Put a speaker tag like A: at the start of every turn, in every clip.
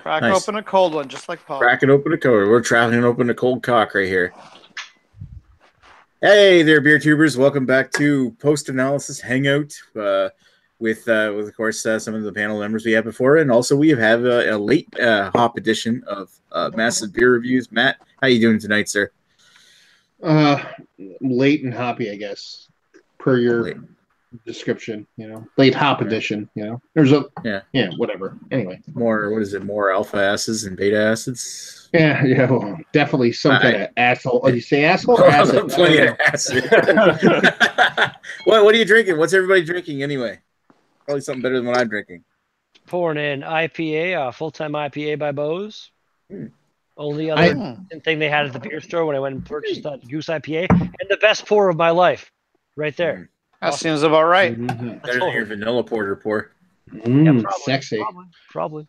A: Crack open a cold one, just like Paul.
B: Cracking open a cold. We're cracking open a cold cock right here. Hey there, beer tubers! Welcome back to Post Analysis Hangout with of course some of the panel members we had before, and also we have a late hop edition of Massive Beer Reviews. Matt, how you doing tonight, sir?
C: Late and hoppy, I guess, per your description. Late hop edition. There's a whatever. Anyway,
B: what is it? More alpha acids and beta acids.
C: Yeah, well, definitely some kind of asshole. Oh, you say asshole or acid?
B: Plenty of acid. What are you drinking? What's everybody drinking anyway? Probably something better than what I'm drinking.
D: Pouring in IPA, full-time IPA by Bose. Only other thing they had at the beer store when I went and purchased that Goose IPA, and the best pour of my life, right there.
A: That seems about right.
B: Better than your vanilla porter pour.
D: Yeah, probably,
C: sexy.
D: Probably.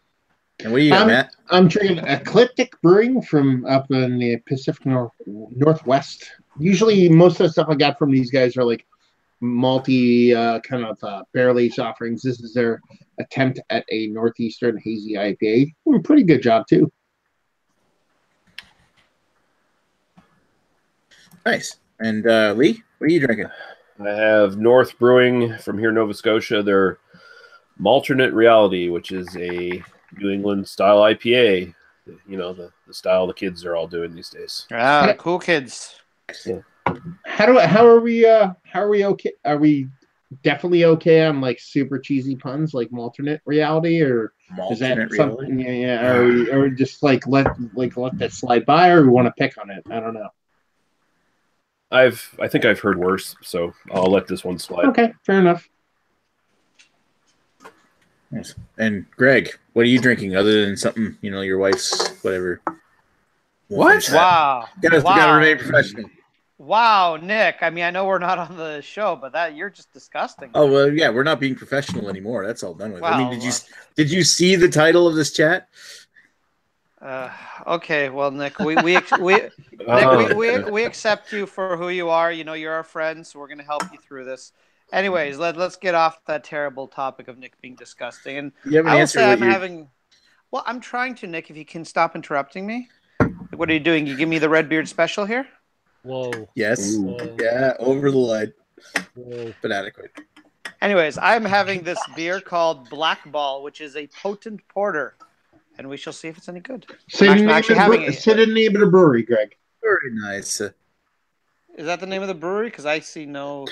B: And what do you got, Matt?
C: I'm drinking Eclectic Brewing from up in the Pacific Northwest. Usually, most of the stuff I got from these guys are like malty kind of barrel-aged offerings. This is their attempt at a Northeastern hazy IPA. Pretty good job, too.
B: Nice. And Lee, what are you drinking?
E: I have North Brewing from here, Nova Scotia. Their Malternate Reality, which is a New England style IPA. The style the kids are all doing these days.
A: Ah, cool kids.
E: Yeah.
C: How are we okay? Are we definitely okay on like super cheesy puns like Malternate Reality, or is that something? Yeah. Or just like let that slide by, or we want to pick on it? I don't know.
E: I think I've heard worse, so I'll let this one slide.
C: Okay, fair enough.
B: Nice. And Greg, what are you drinking other than something, your wife's whatever?
A: What? Wow.
B: Gotta remain professional.
A: Wow, Nick. I mean, I know we're not on the show, but you're just disgusting.
B: Oh, well, yeah, we're not being professional anymore. That's all done with.
A: Wow.
B: I mean, did you see the title of this chat?
A: Okay, well, Nick, we accept you for who you are. You're our friend, so we're going to help you through this. Anyways, let's get off that terrible topic of Nick being disgusting. And
B: you haven't answered
A: Well, I'm trying to, Nick. If you can stop interrupting me. What are you doing? You give me the Redbeard special here?
D: Whoa.
B: Yes.
D: Whoa.
B: Yeah, over the line.
D: Whoa.
B: But adequate.
A: Anyways, I'm having this beer called Black Ball, which is a potent porter. And we shall see if it's any good.
C: Say the name of the brewery, Greg.
B: Very nice.
A: Is that the name of the brewery? Because I see no...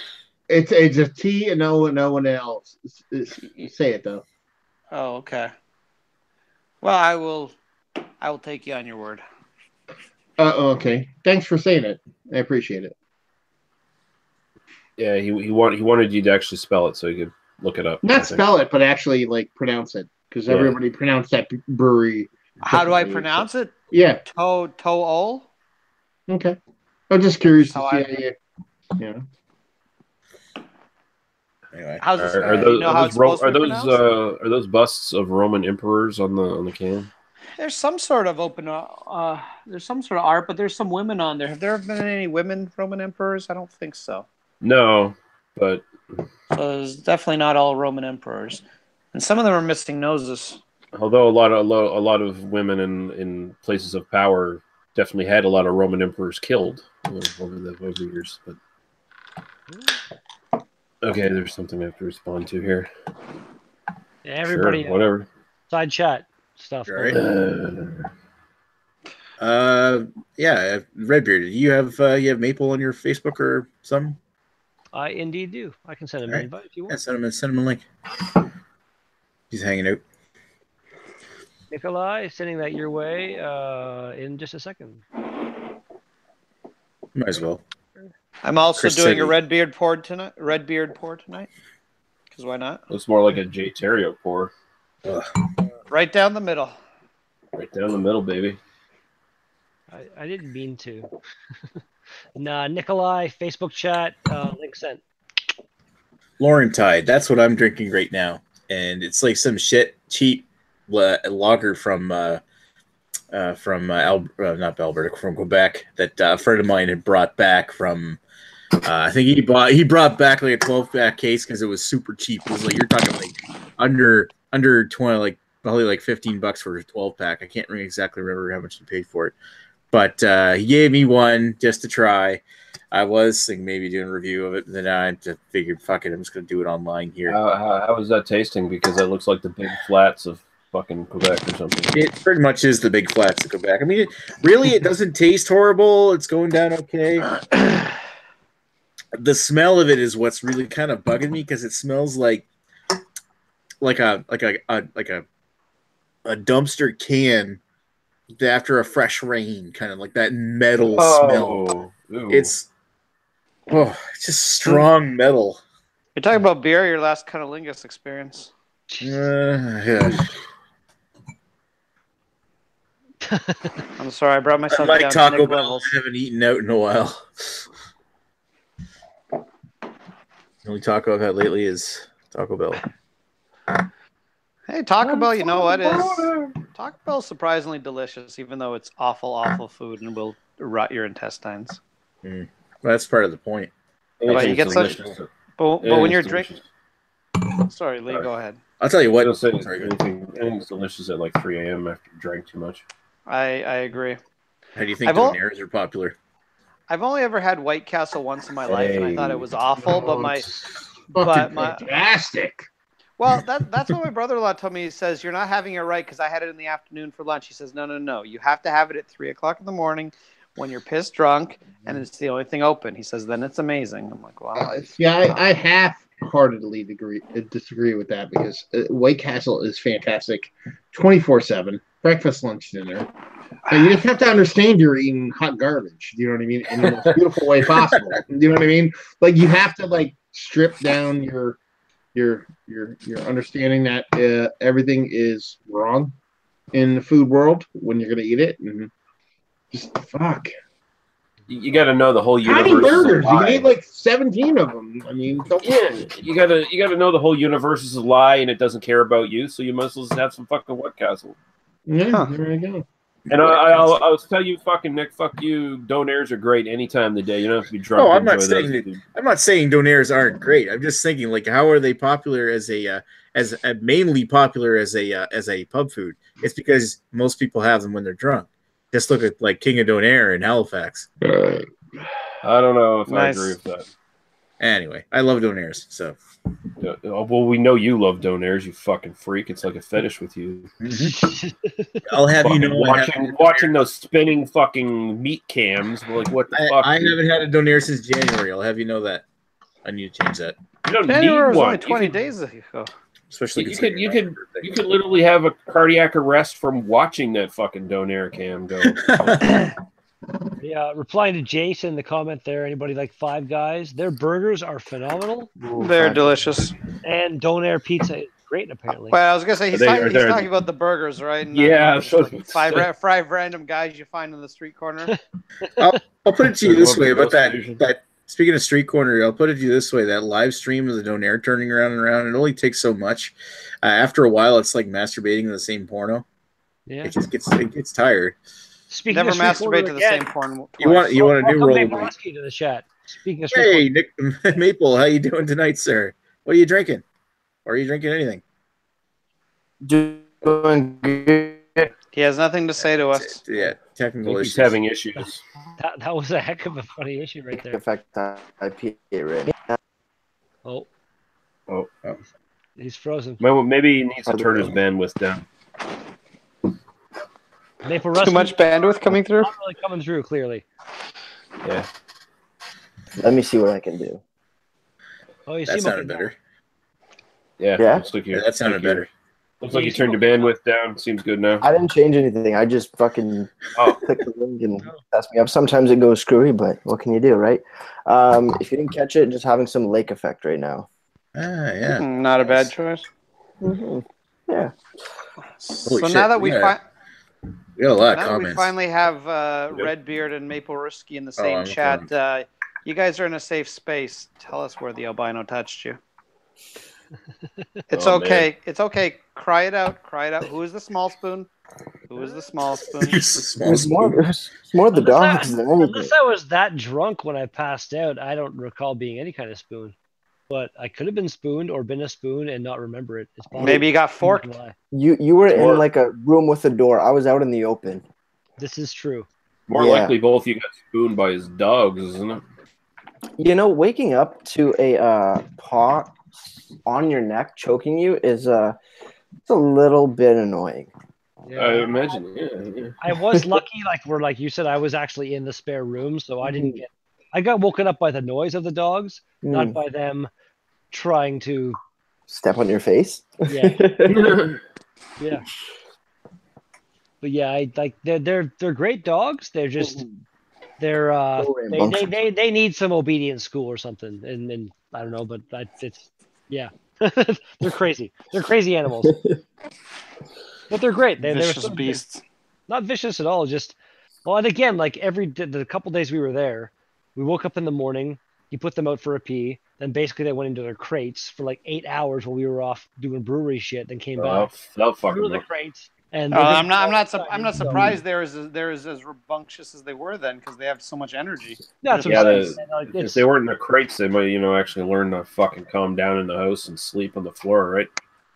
C: It's a T and O and O and L. Say it, though.
A: Oh, okay. Well, I will take you on your word.
C: Okay. Thanks for saying it. I appreciate it.
E: Yeah, he wanted you to actually spell it so you could look it up.
C: Not spell it, but actually pronounce it. Because everybody pronounced that brewery.
A: How do I pronounce it?
C: Yeah.
A: To-ol?
C: Okay. I'm just curious to see how you...
B: Anyway,
A: how's this?
E: Are those busts of Roman emperors on the can?
A: There's some sort of there's some sort of art, but there's some women on there. Have there been any women Roman emperors? I don't think so.
E: No, but
A: so it's definitely not all Roman emperors, and some of them are missing noses.
E: Although a lot of women in places of power definitely had a lot of Roman emperors killed over the years, but. Okay, there's something I have to respond to here.
D: Yeah, everybody,
E: sure, whatever.
D: Side chat stuff.
B: Right. Yeah, Redbeard. Do you have Maple on your Facebook or something?
D: I indeed do. I can send him an invite if you want.
B: Yeah, send him a link. He's hanging out.
D: Nikolai, sending that your way in just a second.
B: Might as well.
A: I'm also doing a Redbeard pour tonight. Because why not?
E: Looks more like a J. Terrio pour.
A: Right down the middle.
E: Right down the middle, baby.
D: I didn't mean to. Nah, Nikolai, Facebook chat, link sent.
B: Laurentide, that's what I'm drinking right now. And it's like some cheap lager from not Alberta, from Quebec that a friend of mine had brought back from I think he brought back like a 12-pack case because it was super cheap. It was like, you're talking like under 20, like probably like $15 for a 12-pack. I can't exactly remember how much he paid for it, but he gave me one just to try. I was thinking maybe doing a review of it, and then I just figured, fuck it, I'm just going to do it online here.
E: How is that tasting? Because it looks like the big flats of fucking Quebec or something.
B: It pretty much is the big flats of Quebec. I mean, it doesn't taste horrible. It's going down okay. The smell of it is what's really kind of bugging me because it smells like a dumpster can after a fresh rain, kind of like that metal smell.
E: Ooh.
B: It's just strong metal.
A: You're talking about beer, or your last cunnilingus experience?
B: Yeah.
A: I'm sorry, I brought myself
B: Like
A: down to
B: Taco
A: Nick
B: Bell,
A: levels.
B: I haven't eaten out in a while. The only taco I've had lately is Taco Bell.
A: Hey, Taco Bell, you know what is? Taco Bell's surprisingly delicious, even though it's awful food and will rot your intestines.
B: Well, that's part of the point.
A: But you get such. But when you're
E: drinking.
A: drinking. Sorry, Lee, go ahead.
B: I'll tell you what.
E: Anything's delicious at like 3 a.m. after you drank too much.
A: I agree.
B: How do you think Donairs are popular?
A: I've only ever had White Castle once in my life, and I thought it was awful.
C: Fantastic.
A: Well, that's what my brother-in-law told me. He says, you're not having it right because I had it in the afternoon for lunch. He says, no. You have to have it at 3 o'clock in the morning when you're pissed drunk, and it's the only thing open. He says, then it's amazing. I'm like, well.
C: I half-heartedly disagree with that because White Castle is fantastic 24/7, breakfast, lunch, dinner. So you just have to understand you're eating hot garbage. You know what I mean? In the most beautiful way possible. You know what I mean? Like you have to like strip down your understanding that everything is wrong in the food world when you're going to eat it. And just fuck.
E: You got to know the whole universe.
C: How many burgers? You can eat like 17 of them. I mean,
E: you got to know the whole universe is a lie and it doesn't care about you. So you must as well just have some fucking White Castle.
C: Yeah, there you go.
E: And I'll tell you, fucking Nick, fuck you. Donairs are great any time of the day. You don't have to be drunk.
B: Oh, I'm not saying Donairs aren't great. I'm just thinking, like, how are they popular as mainly popular as a pub food? It's because most people have them when they're drunk. Just look at like King of Donair in Halifax.
E: I don't know if I agree with that.
B: Anyway, I love Donairs, so.
E: Well, we know you love Donairs, you fucking freak. It's like a fetish with you.
B: I'll have you know,
E: watching those spinning fucking meat cams. Like, what the fuck?
B: I haven't had a Donair since January. I'll have you know that. I need to change that.
E: You don't
A: January
E: need
A: was
E: one.
A: only 20 days ago.
B: Especially
E: you could literally have a cardiac arrest from watching that fucking Donair cam go.
D: Yeah, replying to Jason in the comment there, anybody like Five Guys? Their burgers are phenomenal.
A: They're delicious.
D: And Donair pizza is great, apparently.
A: Well, I was going to say, he's talking about the burgers, right?
E: Yeah.
A: Like five random guys you find in the street corner.
B: I'll put it to you this way about that. Speaking of street corner, I'll put it to you this way: that live stream of the Donair turning around and around, it only takes so much. After a while, it's like masturbating to the same porno.
D: Yeah,
B: it gets tired.
D: Speaking
A: Never
D: of
A: masterate to the same porn.
B: You want a new role?
D: To the chat. Speaking of
B: hey, Nick Maple, how you doing tonight, sir? What are you drinking? Or are you drinking anything?
F: Doing good.
A: He has nothing to say to us.
B: Yeah, technical issues.
E: He's having issues.
D: That was a heck of a funny issue right there.
F: Effect IPA right now.
E: Oh.
D: He's frozen.
E: Maybe he needs to turn his bandwidth down.
D: Maple
A: Too much bandwidth coming through?
D: Not really coming through, clearly.
E: Yeah.
F: Let me see what I can do.
D: Oh, you
B: that
D: see
B: sounded better.
E: Yeah.
B: That sounded better.
E: Looks like you turned your bandwidth down. Seems good now.
F: I didn't change anything. I just fucking click the link and pass me up. Sometimes it goes screwy, but what can you do, right? If you didn't catch it, just having some lake effect right now.
B: Yeah.
A: Not a bad choice.
F: Mm-hmm. Yeah.
A: So now that we got
B: a lot of comments.
A: We finally have Redbeard and Maple Risky in the same chat. You guys are in a safe space. Tell us where the albino touched you. It's okay. Man. It's okay. Cry it out. Who is the small spoon?
F: It's more the dogs than anything.
D: Unless I was that drunk when I passed out, I don't recall being any kind of spoon. but I could have been spooned or been a spoon and not remember it. It's possible.
A: Maybe you got forked.
F: You were
E: Or-
F: in like a room with a door. I was out in the open.
D: This is true.
E: More
F: Yeah.
E: likely, both you got spooned by his dogs, isn't it?
F: You know, waking up to a paw on your neck choking you is it's a little bit annoying.
D: Yeah.
E: I imagine. Yeah.
D: I was lucky, like you said, I was actually in the spare room, so I didn't get. I got woken up by the noise of the dogs, not by them trying to
F: Step on your face.
D: Yeah. Yeah. But yeah, I like they're great dogs. They're just they're they need some obedience school or something, and I don't know, but it's yeah. They're crazy. They're crazy animals. But they're great. They were
A: Vicious
D: so,
A: beasts.
D: not vicious at all. Just well, and again, like the couple days we were there, we woke up in the morning. He put them out for a pee. Then basically they went into their crates for like 8 hours while we were off doing brewery shit. Then came back.
E: That'll fucking
D: Threw the
E: look.
D: crates. And
A: I'm not surprised they're as rambunctious as they were then, because they have so much energy.
D: That's
E: Yeah,
D: what I'm saying.
E: if they weren't in the crates, they might, actually learn to fucking calm down in the house and sleep on the floor, right?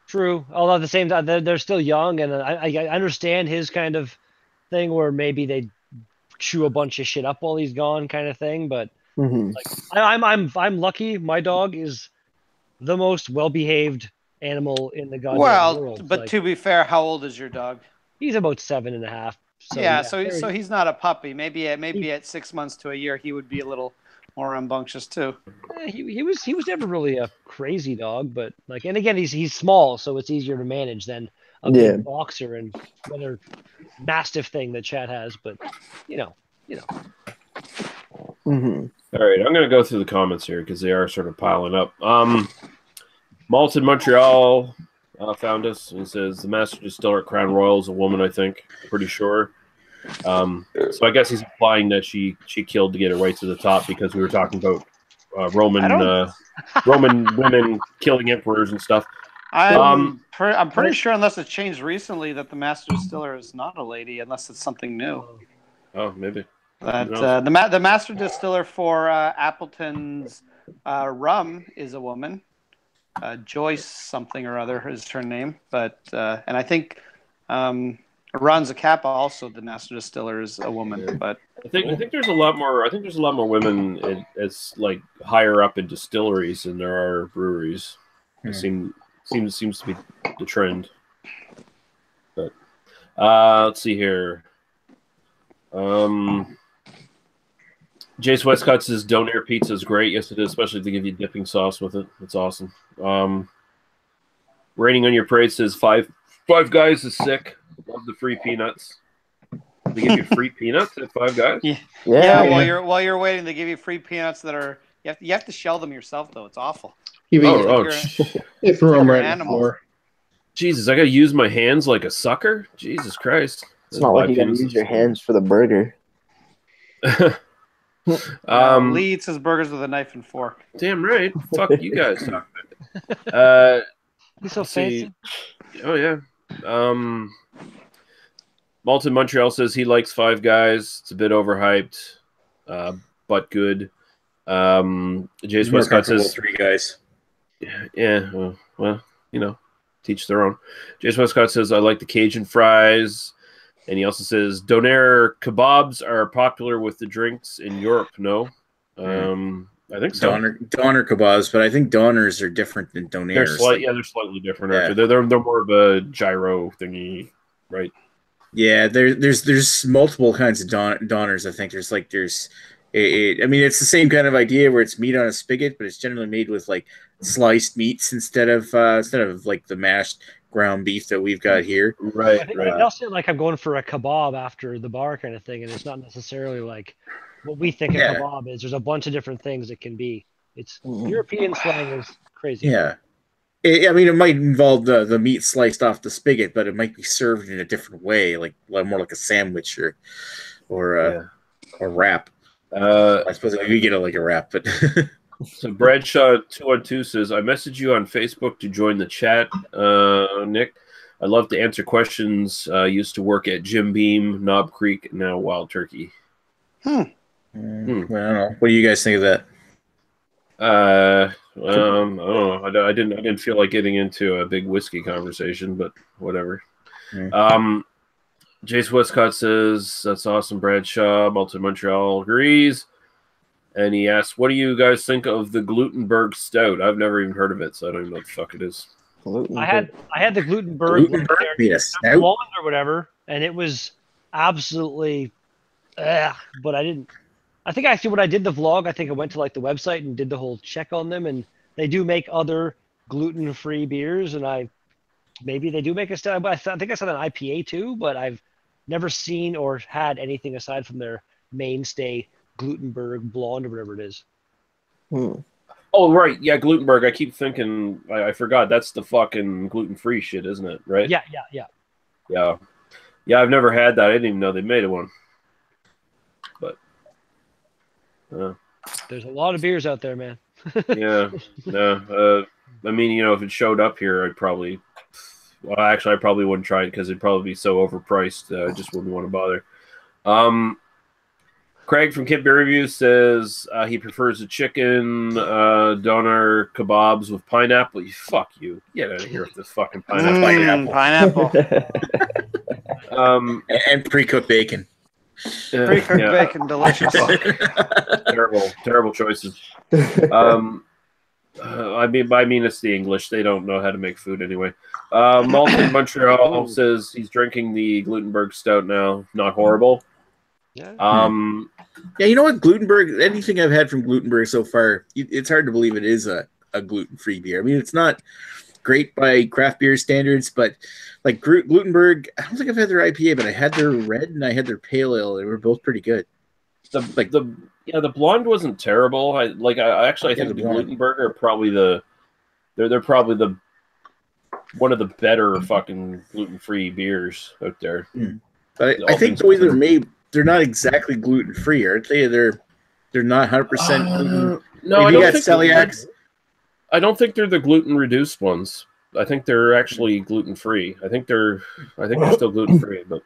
D: True. Although at the same time, they're still young, and I understand his kind of thing where maybe they chew a bunch of shit up while he's gone, kind of thing. But like, I'm lucky. My dog is the most well-behaved animal in the goddamn world.
A: But to be fair, how old is your dog?
D: He's about 7.5.
A: So he's not a puppy. Maybe at 6 months to a year, he would be a little more rambunctious too.
D: He was never really a crazy dog, but like, and again, he's small, so it's easier to manage than a big boxer and another mastiff thing that Chad has. But you know.
E: All right, I'm going to go through the comments here because they are sort of piling up. Malton Montreal found us and says the master distiller at Crown Royal is a woman, I think. Pretty sure. So I guess he's implying that she killed to get it right to the top because we were talking about Roman women killing emperors and stuff.
A: I'm pretty sure, unless it changed recently, that the master distiller is not a lady, unless it's something new.
E: Oh, maybe.
A: But the master distiller for Appleton's rum is a woman. Joyce something or other is her name, but and I think Ron Zacapa also the master distiller is a woman. But
E: I think there's a lot more. I think there's a lot more women as like higher up in distilleries than there are breweries. It seems to be the trend. But let's see here. Jace Westcott says Donair pizza is great. Yes, it is, especially if they give you dipping sauce with it. It's awesome. Raining on Your Parade says Five Guys is sick. Love the free peanuts. They give you free peanuts at Five Guys?
A: Yeah. While you're waiting, they give you free peanuts that are you have to shell them yourself though. It's awful.
C: You throw them right on the floor.
E: Jesus, I gotta use my hands like a sucker. Jesus Christ!
F: It's not like you gotta use your hands for the burger.
A: Lee eats his burgers with a knife and fork.
E: Damn right. Fuck you guys.
D: He's so fancy.
E: Oh yeah. Malton Montreal says he likes Five Guys. It's a bit overhyped, but good. Jace Westcott says
B: Three Guys.
E: Yeah. Well, teach their own. Jace Westcott says I like the Cajun fries. And he also says Donair kebabs are popular with the drinks in Europe. No, I think so.
B: Doner kebabs, but I think doners are different than donairs.
E: They're slightly different. Actually, they're more of a gyro thingy, right?
B: Yeah, there's multiple kinds of doners. I think there's I mean, it's the same kind of idea where it's meat on a spigot, but it's generally made with like sliced meats instead of like the mashed ground beef that we've got here.
E: Right.
D: I'll say like I'm going for a kebab after the bar kind of thing, and it's not necessarily like what we think a kebab is. There's a bunch of different things it can be. It's European slang is crazy.
B: Yeah. I mean, it might involve the meat sliced off the spigot, but it might be served in a different way, like more like a sandwich or a wrap. I suppose we get it like a wrap, but
E: So Bradshaw 212 says, I messaged you on Facebook to join the chat, Nick. I love to answer questions. Used to work at Jim Beam, Knob Creek, now Wild Turkey.
B: Well, I don't know. What do you guys think of that?
E: I don't know. I didn't feel like getting into a big whiskey conversation, but whatever. Jace Westcott says that's awesome. Bradshaw, Malton Montreal agrees, and he asks, "What do you guys think of the Glutenberg Stout?" I've never even heard of it, so I don't even know what the fuck it is.
D: I had the Glutenberg
B: stout
D: blonde or whatever, and it was absolutely, but I didn't. I think actually when I did the vlog, I think I went to like the website and did the whole check on them, and they do make other gluten-free beers, and maybe they do make a stout. But I think I said an IPA too, but I've never seen or had anything aside from their mainstay Glutenberg blonde or whatever it is.
E: Oh, right. Yeah, Glutenberg. I keep thinking, I forgot. That's the fucking gluten-free shit, isn't it? Right?
D: Yeah.
E: Yeah, I've never had that. I didn't even know they made one. But
D: there's a lot of beers out there, man.
E: Yeah. No. I mean, if it showed up here, I'd probably... Well, actually, I probably wouldn't try it because it'd probably be so overpriced. I just wouldn't want to bother. Craig from Kid Beer Review says he prefers the chicken doner kebabs with pineapple. Fuck you. Get out of here with this fucking pineapple.
A: Pineapple.
B: And pre-cooked bacon.
A: Pre-cooked bacon, delicious.
E: Terrible choices. I mean, it's the English. They don't know how to make food anyway. Malton Montreal says he's drinking the Glutenberg Stout now. Not horrible.
D: Yeah.
B: Yeah, you know what? Glutenberg, anything I've had from Glutenberg so far, it's hard to believe it is a gluten-free beer. I mean, it's not great by craft beer standards, but like Glutenberg, I don't think I've had their IPA, but I had their red and I had their pale ale. They were both pretty good.
E: The blonde wasn't terrible. I think the Glutenberg are probably they're probably the one of the better fucking gluten-free beers out there.
B: But I think the way they're made, they're not exactly gluten-free, aren't they? They're not 100% gluten.
E: No,
B: I don't think celiacs.
E: I don't think they're the gluten-reduced ones. I think they're actually gluten-free. I think they're still gluten-free, but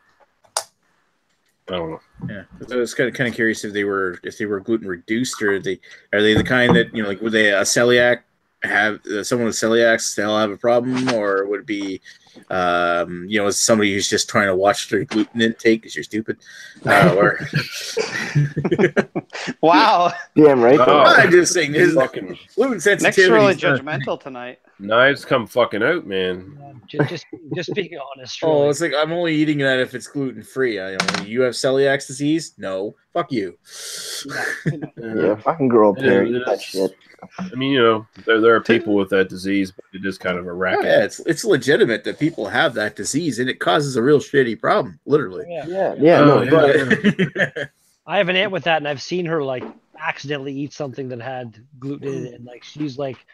E: I don't know.
B: Yeah, I was kind of curious if they were gluten reduced, or are they the kind that like would they a celiac have someone with celiacs they'll have a problem, or would it be somebody who's just trying to watch their gluten intake because you're stupid, or
A: wow,
F: damn right.
B: I'm just saying, this
E: fucking
B: gluten sensitivity.
A: Nick's really judgmental tonight.
E: Knives come fucking out, man.
D: Just being honest. Really.
B: Oh, it's like I'm only eating that if it's gluten free. You have celiac disease? No, fuck you.
F: Yeah, fucking grow up there. That shit.
E: I mean, there are people with that disease, but it is kind of a racket.
B: Yeah, it's legitimate that people have that disease, and it causes a real shitty problem, literally.
D: But I have an aunt with that, and I've seen her like accidentally eat something that had gluten in it, and like she's like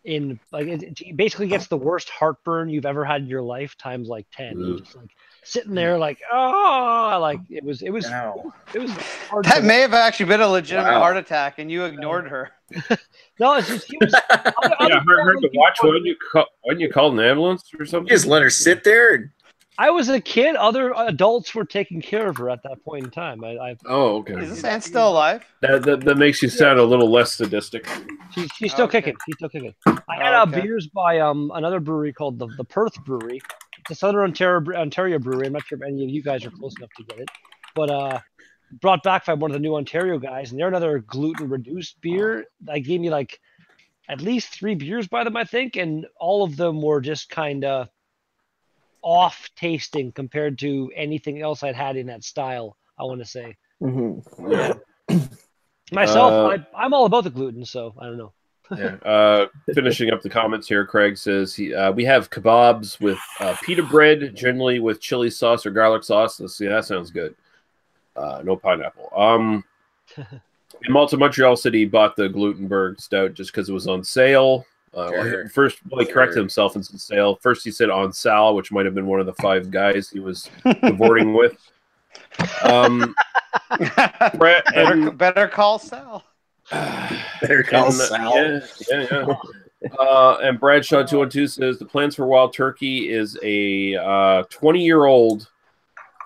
D: it basically gets the worst heartburn you've ever had in your life times like 10. Just like sitting there like it was hard.
A: That may have actually been a legitimate heart attack, and you ignored her.
D: No, it's just she was.
E: Her to watch when you called an ambulance or something.
B: You just let her sit there.
D: I was a kid. Other adults were taking care of her at that point in time.
E: Oh, okay.
A: Is this aunt still alive?
E: That makes you sound a little less sadistic.
D: She's still kicking. She's still kicking. I had beers by another brewery called the Perth Brewery. It's a Southern Ontario brewery. I'm not sure if any of you guys are close enough to get it, but brought back by one of the new Ontario guys, and they're another gluten-reduced beer. They gave me like at least 3 beers by them, I think, and all of them were just kind of off tasting compared to anything else I'd had in that style, I want to say.
F: Mm-hmm.
D: Yeah. Myself, I'm all about the gluten, so I don't know.
E: Yeah. Finishing up the comments here, Craig says we have kebabs with pita bread, generally with chili sauce or garlic sauce. Let's see, that sounds good. No pineapple. In Malta, Montreal City, bought the Glutenberg Stout just because it was on sale. First, he corrected himself and said sale. First, he said on sale, which might have been one of the 5 guys he was cavorting with.
A: Better call Sal.
B: Better call Sal.
E: Yeah. And Bradshaw 212 says the plans for Wild Turkey is a 20-year-old,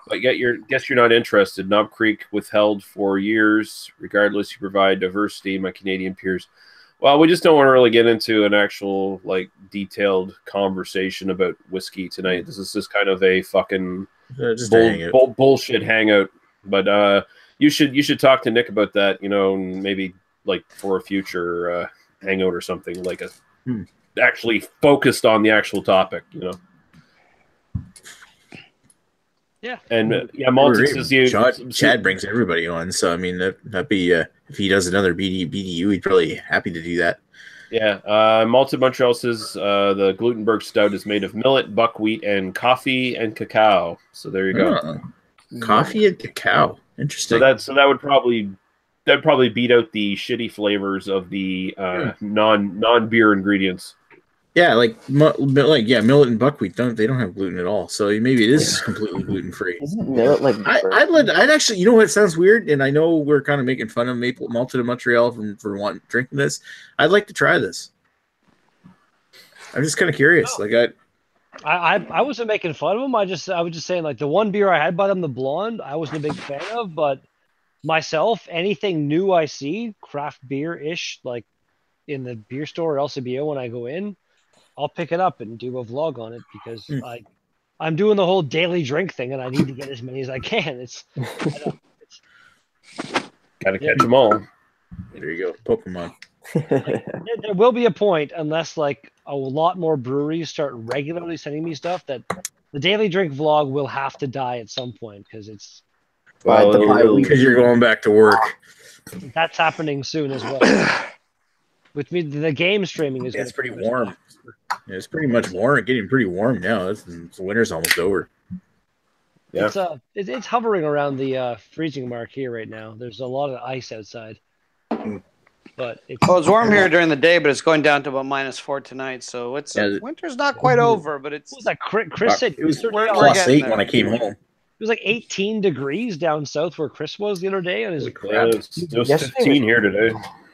E: but guess you're not interested. Knob Creek withheld for years. Regardless, you provide diversity, my Canadian peers. Well, we just don't want to really get into an actual like detailed conversation about whiskey tonight. This is just kind of a fucking
B: just a hangout.
E: bullshit hangout. But you should talk to Nick about that, you know, and maybe like for a future hangout or something, like a actually focused on the actual topic, you know.
D: Yeah.
E: And Malton says
B: Chad brings everybody on, so I mean that'd be if he does another BDU, he'd probably happy to do that.
E: Yeah. Malton Montreal says the Glutenberg Stout is made of millet, buckwheat, and coffee and cacao. So there you go.
B: Coffee and cacao. Interesting.
E: So that would probably beat out the shitty flavors of the non beer ingredients.
B: Yeah, millet and buckwheat don't have gluten at all. So maybe it is completely gluten free.
F: Isn't millet like?
B: I'd actually, you know what, it sounds weird, and I know we're kind of making fun of Malton and Montreal for drinking this. I'd like to try this. I'm just kind of curious.
D: I wasn't making fun of them. I was just saying, like, the one beer I had by them, the blonde, I wasn't a big fan of. But myself, anything new I see, craft beer ish, like in the beer store or LCBO when I go in, I'll pick it up and do a vlog on it because I'm doing the whole daily drink thing and I need to get as many as I can.
E: Gotta catch them all.
B: There you go, Pokemon.
D: There will be a point, unless like a lot more breweries start regularly sending me stuff, that the daily drink vlog will have to die at some point because it's.
B: Because you're going back to work.
D: That's happening soon as well. With me, the game streaming is.
B: Yeah, it's pretty warm. Yeah, it's pretty much warm. Getting pretty warm now. The winter's almost over.
E: Yeah.
D: It's hovering around the freezing mark here right now. There's a lot of ice outside. But
A: it's warm here during the day, but it's going down to about -4 tonight. So winter's not quite over, but it's.
D: What was that? Chris said
B: it was +8 when I came home.
D: It was like 18 degrees down south where Chris was the other day. And
E: it was 15 here today.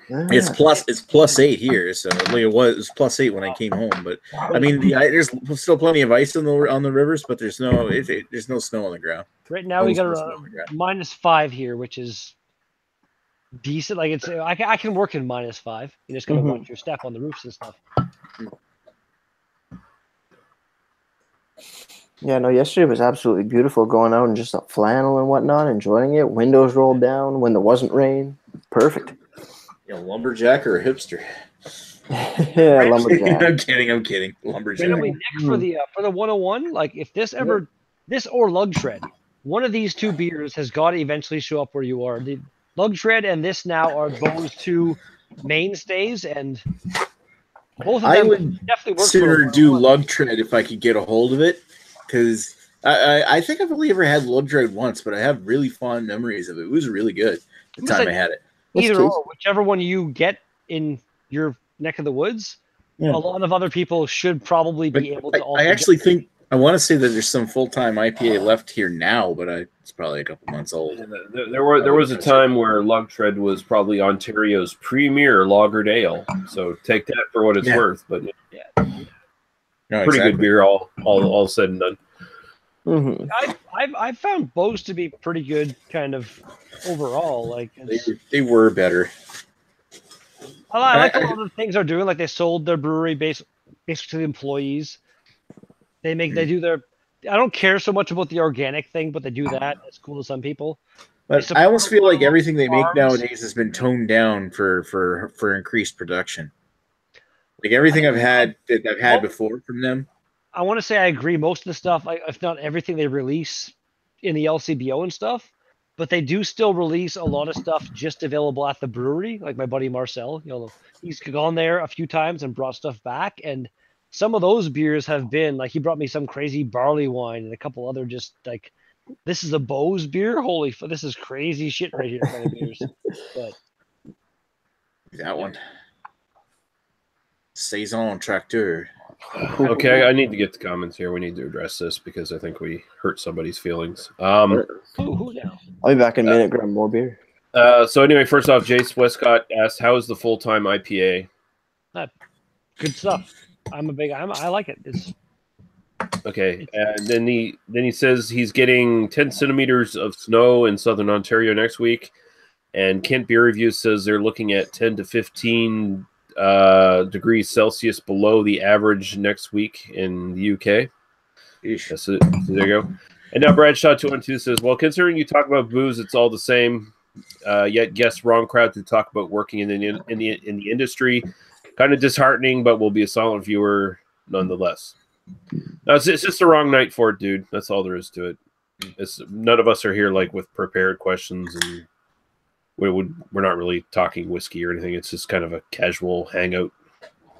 B: It's +8 here, so it was +8 when I came home. But I mean, there's still plenty of ice on the rivers, but there's no snow on the ground.
D: Right now we got -5 here, which is decent. Like I can work in -5. You just gotta watch your step on the roofs and stuff.
F: Yeah, no, yesterday was absolutely beautiful, going out and just flannel and whatnot, enjoying it. Windows rolled down when there wasn't rain. Perfect.
B: A lumberjack or a hipster?
F: Yeah, lumberjack.
B: I'm kidding. Lumberjack.
D: Nick, for the 101, like if this or Lug Shred, one of these two beers has got to eventually show up where you are. The Lug Shred and this now are those two mainstays, and both of them
B: I would
D: definitely work.
B: Sooner do Lug Shred if I could get a hold of it, because I think I've only ever had Lug Shred once, but I have really fond memories of it. It was really good the time I had it.
D: Either or, whichever one you get in your neck of the woods, a lot of other people should probably be able to.
B: I actually think I want to say that there's some full-time IPA left here now, but it's probably a couple months old.
E: There was a time where Lug Shred was probably Ontario's premier lagered ale, so take that for what it's worth. But pretty good beer, all said and done.
F: Mm-hmm.
D: I've found Bose to be pretty good, kind of overall. Like
B: they were better.
D: I like a lot of the things they're doing. Like they sold their brewery basically to the employees. They do their. I don't care so much about the organic thing, but they do that. It's cool to some people.
B: But I almost feel like everything they make nowadays has been toned down for increased production. Like everything I've had before from them.
D: I want to say I agree. Most of the stuff, if not everything, they release in the LCBO and stuff, but they do still release a lot of stuff just available at the brewery. Like my buddy Marcel, he's gone there a few times and brought stuff back, and some of those beers have been like he brought me some crazy barley wine and a couple other just like this is a Bose beer. Holy fuck, this is crazy shit right here kind of beers. But
B: that one, Saison Tracteur.
E: Okay, I need to get the comments here. We need to address this because I think we hurt somebody's feelings.
D: Who now?
F: I'll be back in a minute. Grab more beer.
E: So anyway, first off, Jace Westcott asked, "How is the full-time IPA?"
D: Good stuff. I like it. It's
E: okay. And then he says he's getting 10 centimeters of snow in southern Ontario next week, and Kent Beer Review says they're looking at 10 to 15 degrees Celsius below the average next week in the UK. So there you go. And now Bradshaw212 says, well, considering you talk about booze, it's all the same. Yet guess wrong crowd to talk about working in the industry. Kind of disheartening, but will be a silent viewer nonetheless. No, it's just the wrong night for it, dude. That's all there is to it. None of us are here like with prepared questions, and we're not really talking whiskey or anything. It's just kind of a casual hangout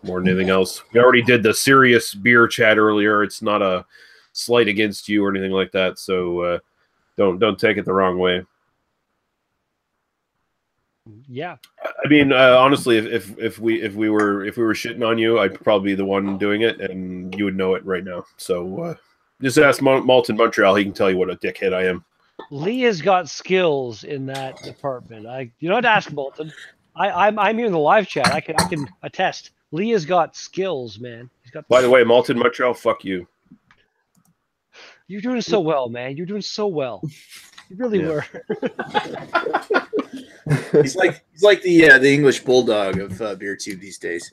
E: more than anything else. We already did the serious beer chat earlier. It's not a slight against you or anything like that, so don't take it the wrong way.
D: Yeah,
E: I mean, honestly, if we were shitting on you, I'd probably be the one doing it, and you would know it right now. So just ask Malton Montreal; he can tell you what a dickhead I am.
D: Lee has got skills in that department. You don't have to ask Malton. I'm here in the live chat. I can attest. Lee has got skills, man. He's got.
E: By the way, Malton Montreal, fuck you.
D: You're doing so well, man. You're doing so well. You really were.
B: He's like the English bulldog of beer tube these days.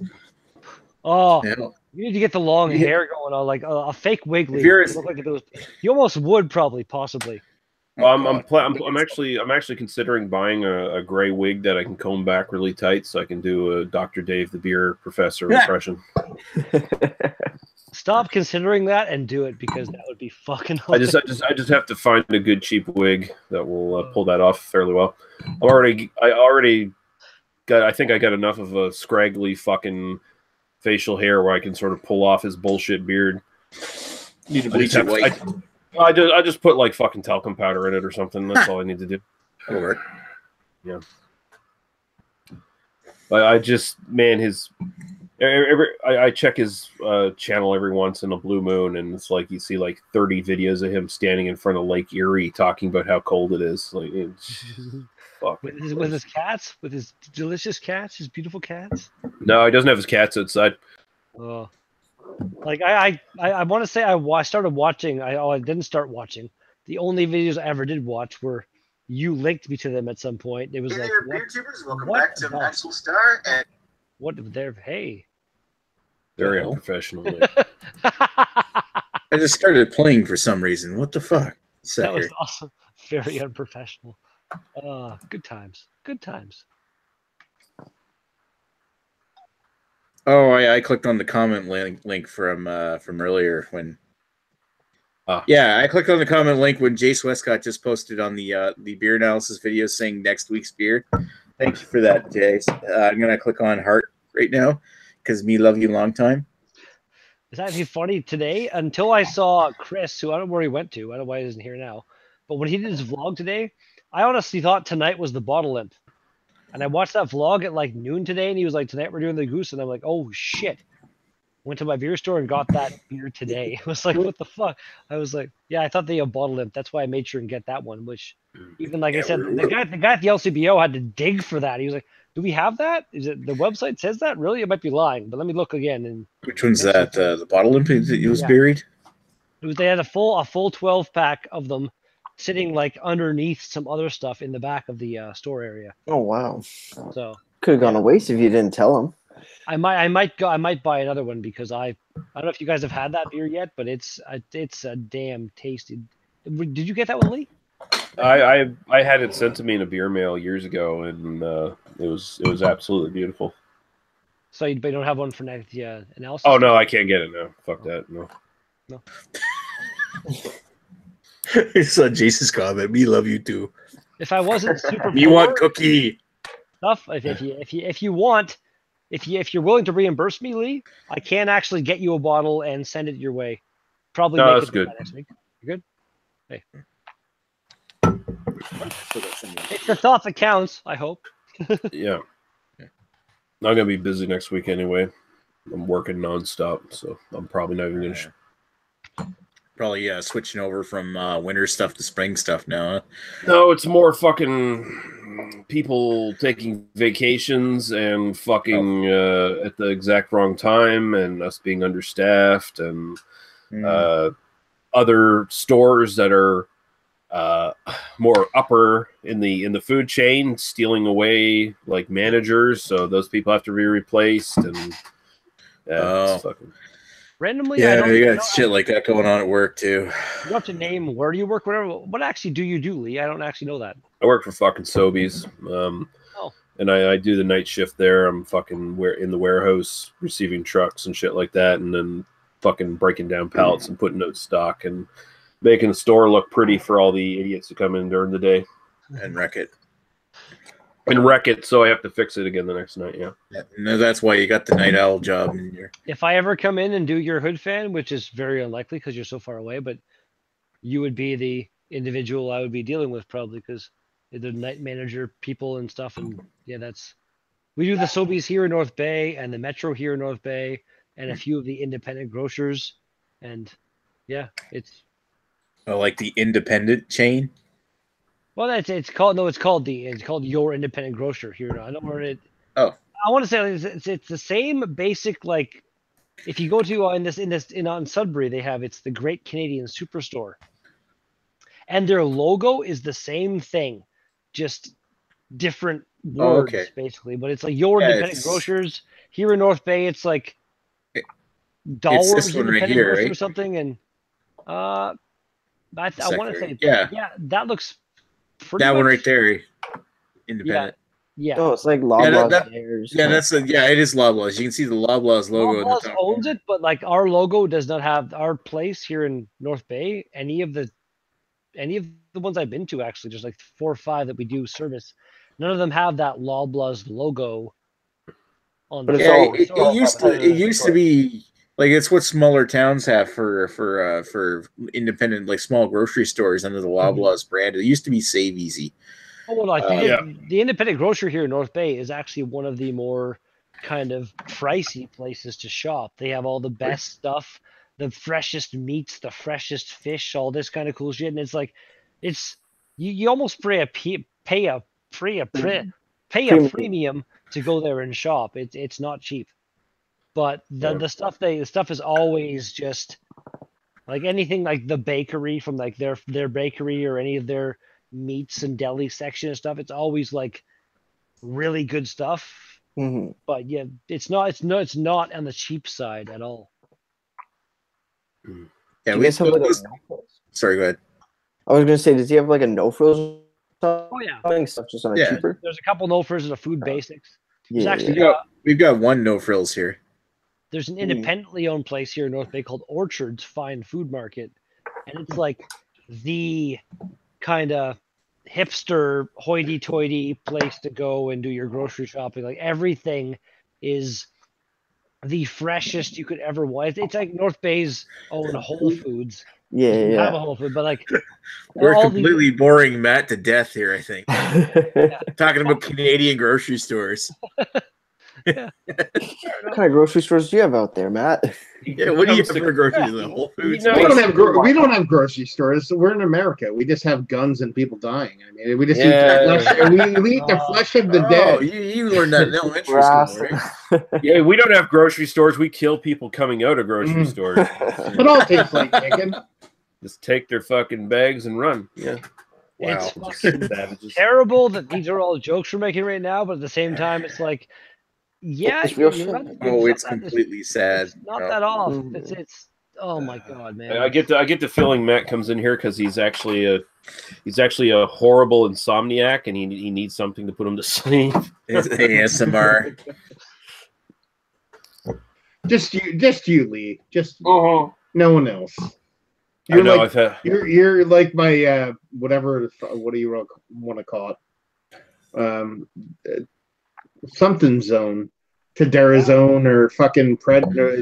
D: Oh, yeah. You need to get the long hair going on, like a fake Wiggly. Look like those. You almost would probably, possibly.
E: Well, I'm actually considering buying a gray wig that I can comb back really tight, so I can do a Dr. Dave the Beer Professor impression.
D: Stop considering that and do it, because that would be fucking hilarious.
E: I just have to find a good cheap wig that will pull that off fairly well. I think I got enough of a scraggly fucking facial hair where I can sort of pull off his bullshit beard.
B: You need to bleach it white.
E: I just put like fucking talcum powder in it or something. That's all I need to do.
B: That'll work.
E: Yeah. But I just, man, I check his channel every once in a blue moon, and it's like you see like 30 videos of him standing in front of Lake Erie talking about how cold it is. Like, fuck.
D: With his cats, with his delicious cats, his beautiful cats.
E: No, he doesn't have his cats outside.
D: Oh, like I want to say I started watching. I didn't start watching. The only videos I ever did watch were you linked me to them at some point. It was like,
B: there, beer tubers, welcome back to Maxwell Star. And
D: what they're
E: very unprofessional.
B: I just started playing for some reason. What the fuck?
D: That was awesome. Very unprofessional. Good times. Good times.
B: Oh, I clicked on the comment link from earlier when. Yeah, I clicked on the comment link when Jace Westcott just posted on the beer analysis video saying next week's beer. Thank you for that, Jace. I'm gonna click on heart right now because me love you long time.
D: It's actually funny today until I saw Chris, who I don't know where he went to. I don't know why he isn't here now. But when he did his vlog today, I honestly thought tonight was the bottle limp. And I watched that vlog at like noon today, and he was like, tonight we're doing the goose. And I'm like, oh shit. Went to my beer store and got that beer today. I was like, what the fuck? I was like, yeah, I thought they had bottle limp. That's why I made sure and get that one, which even like I said, the guy at the LCBO had to dig for that. He was like, do we have that? Is it the website says that? Really? It might be lying, but let me look again. And
B: which one's that? The bottle limp that was buried?
D: It was, they had a full 12 pack of them sitting like underneath some other stuff in the back of the store area.
F: Oh wow!
D: So
F: could have gone to waste if you didn't tell him.
D: I might buy another one because I don't know if you guys have had that beer yet, but it's a damn tasty. Did you get that one, Lee?
E: I had it sent to me in a beer mail years ago, and it was absolutely beautiful.
D: So you don't have one for the analysis?
E: Oh no, I can't get it now. Fuck that. No.
B: I saw Jason's comment. Me love you too.
D: If I wasn't super
B: me want cookie
D: stuff, if you want, if you're willing to reimburse me, Lee, I can actually get you a bottle and send it your way. Probably
E: no,
D: make
E: that's
D: it
E: good.
D: Next week. You're good. Hey, it's the thought that counts. I hope.
E: Yeah. I'm gonna be busy next week anyway. I'm working nonstop, so I'm probably not even gonna.
B: Probably switching over from winter stuff to spring stuff now. Huh?
E: No, it's more fucking people taking vacations and fucking at the exact wrong time, and us being understaffed, and other stores that are more upper in the food chain, stealing away like managers. So those people have to be replaced, and it's fucking.
D: Randomly,
B: Yeah, you got shit like that going on at work too.
D: You don't have to name where you work, whatever. What actually do you do, Lee? I don't actually know that.
E: I work for fucking Sobeys. And I do the night shift there. I'm fucking in the warehouse receiving trucks and shit like that, and then fucking breaking down pallets and putting out stock and making the store look pretty for all the idiots who come in during the day.
B: And wreck it.
E: So I have to fix it again the next night, yeah.
B: No, that's why you got the night owl job in here.
D: If I ever come in and do your hood fan, which is very unlikely because you're so far away, but you would be the individual I would be dealing with probably because the night manager people and stuff. And yeah, we do the Sobeys here in North Bay and the Metro here in North Bay and a few of the independent grocers. And yeah, it's.
B: Oh, like the independent chain?
D: Well, it's called Your Independent Grocer here. I don't know where it.
B: Oh,
D: I want to say it's the same basic like. If you go to on Sudbury, it's the Great Canadian Superstore, and their logo is the same thing, just different words basically. But it's like Your Independent Grocers here in North Bay. It's like Dollars
B: this one
D: Independent
B: right here,
D: Grocer
B: right?
D: or something, and I want to say that looks.
B: That one right there, independent.
D: Yeah.
F: Oh, it's like Loblaws.
B: It is Loblaws. You can see the Loblaws logo.
D: Loblaws owns it, but like our logo does not have our place here in North Bay. Any of the ones I've been to, actually, just like 4 or 5 that we do service, none of them have that Loblaws logo on.
B: But it used to be like it's what smaller towns have for independent like small grocery stores under the Loblaws brand. It used to be Save Easy.
D: Oh, well, the independent grocer here in North Bay is actually one of the more kind of pricey places to shop. They have all the best stuff, the freshest meats, the freshest fish, all this kind of cool shit. And it's like, you almost pay a premium to go there and shop. It's not cheap, but the stuff is always just like anything like the bakery from like their bakery or any of their meats and deli section and stuff. It's always like really good stuff, but yeah, it's not on the cheap side at all.
F: Yeah,
B: sorry, go ahead.
F: I was gonna say, does he have like a no frills?
D: Oh yeah,
F: stuff just on a cheaper.
D: There's a couple no frills and a food basics.
B: We've got one no frills here.
D: There's an independently owned place here in North Bay called Orchard's Fine Food Market, and it's like the kind of hipster hoity-toity place to go and do your grocery shopping. Like everything is the freshest you could ever want. It's like North Bay's own Whole Foods.
F: Yeah.
D: Have a Whole Food, but like
B: we're completely boring Matt to death here, I think. Talking about Canadian grocery stores.
F: What kind of grocery stores do you have out there, Matt?
B: Yeah, what do you have for groceries? The Whole Foods?
C: We don't have grocery stores. We're in America. We just have guns and people dying. I mean, we just eat the flesh. We eat the flesh of the dead.
B: You learned that in elementary school, right?
E: Yeah, we don't have grocery stores. We kill people coming out of grocery stores.
C: It all tastes like chicken.
E: Just take their fucking bags and run. Yeah.
D: Wow. It's terrible that these are all jokes we're making right now, but at the same time, it's like, yeah,
B: it's completely sad.
D: It's not that off. It's oh my god, man.
E: I get the feeling Matt comes in here because he's actually a horrible insomniac and he needs something to put him to sleep.
B: It's ASMR.
C: Just you, Lee. Just no one else. You're like my whatever. What do you want to call it? Something zone, Tadera zone, or fucking
D: tryptophan,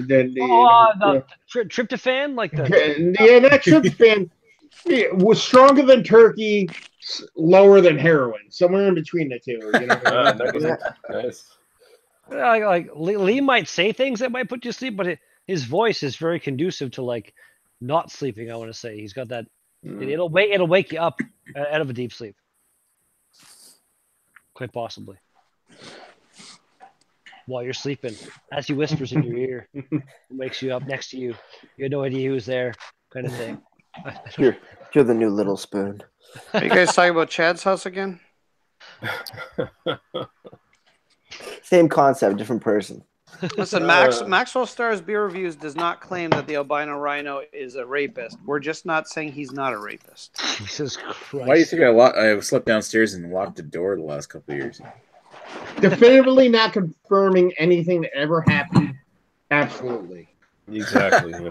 D: like that.
C: That tryptophan was stronger than turkey, lower than heroin, somewhere in between the two. You know
E: nice.
D: Like Lee might say things that might put you to sleep, but his voice is very conducive to like not sleeping. I want to say he's got that. It'll wake you up out of a deep sleep, quite possibly. While you're sleeping, as he whispers in your ear, wakes you up next to you. You had no idea he was there, kind of thing.
F: You're the new little spoon.
A: Are you guys talking about Chad's house again?
F: Same concept, different person.
A: Listen, Maxwell Star's Beer Reviews does not claim that the albino rhino is a rapist. We're just not saying he's not a rapist.
D: Jesus Christ.
B: Why do you think I slept downstairs and locked the door the last couple of years?
C: Definitively not confirming anything that ever happened. Absolutely.
E: Exactly. Yeah.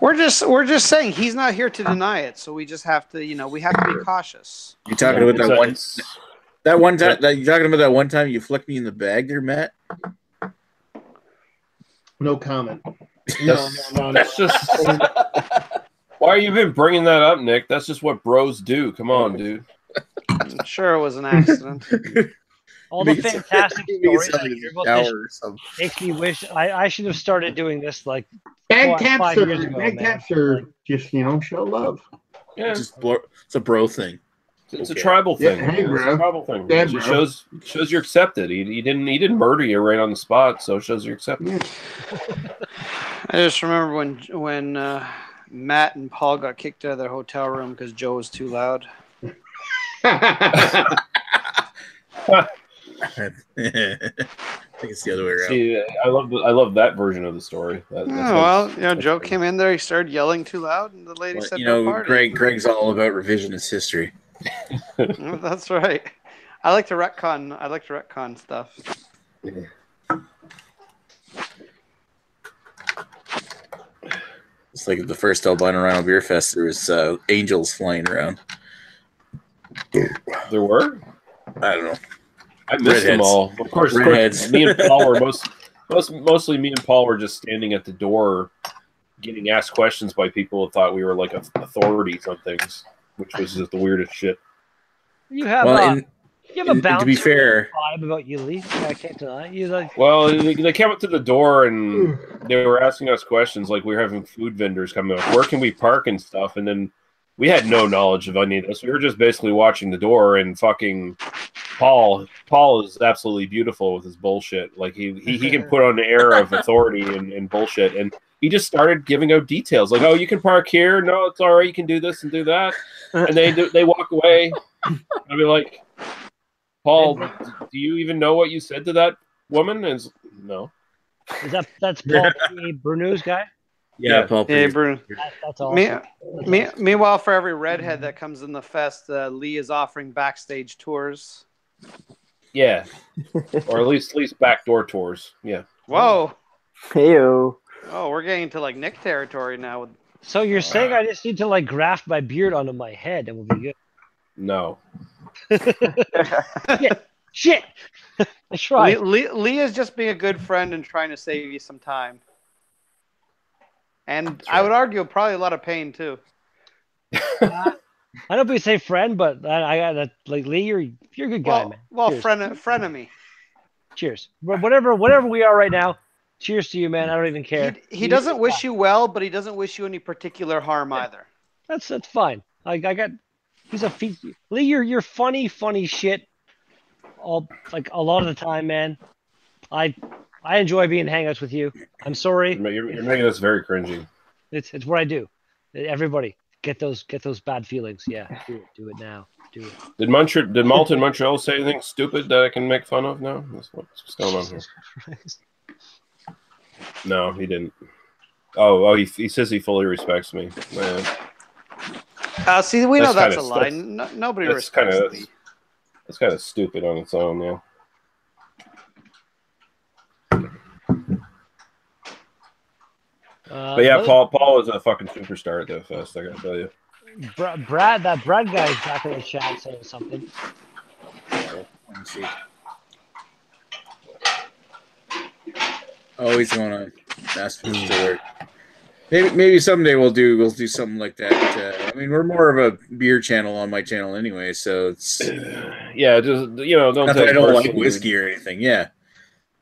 A: We're just saying he's not here to deny it, so we just have to, we have to be cautious.
B: You talking about that one time? You talking about that one time you flicked me in the bag there, Matt?
C: No comment.
E: No. That's just. Why are you been bringing that up, Nick? That's just what bros do. Come on, dude.
A: I'm sure it was an accident.
D: All the fantastic stories I hear about this makes me wish I should have started doing this like
C: Bag
D: 5 years ago.
C: Bag taps are just show love.
E: Yeah,
B: it's a bro thing.
E: It's a tribal thing.
C: Yeah, hey, bro.
E: It's a tribal thing.
C: Yeah,
E: It shows you're accepted. He didn't murder you right on the spot, so it shows you're accepted.
C: Yeah.
A: I just remember when Matt and Paul got kicked out of their hotel room because Joe was too loud.
B: I think it's the other way around.
E: See, I love that version of the story.
A: Joe came in there, he started yelling too loud, and the lady said, "No party."
B: Greg's all about revisionist history.
A: That's right. I like to retcon stuff.
B: It's like the first Albino Rhino Beer Fest. There was angels flying around.
E: There were?
B: I don't know.
E: I missed them all. Of course, me and Paul were mostly me and Paul were just standing at the door, getting asked questions by people who thought we were like authorities on things, which was just the weirdest shit.
D: You have a bouncer
B: to be fair
D: vibe about you, Lee. I can't deny.
E: Well, they came up to the door and they were asking us questions like we were having food vendors come up. Where can we park and stuff? And then we had no knowledge of any of this. We were just basically watching the door, and fucking Paul is absolutely beautiful with his bullshit. Like he can put on an air of authority and bullshit, and he just started giving out details like, "Oh, you can park here. No, it's all right. You can do this and do that." And they walk away. I'd be like, "Paul, do you even know what you said to that woman?" And no.
D: That's Paul Bruno's guy?
B: Yeah, Paul.
A: Hey, Bruno.
D: That's awesome.
A: Meanwhile, for every redhead that comes in the fest, Lee is offering backstage tours.
E: Yeah, or at least backdoor tours. Yeah.
A: Whoa.
F: Heyo.
A: Oh, we're getting to like Nick territory now.
D: So you're saying I just need to like graft my beard onto my head and we'll be good?
E: No.
D: Shit. I tried.
A: Lee is just being a good friend and trying to save you some time. And I would argue probably a lot of pain too.
D: I don't know if we say friend, but I got that. Like Lee, you're a good guy, man.
A: Well,
D: cheers.
A: friend of me.
D: Cheers. Whatever we are right now. Cheers to you, man. I don't even care.
A: He doesn't wish you well, but he doesn't wish you any particular harm either.
D: That's fine. I got. Lee, you're funny shit. Like a lot of the time, man. I enjoy being hangouts with you. I'm sorry.
E: You're making us very cringy.
D: It's what I do. Everybody get those bad feelings. Yeah, do it now. Do it.
E: Did Malt in Montreal say anything stupid that I can make fun of now? That's what's going on here. No, he didn't. Oh, he says he fully respects me. Man.
A: See, we know that's a lie. Nobody respects me.
E: That's kind of stupid on its own, yeah. But yeah, Paul is a fucking superstar at that fest. I gotta tell you.
D: Brad guy is back in the chat saying something.
B: Let me see. Oh, he's going on Master Distiller. Maybe someday we'll do something like that. I mean, we're more of a beer channel on my channel anyway, so it's
E: yeah. Just don't.
B: Not that I don't like whiskey or anything. Yeah.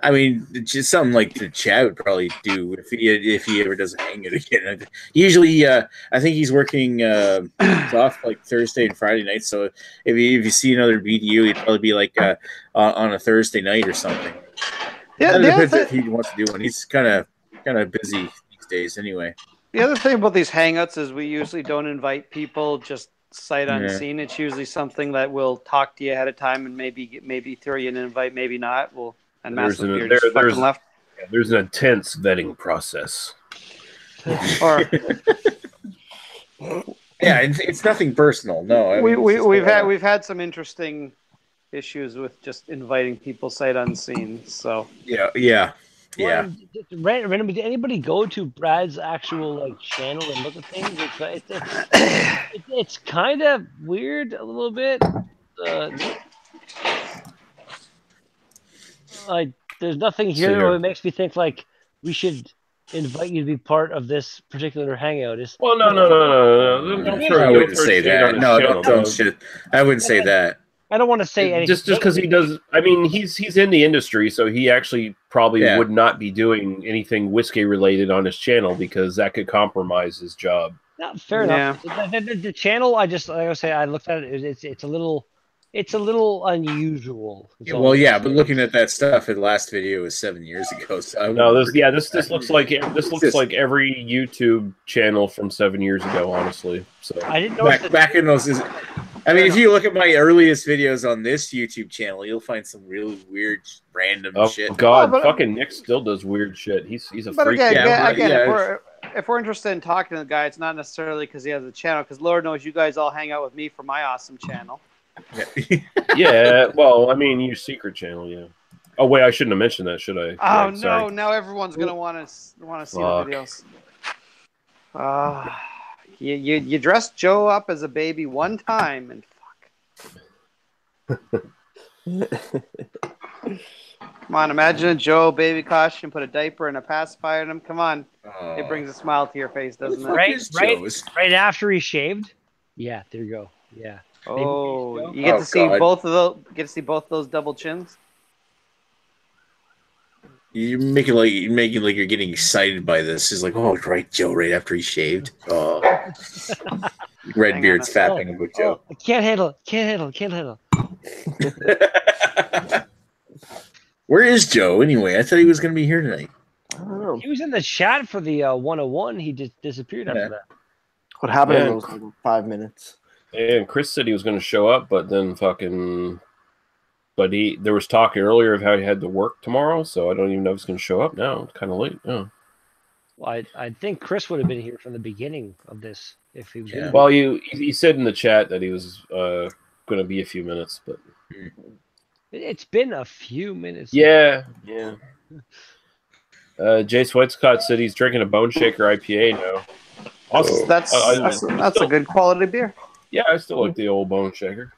B: I mean, just something like the Chad would probably do if he ever doesn't hang it again. Usually, I think he's working off like Thursday and Friday nights. So if you see another BDU, he'd probably be like on a Thursday night or something.
A: Yeah,
B: it depends if he wants to do one. He's kind of busy these days, anyway.
A: The other thing about these hangouts is we usually don't invite people just sight
B: Yeah.
A: unseen. It's usually something that we'll talk to you ahead of time and maybe throw you an invite, maybe not. And Massive Beer just fucking left.
E: Yeah, there's an intense vetting process.
A: Or
B: Yeah, it's nothing personal. No, I mean,
A: we've had some interesting issues with just inviting people sight unseen. So
B: yeah.
D: Randomly, did anybody go to Brad's actual channel and look at things? It's kind of weird a little bit. There's nothing here that makes me think we should invite you to be part of this particular hangout.
E: Well, no.
B: I wouldn't say that. No, don't shit. I wouldn't say that.
D: I don't want to say anything.
E: Just because he does. I mean, he's in the industry, so he actually probably would not be doing anything whiskey related on his channel because that could compromise his job.
D: No, fair enough. The channel, I looked at it. It's a little unusual.
B: But looking at that stuff, the last video was 7 years ago. So
E: this looks like every YouTube channel from 7 years ago, honestly. So
D: I didn't know
B: back in those. I mean, if you look at my earliest videos on this YouTube channel, you'll find some really weird, random shit.
E: Oh God, fucking Nick still does weird shit. He's a freak.
A: Again, if we're interested in talking to the guy, it's not necessarily because he has a channel. Because Lord knows you guys all hang out with me for my awesome channel.
E: Yeah, well, I mean, your secret channel, yeah. Oh wait, I shouldn't have mentioned that, should I?
A: Oh no! Sorry. Now everyone's gonna want to see the videos. You dressed Joe up as a baby one time, and fuck. Come on, imagine a Joe baby costume, put a diaper and a pacifier in him. Come on, it brings a smile to your face, doesn't it?
D: Right after he shaved. Yeah, there you go. Yeah.
A: Oh, you get to see both of those. Get to see both those double chins.
B: You're making like you're getting excited by this. It's like, oh, right, Joe, right after he shaved. Oh, Redbeard's fapping about Joe.
D: I can't handle.
B: Where is Joe anyway? I thought he was going to be here tonight.
F: I don't know.
D: He was in the chat for the 101. He just disappeared after that.
F: What happened in those 5 minutes?
E: And Chris said he was going to show up, but then there was talk earlier of how he had to work tomorrow, so I don't even know if he's going to show up now. It's kind of late. Oh.
D: Well, I think Chris would have been here from the beginning of this if he was.
E: Yeah. Well, he said in the chat that he was going to be a few minutes, but
D: it's been a few minutes.
E: Yeah. Jay Sweatscott said he's drinking a Bone Shaker IPA now.
A: Also, that's a good quality beer.
E: Yeah, I still like the old Bone Shaker.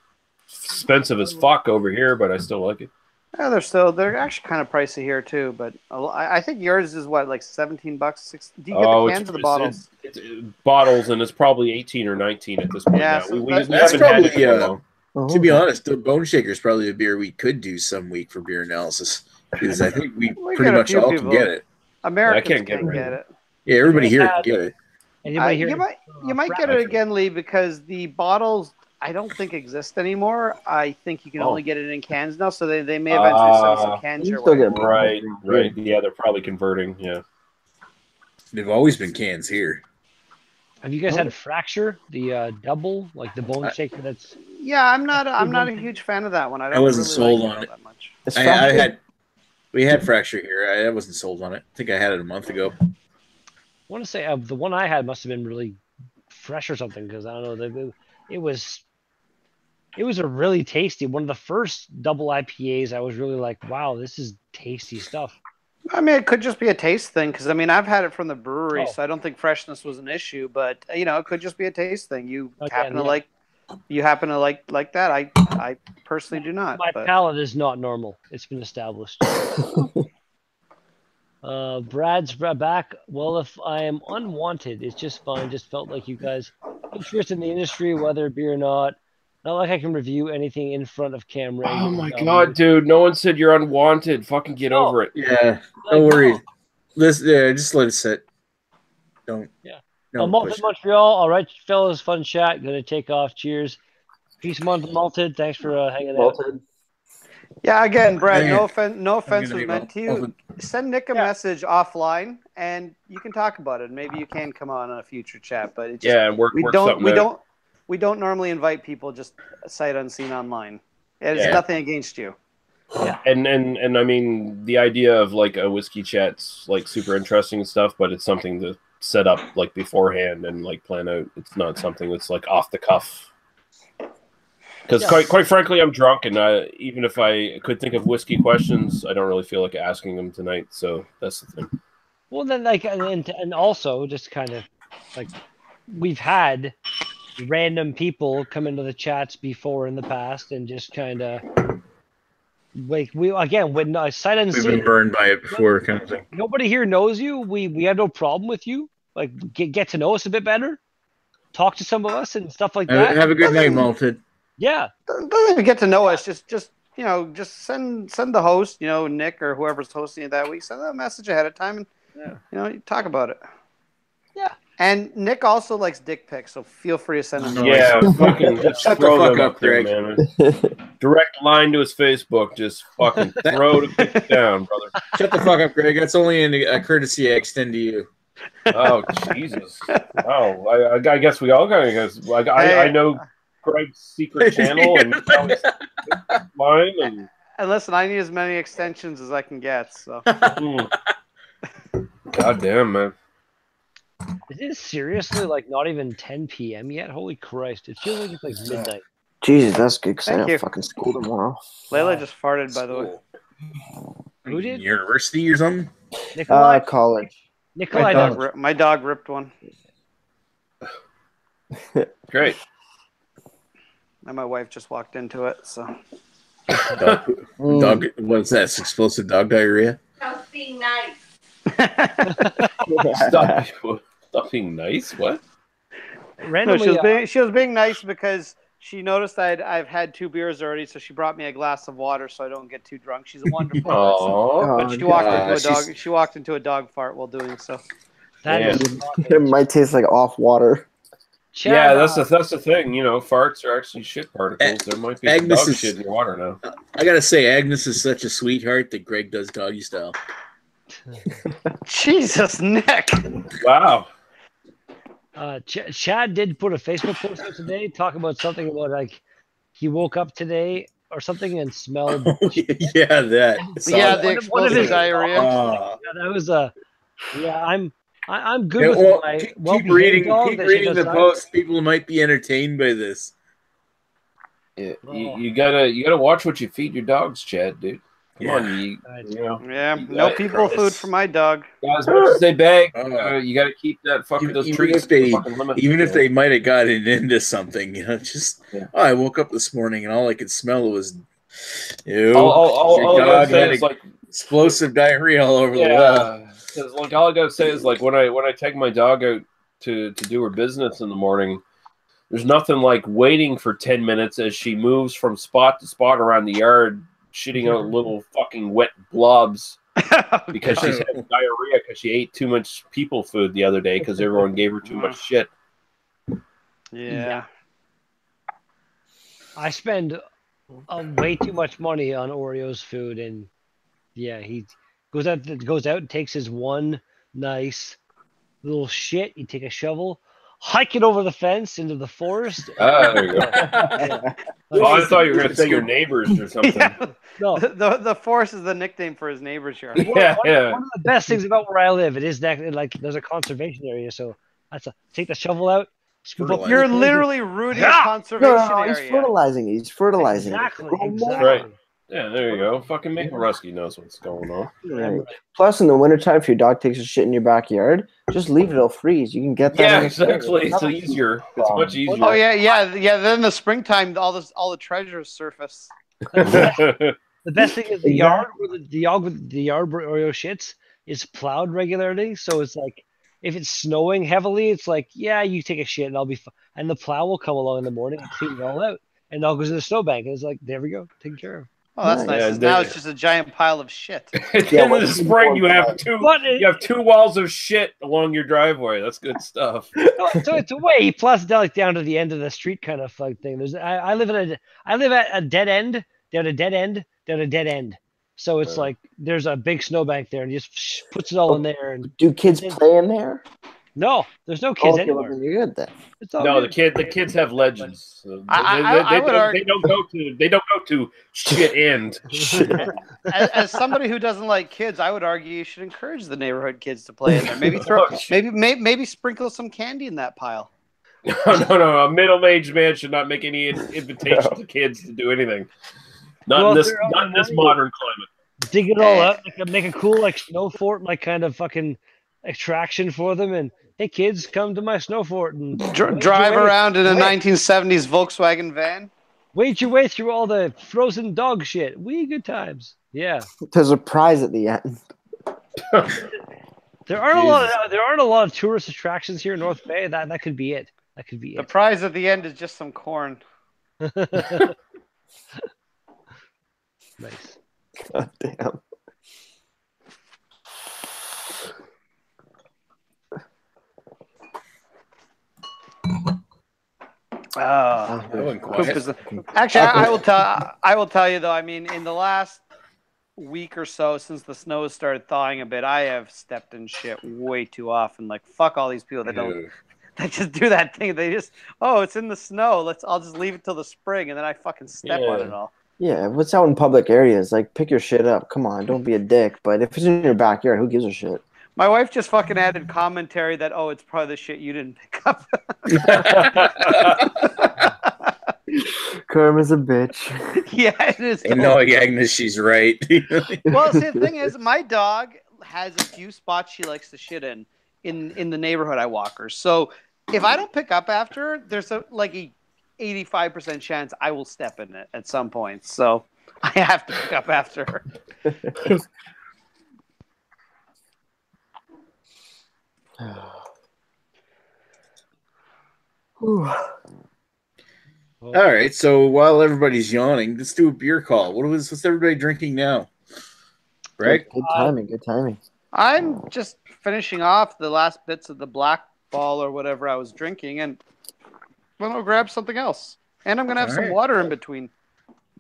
E: Expensive as fuck over here, but I still like it.
A: Yeah, they're actually kind of pricey here too. But I think yours is what, like $17, $6. Do you get the cans or the bottles?
E: It's bottles, and it's probably 18 or 19 at this point.
A: Yeah,
E: now.
A: So
E: that's probably
B: to be honest, the Bone Shaker is probably a beer we could do some week for beer analysis because I think we pretty much all can get it.
A: Americans can't get it.
B: Yeah, everybody here can get it.
A: You might get it again, Lee, because the bottles I don't think exist anymore. I think you can only get it in cans now, so they may eventually send some cans your way.
E: Right. Yeah, they're probably converting. Yeah,
B: they've always been cans here.
D: Have you guys had Fracture, the double, like the Bone Shaker? That's
A: I'm not a huge fan of that one.
B: I wasn't sold on it that much. We had Fracture here. I wasn't sold on it. I think I had it a month ago.
D: I want to say the one I had must have been really fresh or something because I don't know. It was a really tasty one of the first double IPAs. I was really like, wow, this is tasty stuff.
A: I mean, it could just be a taste thing because I mean, I've had it from the brewery, so I don't think freshness was an issue. But it could just be a taste thing. You happen to like that. I personally do not.
D: My palate is not normal. It's been established. Brad's back. Well, if I am unwanted, it's just fine. Just felt like you guys interest in the industry, whether it be or not. Not like I can review anything in front of camera.
E: Oh my god, dude! No one said you're unwanted. Fucking get over it.
B: Yeah, don't worry. Just let it sit. Don't.
D: Yeah. Malted Montreal. All right, fellas. Fun chat. Gonna take off. Cheers. Peace, Malted. Thanks for hanging out.
A: Yeah, again, Brad,
B: Yeah.
A: no offense
B: gonna
A: was
B: be
A: meant to
B: off-
A: you. Send Nick a
D: Yeah.
A: message offline, and you can talk about it. Maybe you can come on a future chat, but it just,
E: Yeah, work
A: we
E: something out.
A: don't normally invite people just sight unseen online. It's
E: Yeah.
A: nothing against you.
E: And I mean, the idea of like a whiskey chat's like super interesting and stuff, but it's something to set up like beforehand and like plan out. It's not something that's like off the cuff. Because quite frankly, I'm drunk, and even if I could think of whiskey questions, I don't really feel like asking them tonight. So that's the thing.
D: Well, then, like, and also just kind of like we've had random people come into the chats before in the past and just kind of like we again when sight
B: We've been
D: unseen.
B: burned by it before, kind of thing.
D: Nobody here knows you. We have no problem with you. Like get to know us a bit better. Talk to some of us and stuff like that.
B: Have a good night, Malted.
D: Yeah.
A: Doesn't even get to know us. Just just send the host, Nick or whoever's hosting it that week. Send a message ahead of time, and you talk about it.
D: Yeah.
A: And Nick also likes dick pics, so feel free to send him.
E: Yeah, fucking just
B: Shut the
E: throw
B: fuck
E: them
B: up,
E: up there,
B: Greg.
E: man. Direct line to his Facebook. Just fucking throw the pics down, brother.
B: Shut the fuck up, Greg. That's only a courtesy I extend to you.
E: Oh Jesus! Oh, I guess we all kind of guess. Like I know Greg's secret channel and mine, and
A: listen, I need as many extensions as I can get. So,
E: God damn, man.
D: Is it seriously like not even 10 p.m. yet? Holy Christ! It feels like it's like midnight.
F: Jesus, that's good because I
A: Thank
F: have
A: you.
F: fucking school tomorrow.
A: Layla just farted, by the way.
D: Who did?
B: University or something?
D: Nikolai.
F: College.
D: Nikolai.
A: My dog ripped one.
E: Great.
A: And my wife just walked into it. So,
B: Dog, what's that? Explosive dog diarrhea?
G: Just being nice.
E: Stop being nice. What?
D: Randomly,
A: she was being nice because she noticed I've had 2 beers already, so she brought me a glass of water so I don't get too drunk. She's a wonderful person. But she walked into a dog fart while doing so.
D: that is
F: It might taste like off water.
D: Chad,
E: Yeah, that's the thing. Farts are actually shit particles. There might be some dog shit in your water now.
B: I gotta say, Agnes is such a sweetheart that Greg does doggy style.
A: Jesus, Nick.
E: Wow.
D: Chad did put a Facebook post out today talking about something about like he woke up today or something and smelled.
B: Yeah, that.
A: Yeah, the explosive diarrhea.
D: Yeah, that was I'm good
B: Yeah,
D: with
B: well,
D: my
B: keep reading
D: dog that she
B: the
D: does not-
B: post. People might be entertained by this.
E: Yeah, you gotta watch what you feed your dogs, Chad, dude. Come on,
A: Yeah, no people food for my dog.
E: As much as they beg, you gotta keep that fucking those treats.
B: Even if they might have gotten into something, I woke up this morning and all I could smell was your dog had explosive diarrhea all over the wall.
E: Because like all I gotta say is like when I take my dog out to do her business in the morning, there's nothing like waiting for 10 minutes as she moves from spot to spot around the yard, shitting out little fucking wet blobs because she's had diarrhea because she ate too much people food the other day because everyone gave her too much shit.
A: Yeah.
D: I spend way too much money on Oreo's food, and he goes out and takes his one nice little shit. You take a shovel, hike it over the fence into the forest.
E: There you go. I thought you were going to say your neighbors or something.
A: Yeah.
D: No,
A: the forest is the nickname for his neighbor's yard.
D: One of the best things about where I live, it is that like there's a conservation area, so take the shovel out, scoop up.
A: You're literally rooting a conservation area.
F: He's fertilizing.
D: Exactly.
E: Right. Yeah, there you go. Fucking Maple Rusky knows what's going on.
F: Right. Plus, in the wintertime, if your dog takes a shit in your backyard, just leave it. It'll freeze. You can get that.
E: Yeah, exactly. It's easier. It's much easier.
A: Oh yeah. Then in the springtime, all the treasures surface.
D: The best thing is the yard where the yard where Oreo shits is plowed regularly, so it's like if it's snowing heavily, it's like you take a shit and I'll be fine. And the plow will come along in the morning and clean it all out, and it all goes in the snowbank, and it's like there we go, taken care of.
A: Oh, that's nice.
E: Yeah,
A: now it's just a giant pile of shit.
E: At the end of the spring, you have two walls of shit along your driveway. That's good stuff.
D: So it's a way plus down to the end of the street kind of thing. I live at a dead end. Down a dead end at a dead end. So it's like there's a big snowbank there, and he just puts it all in there. And
F: Do kids play in there?
D: no, there's no kids
F: Okay, well,
D: anywhere.
F: then you're good then.
D: It's all
E: No,
D: good.
E: the kids have legends. So
A: I would argue-
E: they don't go to shit end.
A: As somebody who doesn't like kids, I would argue you should encourage the neighborhood kids to play in there. Maybe maybe sprinkle some candy in that pile.
E: No. A middle-aged man should not make any invitation to kids to do anything. Not in this modern climate.
D: Dig it all up, make a cool like snow fort, like kind of fucking attraction for them, and hey kids, come to my snow fort and
A: Drive around in a 1970s Volkswagen van.
D: Wade your way through all the frozen dog shit. Good times. Yeah.
F: There's a prize at the end.
D: There aren't a lot of tourist attractions here in North Bay. That could be it. That could be
A: The
D: it.
A: prize at the end is just some corn.
D: Nice.
F: God damn.
A: Actually, I will tell you though. I mean, in the last week or so, since the snow has started thawing a bit, I have stepped in shit way too often. Like, fuck all these people that don't. They just do that thing. They just, it's in the snow. I'll just leave it till the spring, and then I fucking step on it all.
F: Yeah, what's out in public areas? Like, pick your shit up. Come on, don't be a dick. But if it's in your backyard, who gives a shit?
A: My wife just fucking added commentary that, it's probably the shit you didn't pick up.
F: Karma's a bitch.
A: Yeah, it is.
B: No, Agnes, she's right.
A: Well, see, the thing is, my dog has a few spots she likes to shit in the neighborhood I walk her. So if I don't pick up after her, there's a 85% chance I will step in it at some point. So I have to pick up after her.
B: All right, so while everybody's yawning, let's do a beer call. What's everybody drinking now? Greg?
F: Good timing. Good timing.
A: I'm just finishing off the last bits of the Black Ball or whatever I was drinking, and I'm going to grab something else. And I'm going to have some water in between.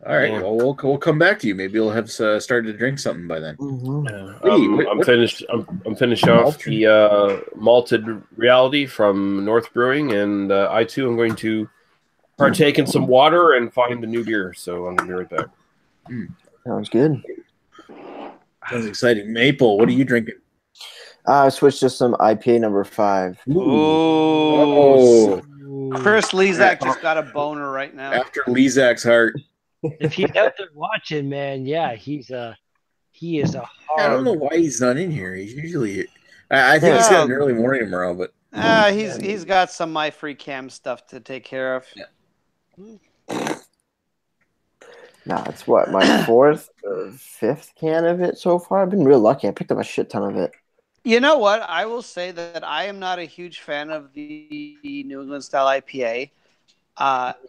B: All right, well, we'll come back to you. Maybe you'll have started to drink something by then.
E: I'm finished off the malted reality from North Brewing, and I too am going to partake in some water and find a new beer. So I'm going to be right back.
F: Sounds good.
B: Sounds exciting. Maple, what are you drinking?
F: I switched to some IPA number 5.
A: Oh. Chris Lezak just got a boner right now.
B: After Lezak's heart.
D: If he's out there watching, man, yeah, he is a hard.
B: I don't know why he's not in here. He's usually. I think he's got an early morning tomorrow, but
A: he's got some My Free Cam stuff to take care of.
B: Yeah.
F: It's what, my 4th or 5th can of it so far. I've been real lucky. I picked up a shit ton of it.
A: You know what? I will say that I am not a huge fan of the New England style IPA.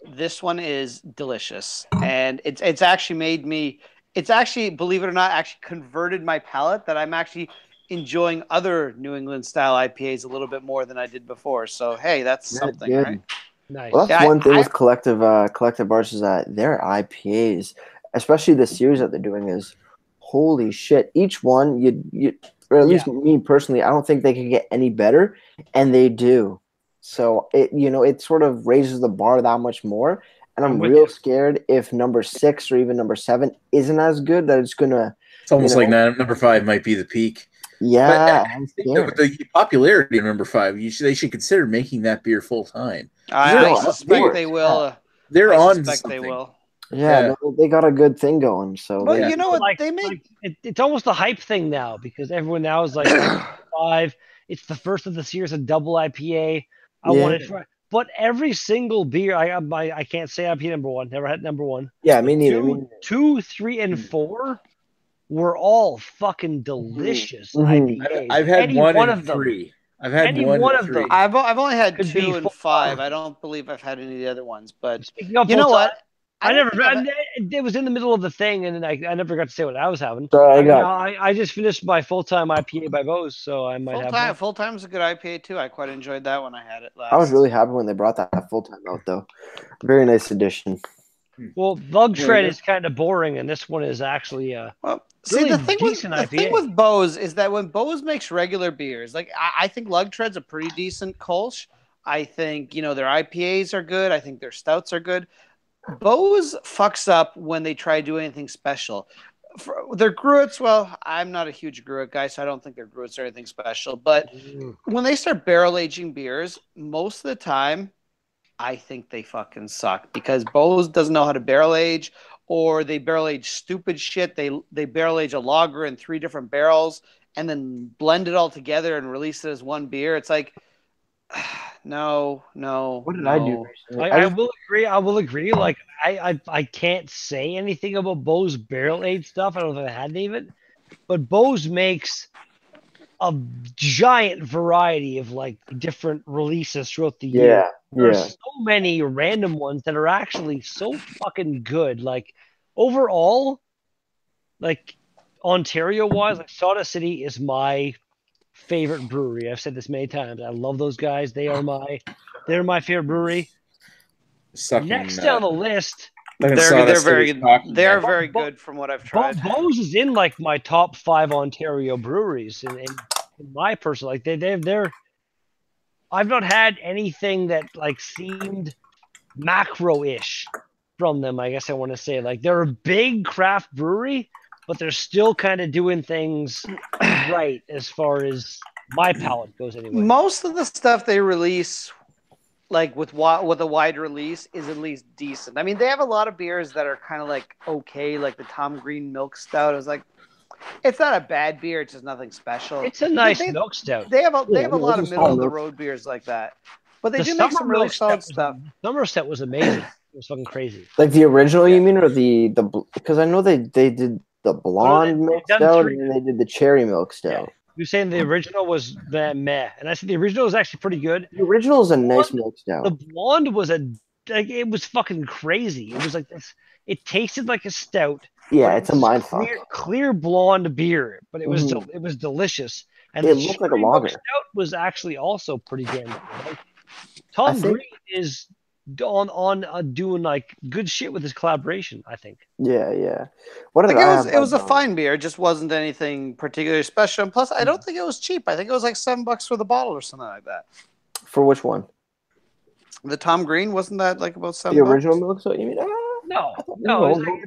A: This one is delicious, and it's actually made me. It's actually, believe it or not, actually converted my palate that I'm actually enjoying other New England style IPAs a little bit more than I did before. So hey, that's something,
F: good.
A: right?
D: Nice.
F: Well, that's one thing with collective bars is that their IPAs, especially the series that they're doing, is holy shit. Each one, you or at least me personally, I don't think they can get any better, and they do. So it sort of raises the bar that much more, and I'm real scared if number 6 or even number 7 isn't as good that it's gonna.
B: It's almost like number 5 might be the peak.
F: Yeah,
B: but with the popularity of number 5, they should consider making that beer full time.
A: I suspect they will.
B: They're on
A: suspect
B: something.
A: they will.
F: Yeah, they got a good thing going. So,
A: well, you know what
D: like,
A: they make?
D: It's almost a hype thing now because everyone now is like 5. It's the first of the series, a double IPA. I want it, but every single beer I can't say IPA number 1. Never had number 1.
F: Yeah, me neither.
D: 2, 3, and 4 were all fucking delicious IPAs.
B: I've had one and 3. I've had one of them.
A: I've only had 2 and 5. I don't believe I've had any of the other ones. But you know what?
D: It was in the middle of the thing, and I never got to say what I was having.
F: So
D: I just finished my full-time IPA by Bose, so I might have
A: full-time is a good IPA too. I quite enjoyed that when I had it last.
F: I was really happy when they brought that full-time out, though. Very nice addition.
D: Well, Lug Tread is kind of boring, and this one is actually
A: Well,
D: really
A: see, the thing
D: decent IPA.
A: with Bose is that when Bose makes regular beers, like I think Lug Tread's a pretty decent Kolsch. I think their IPAs are good. I think their stouts are good. Bose fucks up when they try to do anything special. For their Gruits, well, I'm not a huge Gruit guy, so I don't think their Gruits are anything special. But when they start barrel aging beers, most of the time, I think they fucking suck because Bose doesn't know how to barrel age, or they barrel age stupid shit. They barrel age a lager in 3 different barrels and then blend it all together and release it as one beer. It's like, no.
F: What did I do recently?
D: I will agree. I will agree. Like I can't say anything about Bose barrel aged stuff. I don't think I had any of it, but Bose makes a giant variety of like different releases throughout the year. There's so many random ones that are actually so fucking good. Like overall, like Ontario wise, like Soda City is my favorite brewery. I've said this many times. I love those guys. They're my favorite brewery. Next down the list,
A: they're very good from what I've tried.
D: Bose is in like my top 5 Ontario breweries, and in my personal, like they're. I've not had anything that like seemed macro-ish from them. I guess I want to say like they're a big craft brewery, but they're still kind of doing things right as far as my palate goes. Anyway,
A: most of the stuff they release, like with a wide release, is at least decent. I mean, they have a lot of beers that are kind of like okay, like the Tom Green Milk Stout. I was like, it's not a bad beer. It's just nothing special.
D: It's a nice milk stout.
A: They have a lot of middle of the road beers like that, but they do make some really solid stuff.
D: Summer Stout was amazing. It was fucking crazy.
F: Like the original, you mean, or the because I know they did the blonde milk stout and they did the cherry milk stout.
D: Yeah. You're saying the original was meh, and I said the original was actually pretty good.
F: The original is a nice milk stout.
D: The blonde was it was fucking crazy. It was like this. It tasted like a stout.
F: Yeah, it's a mindfuck.
D: Clear blonde beer, but it was it was delicious. And
F: it looked like a lager.
D: Stout was actually also pretty damn good. Like, Tom Green is on doing like good shit with his collaboration, I think.
F: Yeah.
A: It was a fine beer. It just wasn't anything particularly special. And plus, I don't think it was cheap. I think it was like $7 for the bottle or something like that.
F: For which one?
A: The Tom Green, wasn't that like about $7?
F: The original milk stout, you mean?
D: No.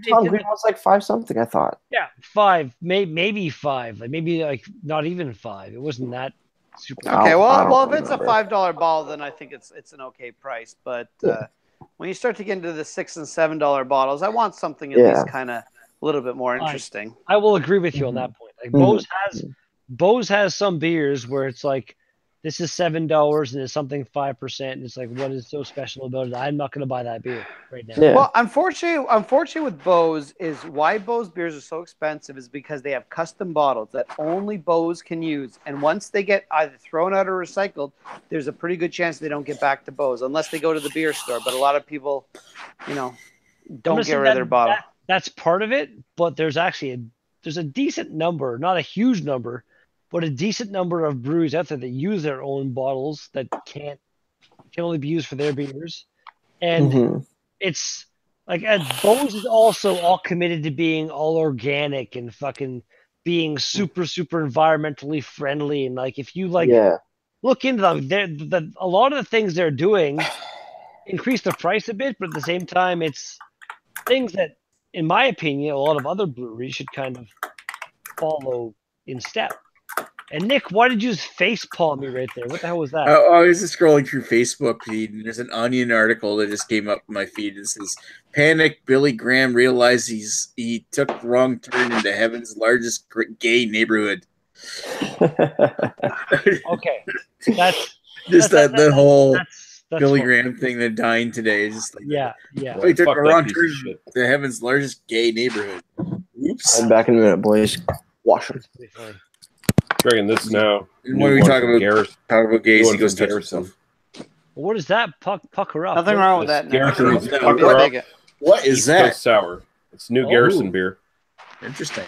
F: Tom Green was like 5 something, I thought.
D: Yeah, 5, maybe 5, like maybe like not even 5. It wasn't that super.
A: Okay, well, if it's a $5 bottle, then I think it's an okay price. But when you start to get into the $6 and $7 bottles, I want something at least kind of a little bit more interesting.
D: I will agree with you on that point. Like Bose has some beers where it's like, this is $7 and it's something 5%, and it's like, what is so special about it? I'm not going to buy that beer right now.
A: Yeah. Well, unfortunately with Bose is why Bose beers are so expensive is because they have custom bottles that only Bose can use, and once they get either thrown out or recycled, there's a pretty good chance they don't get back to Bose unless they go to the beer store. But a lot of people, don't get rid of their bottle.
D: That's part of it, but there's actually there's a decent number, not a huge number, but a decent number of breweries out there that use their own bottles that can only be used for their beers. And it's like, Bose is also all committed to being all organic and fucking being super, super environmentally friendly. And like, if you look into them, a lot of the things they're doing increase the price a bit, but at the same time, it's things that, in my opinion, a lot of other breweries should kind of follow in step. And Nick, why did you just face palm me right there? What the hell was that?
B: I was just scrolling through Facebook feed, and there's an Onion article that just came up in my feed. It says, "Panic! Billy Graham realized he took the wrong turn into heaven's largest gay neighborhood."
D: Okay, that's
B: the whole Billy Graham thing that dying today is just like
D: Well,
B: he took the wrong turn to heaven's largest gay neighborhood. Oops!
F: I'm back in a minute, boys. Wash them.
E: Drinking this now.
B: When we talk about gays, he goes touch himself.
D: What is that? Pucker up.
A: Nothing wrong with that.
B: What is
E: East
B: that?
E: Coast Sour. It's new Garrison beer.
B: Interesting.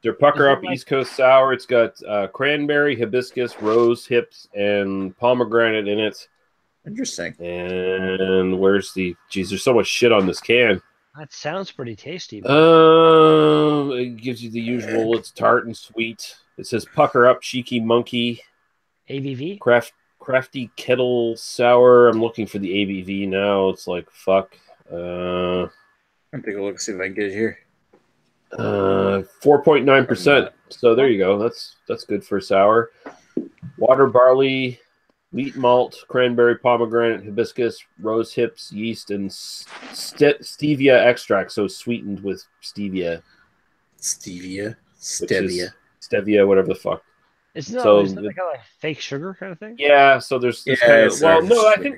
E: They're Pucker Up East Coast Sour. It's got cranberry, hibiscus, rose hips, and pomegranate in it.
B: Interesting.
E: And where's there's so much shit on this can.
D: That sounds pretty tasty.
E: It gives you the usual. It's tart and sweet. It says pucker up, cheeky monkey.
D: ABV?
E: Crafty kettle sour. I'm looking for the ABV now. It's like fuck.
B: I'll take a look, see if I can get it here.
E: 4.9%. So there you go. That's good for a sour. Water, barley, wheat malt, cranberry, pomegranate, hibiscus, rose hips, yeast, and stevia extract. So sweetened with stevia.
B: Stevia.
E: Whatever the fuck.
D: Isn't that like a fake sugar kind of thing?
E: Yeah. So there's
B: Yeah,
E: kind of,
B: it's
E: well, no, I
B: sugar.
E: think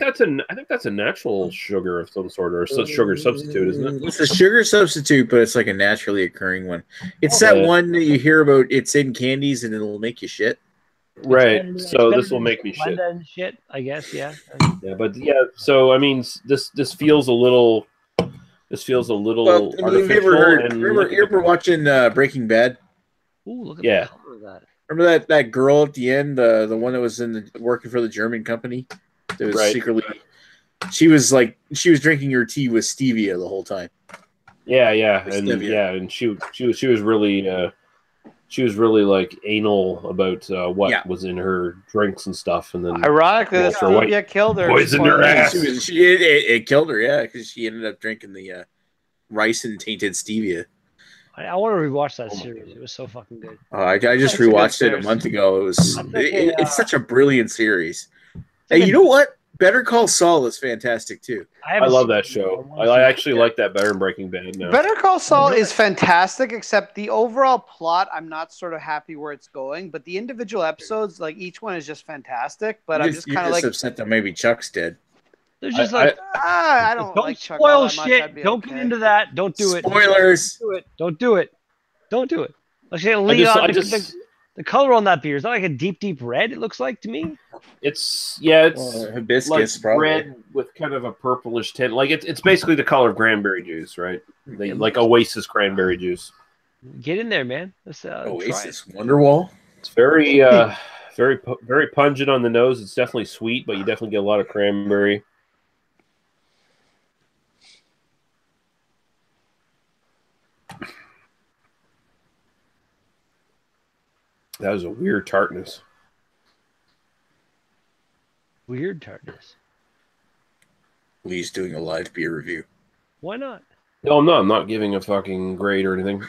E: that's a natural sugar of some sort, or a sugar substitute, isn't it?
B: It's a sugar substitute, but it's like a naturally occurring one. It's that one that you hear about. It's in candies and it'll make you shit.
E: Right. So this will make me shit.
D: And shit, I guess. Yeah.
E: Yeah, but yeah. So I mean, this feels a little. This feels a little
B: Well, I mean,
E: artificial.
B: you ever watching Breaking Bad?
D: Ooh, look at the color of that.
B: Remember that girl at the end, the one that was working for the German company, that was secretly. She was drinking her tea with stevia the whole time.
E: Yeah, and she was really like anal about what was in her drinks and stuff, and then
A: ironically, the stevia killed her.
E: Poisoned her ass.
B: It killed her, yeah, because she ended up drinking the rice and tainted stevia.
D: I want to rewatch that series. It was so fucking good.
B: I just rewatched it a month ago. It's such a brilliant series. Hey, you know what? Better Call Saul is fantastic too.
E: I love that show. I actually like that better than Breaking Bad now.
A: Better Call Saul is fantastic, except the overall plot, I'm not sort of happy where it's going. But the individual episodes, like each one is just fantastic. But I'm just kind of like
B: upset that maybe Chuck's dead.
D: They're just
A: I don't like Chuck
D: spoil shit. Don't get into that. Don't do it.
B: Spoilers.
D: Don't do it. Actually, the color on that beer is not like a deep red. It looks like to me.
E: It's
B: hibiscus,
E: like
B: probably
E: red with kind of a purplish tint. Like it's basically the color of cranberry juice, right? Like Oasis cranberry juice.
D: Get in there, man. Let's
B: Oasis Wonderwall.
E: It's very very pungent on the nose. It's definitely sweet, but you definitely get a lot of cranberry. That was a weird tartness.
D: Weird tartness.
B: Lee's doing a live beer review.
D: Why not?
E: No, I'm not. I'm not giving a fucking grade or anything.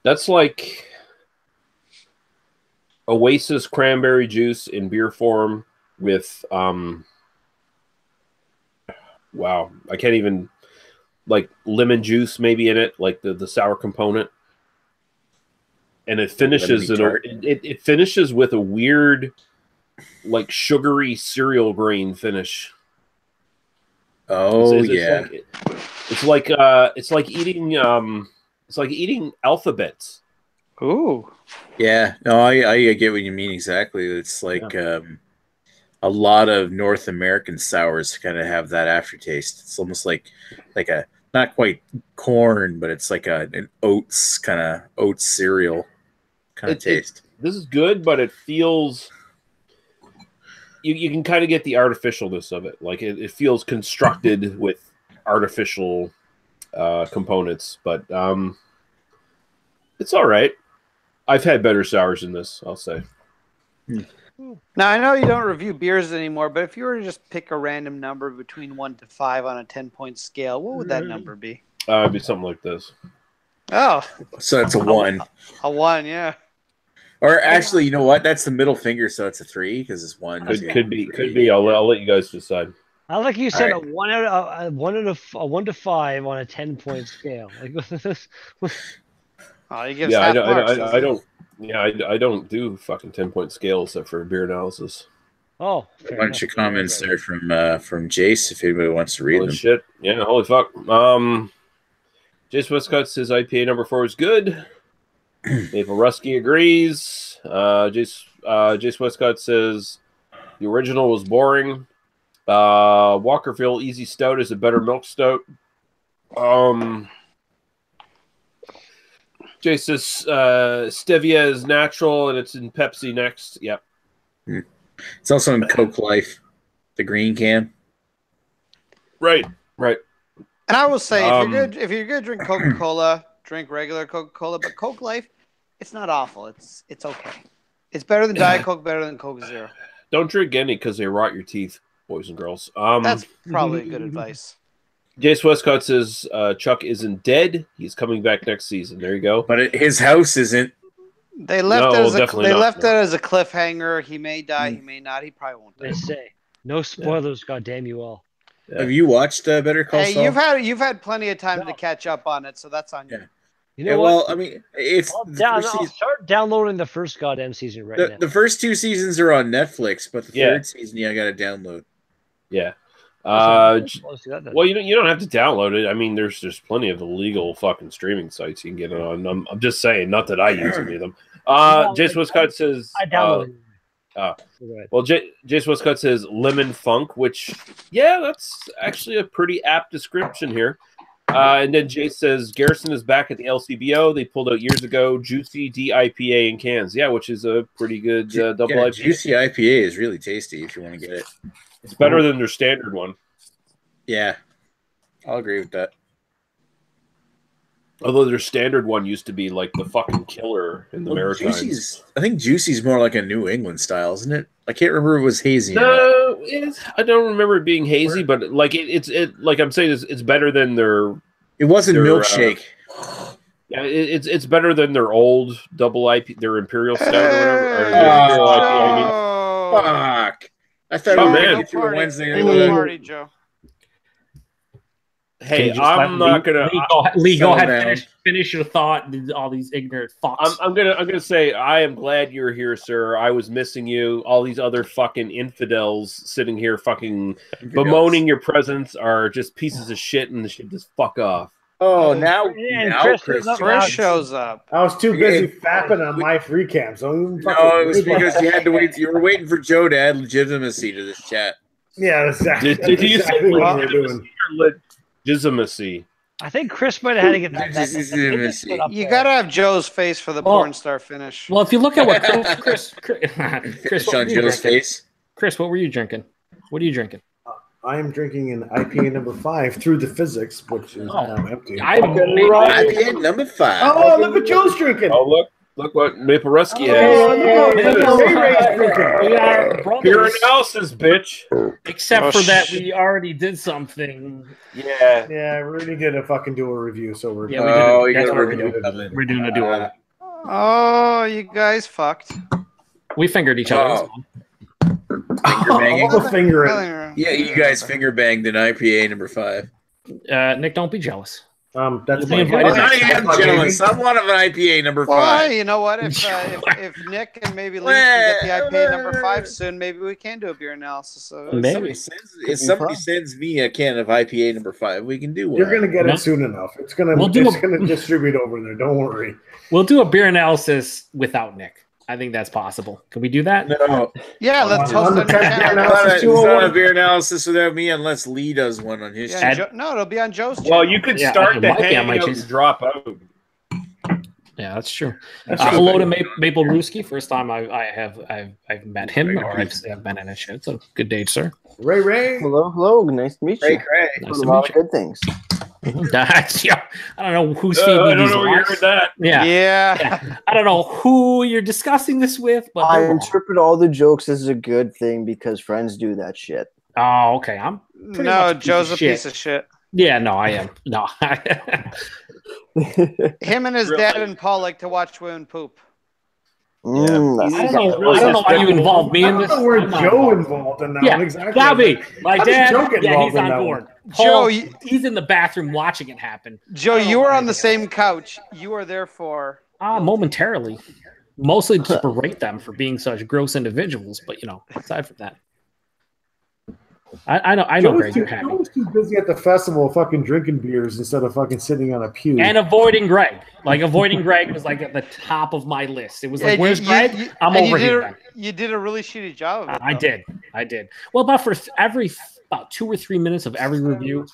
E: That's like Oasis cranberry juice in beer form with wow, I can't even, like, lemon juice maybe in it, like the sour component. And it finishes it finishes with a weird, like, sugary cereal grain finish. It's like eating alphabets.
A: Ooh.
B: Yeah, no, I get what you mean exactly. It's like a lot of North American sours kind of have that aftertaste. It's almost like a not quite corn, but it's like an oat cereal kind of taste.
E: This is good, but it feels you can kind of get the artificialness of it. Like it feels constructed with artificial components, but it's all right. I've had better sours than this, I'll say.
A: Now, I know you don't review beers anymore, but if you were to just pick a random number between 1 to 5 on a 10-point scale, what would that number be?
E: It'd be something like this.
A: Oh.
B: So that's a 1.
A: A 1, yeah.
B: Or actually, you know what? That's the middle finger, so it's a 3 because it's 1.
E: Could be. I'll let you guys decide.
D: I like you said, right. a 1 to 5 on a 10-point scale. Like,
A: oh, you give half marks.
E: I don't do fucking 10-point scales except for beer analysis.
D: Oh,
B: a bunch of comments there from Jace if anybody wants to read them.
E: Shit, yeah, holy fuck. Jace Westcott says IPA number 4 is good. Maple Rusky agrees. Jace Westcott says the original was boring. Walkerville Easy Stout is a better milk stout. Jay says stevia is natural and it's in Pepsi next. Yep.
B: It's also in Coke Life, the green can.
E: Right.
A: And I will say, if you're good, drink Coca-Cola, drink regular Coca-Cola. But Coke Life, it's not awful. It's okay. It's better than Diet Coke, better than Coke Zero.
E: Don't drink any because they rot your teeth, boys and girls.
A: That's probably good advice.
E: Jace Westcott says Chuck isn't dead. He's coming back next season. There you go.
B: But his house isn't.
A: They left it as a cliffhanger. He may die. He may not. He probably won't die.
D: They say no spoilers. Goddamn you all.
B: Yeah. Have you watched Better Call Saul?
A: Hey, you've had plenty of time to catch up on it, so that's on you.
B: Yeah.
D: You know what?
B: Well, I mean,
D: I'll start downloading the first goddamn season now.
B: The first 2 seasons are on Netflix, but the third season, I got to download.
E: Yeah. Well, you don't have to download it. I mean, there's plenty of illegal fucking streaming sites you can get it on. I'm just saying, not that I use any of them. Jace Westcott says
D: I downloaded.
E: Well, Jace Westcott says lemon funk, which that's actually a pretty apt description here. And then Jace says Garrison is back at the LCBO. They pulled out years ago Juicy DIPA in cans. Yeah, which is a pretty good double IPA.
B: Juicy IPA is really tasty if you want to get it.
E: It's better than their standard one.
B: Yeah, I'll agree with that.
E: Although their standard one used to be like the fucking killer in the Maritimes.
B: I think Juicy's more like a New England style, isn't it? I can't remember if it was hazy.
E: No, I don't remember it being hazy, but like it's like I'm saying, it's better than their.
B: It wasn't milkshake.
E: Yeah, it's better than their old double IP, their Imperial Stout or whatever. Or Imperial IPA, I mean.
B: Fuck! I thought we were going through Wednesday night
A: party, Joe.
E: Hey, I'm not gonna.
G: Lee, go ahead. Finish your thought. All these ignorant fucks.
E: I'm gonna say I am glad you're here, sir. I was missing you. All these other fucking infidels sitting here, fucking bemoaning your presence, are just pieces of shit, and they should just fuck off.
B: Oh, now
A: Chris shows up.
H: I was too busy fapping on my free cam, so
B: it was because you had to wait. You were waiting for Joe to add legitimacy to this chat.
H: Yeah, exactly.
E: Did you say legitimacy?
D: I think Chris might have had to get that.
A: You got to have Joe's face for the porn star finish.
G: Well, if you look at what Chris
B: on Joe's face.
G: Chris, what were you drinking? What are you drinking?
H: I am drinking an IPA number 5 through the physics, which is now empty.
B: IPA number 5.
H: Oh, look what Joe's drinking.
E: Oh, look what Maple Rusky has. Pure analysis, bitch.
G: Except for that, we already did something.
H: Yeah, Rudy did a fucking do a review, so we're
G: we're doing a duo.
A: Oh, you guys fucked.
G: We fingered each other.
B: Finger banging.
H: Fingering.
B: Yeah, you guys finger banged an IPA number 5.
G: Nick, don't be jealous.
H: That's
B: I am jealous. I want an IPA number 5.
A: Well, you know what? If Nick and maybe Lee can get the IPA number 5 soon, maybe we can do a beer analysis. So
B: if somebody sends me a can of IPA number 5, we can do one.
H: You're gonna get it soon enough. It's gonna distribute over there. Don't worry.
G: We'll do a beer analysis without Nick. I think that's possible. Can we do that?
B: No.
A: Yeah, let's host
B: a beer analysis without me unless Lee does one on his channel.
A: No, it'll be on Joe's channel.
E: Well, you could start the hangout and drop out.
G: Yeah, that's true. Hello to Maple Ruski. First time I've met him, or I've been in a shit. So good day, sir.
H: Ray.
F: Hello. Nice to meet you.
B: Nice
F: to meet you. Good things.
G: I don't know who's feeding
E: I don't
G: these
E: know where you heard that.
G: Yeah. I don't know who you're discussing this with, but
F: I interpret all the jokes as a good thing because friends do that shit.
G: Oh, okay.
A: Joe's a piece of shit.
G: Yeah, no, I am. No.
A: Him and his dad and Paul like to watch women poop.
G: I don't know why you involved me in this.
H: I don't know where Joe involved in that one exactly.
G: Bobby, my dad, he's on board.
A: Paul,
G: Joe, he's in the bathroom watching it happen.
A: Joe, you were on the same couch. You were there for
G: momentarily, mostly to berate them for being such gross individuals. But aside from that, I know, Greg, you're happy.
H: I was too busy at the festival fucking drinking beers instead of fucking sitting on a pew.
G: And avoiding Greg. Avoiding Greg was at the top of my list. It was like, where's Greg? I'm over here.
A: You did a really shitty job of it.
G: I did. Well, about 2 or 3 minutes of every review,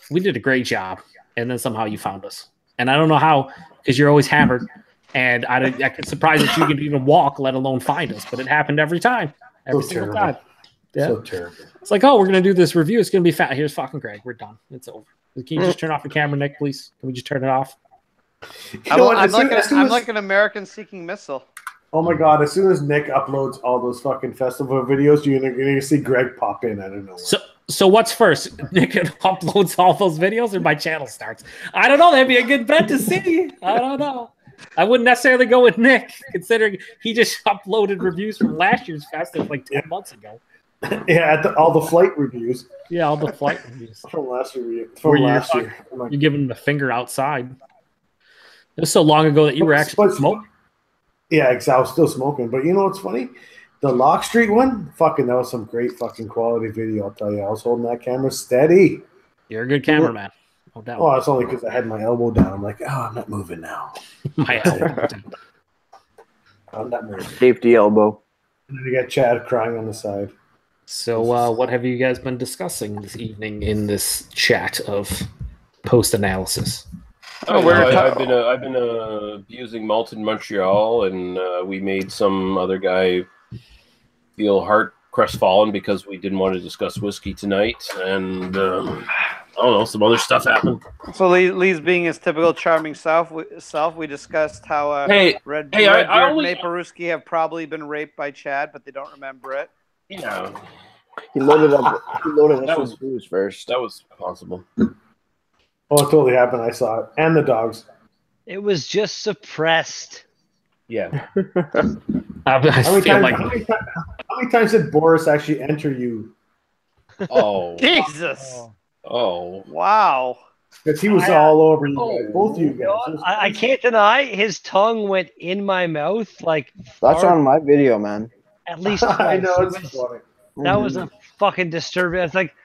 G: we did a great job. And then somehow you found us. And I don't know how, because you're always hammered. And I get surprised that you could even walk, let alone find us. But it happened every time. Every single time. Yeah.
H: So terrible.
G: It's like, oh, we're gonna do this review. It's gonna be fat. Here's fucking Greg. We're done. It's over. Can you just turn off the camera, Nick, please? Can we just turn it off?
A: I'm like an American seeking missile.
H: Oh my god! As soon as Nick uploads all those fucking festival videos, you're gonna see Greg pop in. I don't know.
G: So what's first? Nick uploads all those videos, or my channel starts? I don't know. That'd be a good bet to see. I don't know. I wouldn't necessarily go with Nick, considering he just uploaded reviews from last year's festival like 10 months ago.
H: Yeah, all the flight reviews.
G: Yeah, all the flight reviews
H: from last year.
G: You're giving him the finger outside. It was so long ago that you were actually smoking.
H: Yeah, exactly. I was still smoking. But you know what's funny? The Lock Street one, fucking, that was some great fucking quality video, I'll tell you. I was holding that camera steady.
G: You're a good cameraman. No doubt.
H: Oh, it's only because I had my elbow down. I'm like, oh, I'm not moving now.
G: My elbow down.
H: I'm not moving.
F: Safety elbow.
H: And then you got Chad crying on the side.
G: So what have you guys been discussing this evening in this chat of post-analysis?
E: I've been abusing Malted Montreal, and we made some other guy feel crestfallen because we didn't want to discuss whiskey tonight, and I don't know, some other stuff happened.
A: So Lee's being his typical charming self, we discussed how Red Beard and Maple-Ruski have probably been raped by Chad, but they don't remember it.
E: Yeah.
F: He loaded up with booze first.
E: That was possible.
H: Oh, it totally happened. I saw it. And the dogs.
D: It was just suppressed.
E: Yeah.
H: How many times did Boris actually enter you?
E: Oh.
A: Jesus.
E: Oh.
A: Wow.
H: Because he was all over you guys, both of you guys.
D: I can't deny his tongue went in my mouth like.
F: That's on my video, man.
D: At least twice. I know, it's funny. That was a fucking disturbing. It's like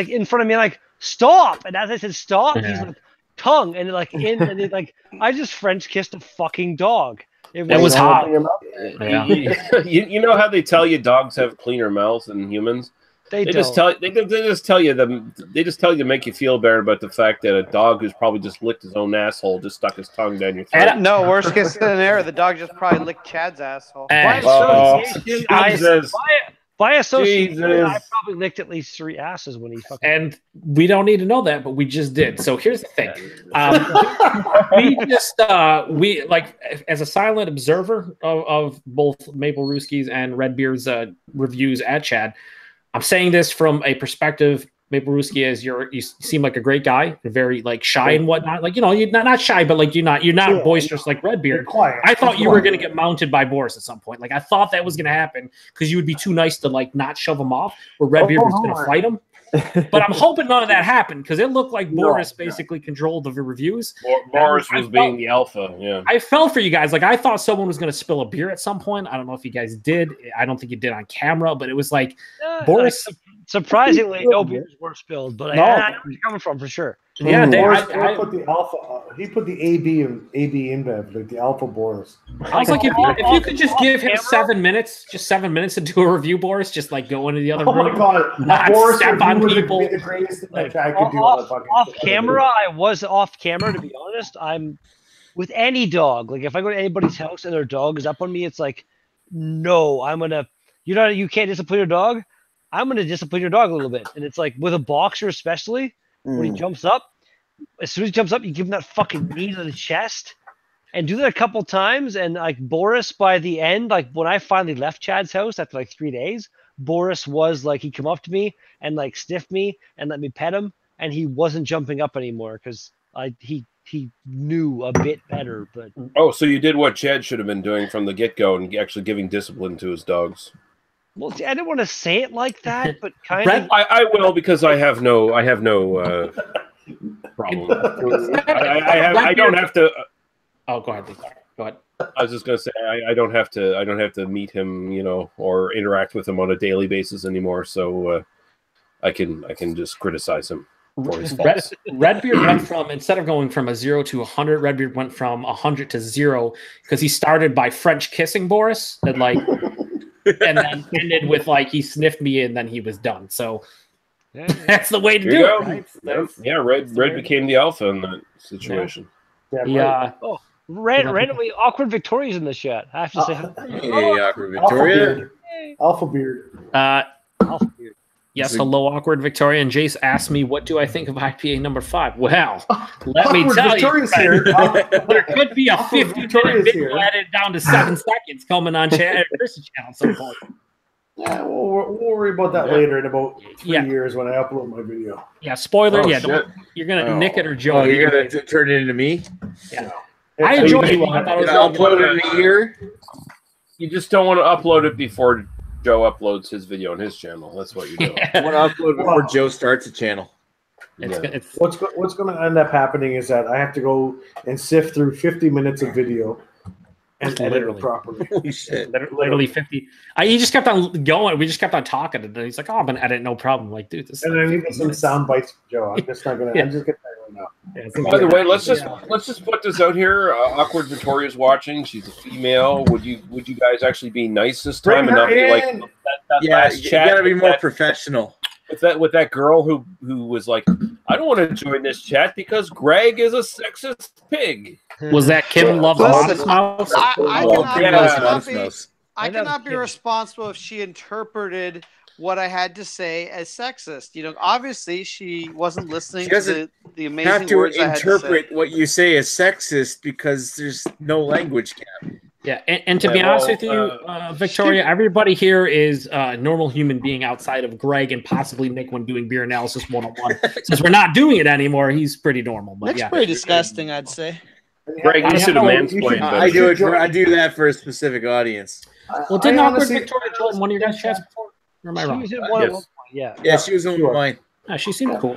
D: in front of me, like, stop. And as I said stop, he's like, tongue. And like I just French kissed a fucking dog. It
G: was hot.
E: Yeah. You know how they tell you dogs have cleaner mouths than humans? They just tell you to make you feel better about the fact that a dog who's probably just licked his own asshole just stuck his tongue down your throat.
A: No, worst case scenario, the dog just probably licked Chad's asshole.
D: By association, I probably licked at least 3 asses when he fucking.
G: And we don't need to know that, but we just did. So here's the thing: we as a silent observer of both Maple-Ruski's and Redbeard's reviews at Chad. I'm saying this from a perspective. Maple-Ruski, as you seem like a great guy, very like shy and whatnot. Like, you know, you're not shy, but like you're not boisterous like Redbeard. I thought you were going to get mounted by Boris at some point. Like I thought that was going to happen because you would be too nice to like not shove him off, where Redbeard was going to fight him. But I'm hoping none of that happened because it looked like Boris basically controlled the reviews.
E: Boris was being the alpha. Yeah,
G: I felt for you guys. Like I thought someone was going to spill a beer at some point. I don't know if you guys did. I don't think you did on camera, but it was like Boris.
D: Surprisingly, no beers were spilled, but I know where you're coming from for sure.
H: Yeah, Boris put the alpha. He put the AB in bed, like the alpha Boris.
G: I was like, if you could just give him 7 minutes, just 7 minutes to do a review, Boris, just like go into the other room.
H: Oh my god,
G: not
H: Boris
G: step on people.
H: The greatest thing that I could do
D: off camera. I was off camera, to be honest. I'm with any dog. Like if I go to anybody's house and their dog is up on me, it's like, no, I'm gonna. You can't discipline your dog. I'm going to discipline your dog a little bit. And it's like with a boxer, especially when he jumps up, as soon as he jumps up, you give him that fucking knee to the chest and do that a couple times. And like Boris, by the end, like when I finally left Chad's house after like 3 days, Boris was like, he come up to me and like sniffed me and let me pet him. And he wasn't jumping up anymore because he knew a bit better. But
E: so you did what Chad should have been doing from the get-go and actually giving discipline to his dogs.
D: Well, I didn't want to say it like that, but kind of.
E: I will because I have no problem. I don't have to.
G: Oh, go ahead. Go ahead.
E: I was just gonna say I don't have to meet him, you know, or interact with him on a daily basis anymore. So I can just criticize him for his faults.
G: Redbeard went from, instead of going from a 0 to 100, Redbeard went from 100 to 0 because he started by French kissing Boris and like. And then ended with like he sniffed me and then he was done. So that's the way to do it. Right?
E: Red became the alpha in that situation.
G: Yeah.
D: Randomly awkward Victoria's in the chat. I have to say,
B: hey, awkward Victoria.
H: Alpha beard.
G: Alpha beard. Yes, hello, awkward Victoria. And Jace asked me, what do I think of IPA number 5? Well, let me tell
H: Victoria's
G: you,
H: here.
G: there could be a
H: Awkward
G: 50-minute
H: Victoria's
G: video
H: here.
G: added down to 7 seconds coming on Chris's channel at some point.
H: Yeah, we'll worry about that later in about 3
G: Yeah.
H: years when I upload my video.
G: Yeah, spoiler.
E: Oh,
G: yeah,
E: shit.
G: you're going to nick it or Joe.
B: Oh, you're gonna turn it into me?
G: Yeah. I enjoyed it. I thought it was
B: I'll
G: really
B: upload it in a year.
E: You just don't want to upload it before Joe uploads his video on his channel. That's what you're doing.
B: I want to upload before Joe starts a channel.
G: It's
H: What's going to end up happening is that I have to go and sift through 50 minutes of video and edit
G: Literally.
H: it properly.
B: Holy shit.
G: literally 50. He just kept on going. We just kept on talking. And then he's like, oh, I'm going to edit, no problem. Like, dude, this is
H: And
G: like
H: then
G: 50
H: even some
G: minutes.
H: sound bites from Joe. I'm just not going to.
G: Yeah.
H: I'm just getting that right now.
G: Yeah, it's
E: By the way, let's
G: Yeah.
E: just put this out here. Awkward Victoria's watching. She's a female. Would you guys actually be nice this time
H: Bring
E: and not
H: her
E: be like
H: in.
E: that
B: Yeah,
E: last
B: you
E: chat
B: gotta be
E: with
B: more
E: that-
B: professional.
E: with that girl who was like, I don't want to join this chat because Greg is a sexist pig.
G: Was that Kim Loves
A: Listen,
G: Modest Mouse?
A: I
B: Oh,
A: cannot,
B: Kim
A: I
B: loves
A: cannot
B: Modest
A: be,
B: Mouse.
A: I
D: I know
A: cannot be
D: Kim.
A: responsible if she interpreted what I had to say as sexist. You know, obviously she wasn't listening
B: She
A: to
B: doesn't
A: the
B: Have
A: amazing
B: to
A: words I had to say.
B: interpret what you say as sexist because there's no language cap.
G: Yeah, and to be
E: Yeah,
G: honest
E: well,
G: with you, Victoria, everybody here is a normal human being outside of Greg and possibly Nick when doing beer analysis 101. Since we're not doing it anymore, he's pretty normal. But
A: Nick's
G: yeah,
A: pretty disgusting, I'd say.
E: Greg, you should have mansplained.
B: I
E: better.
B: do it. I do that for a specific audience.
G: well, didn't
H: I
G: Awkward
H: honestly-
G: Victoria join one of your guys' chats before? Or am I
D: She
G: wrong?
D: was in one at
E: Yes.
D: one point, yeah.
B: Yeah, she was on
H: Sure.
B: mine.
G: She seemed cool.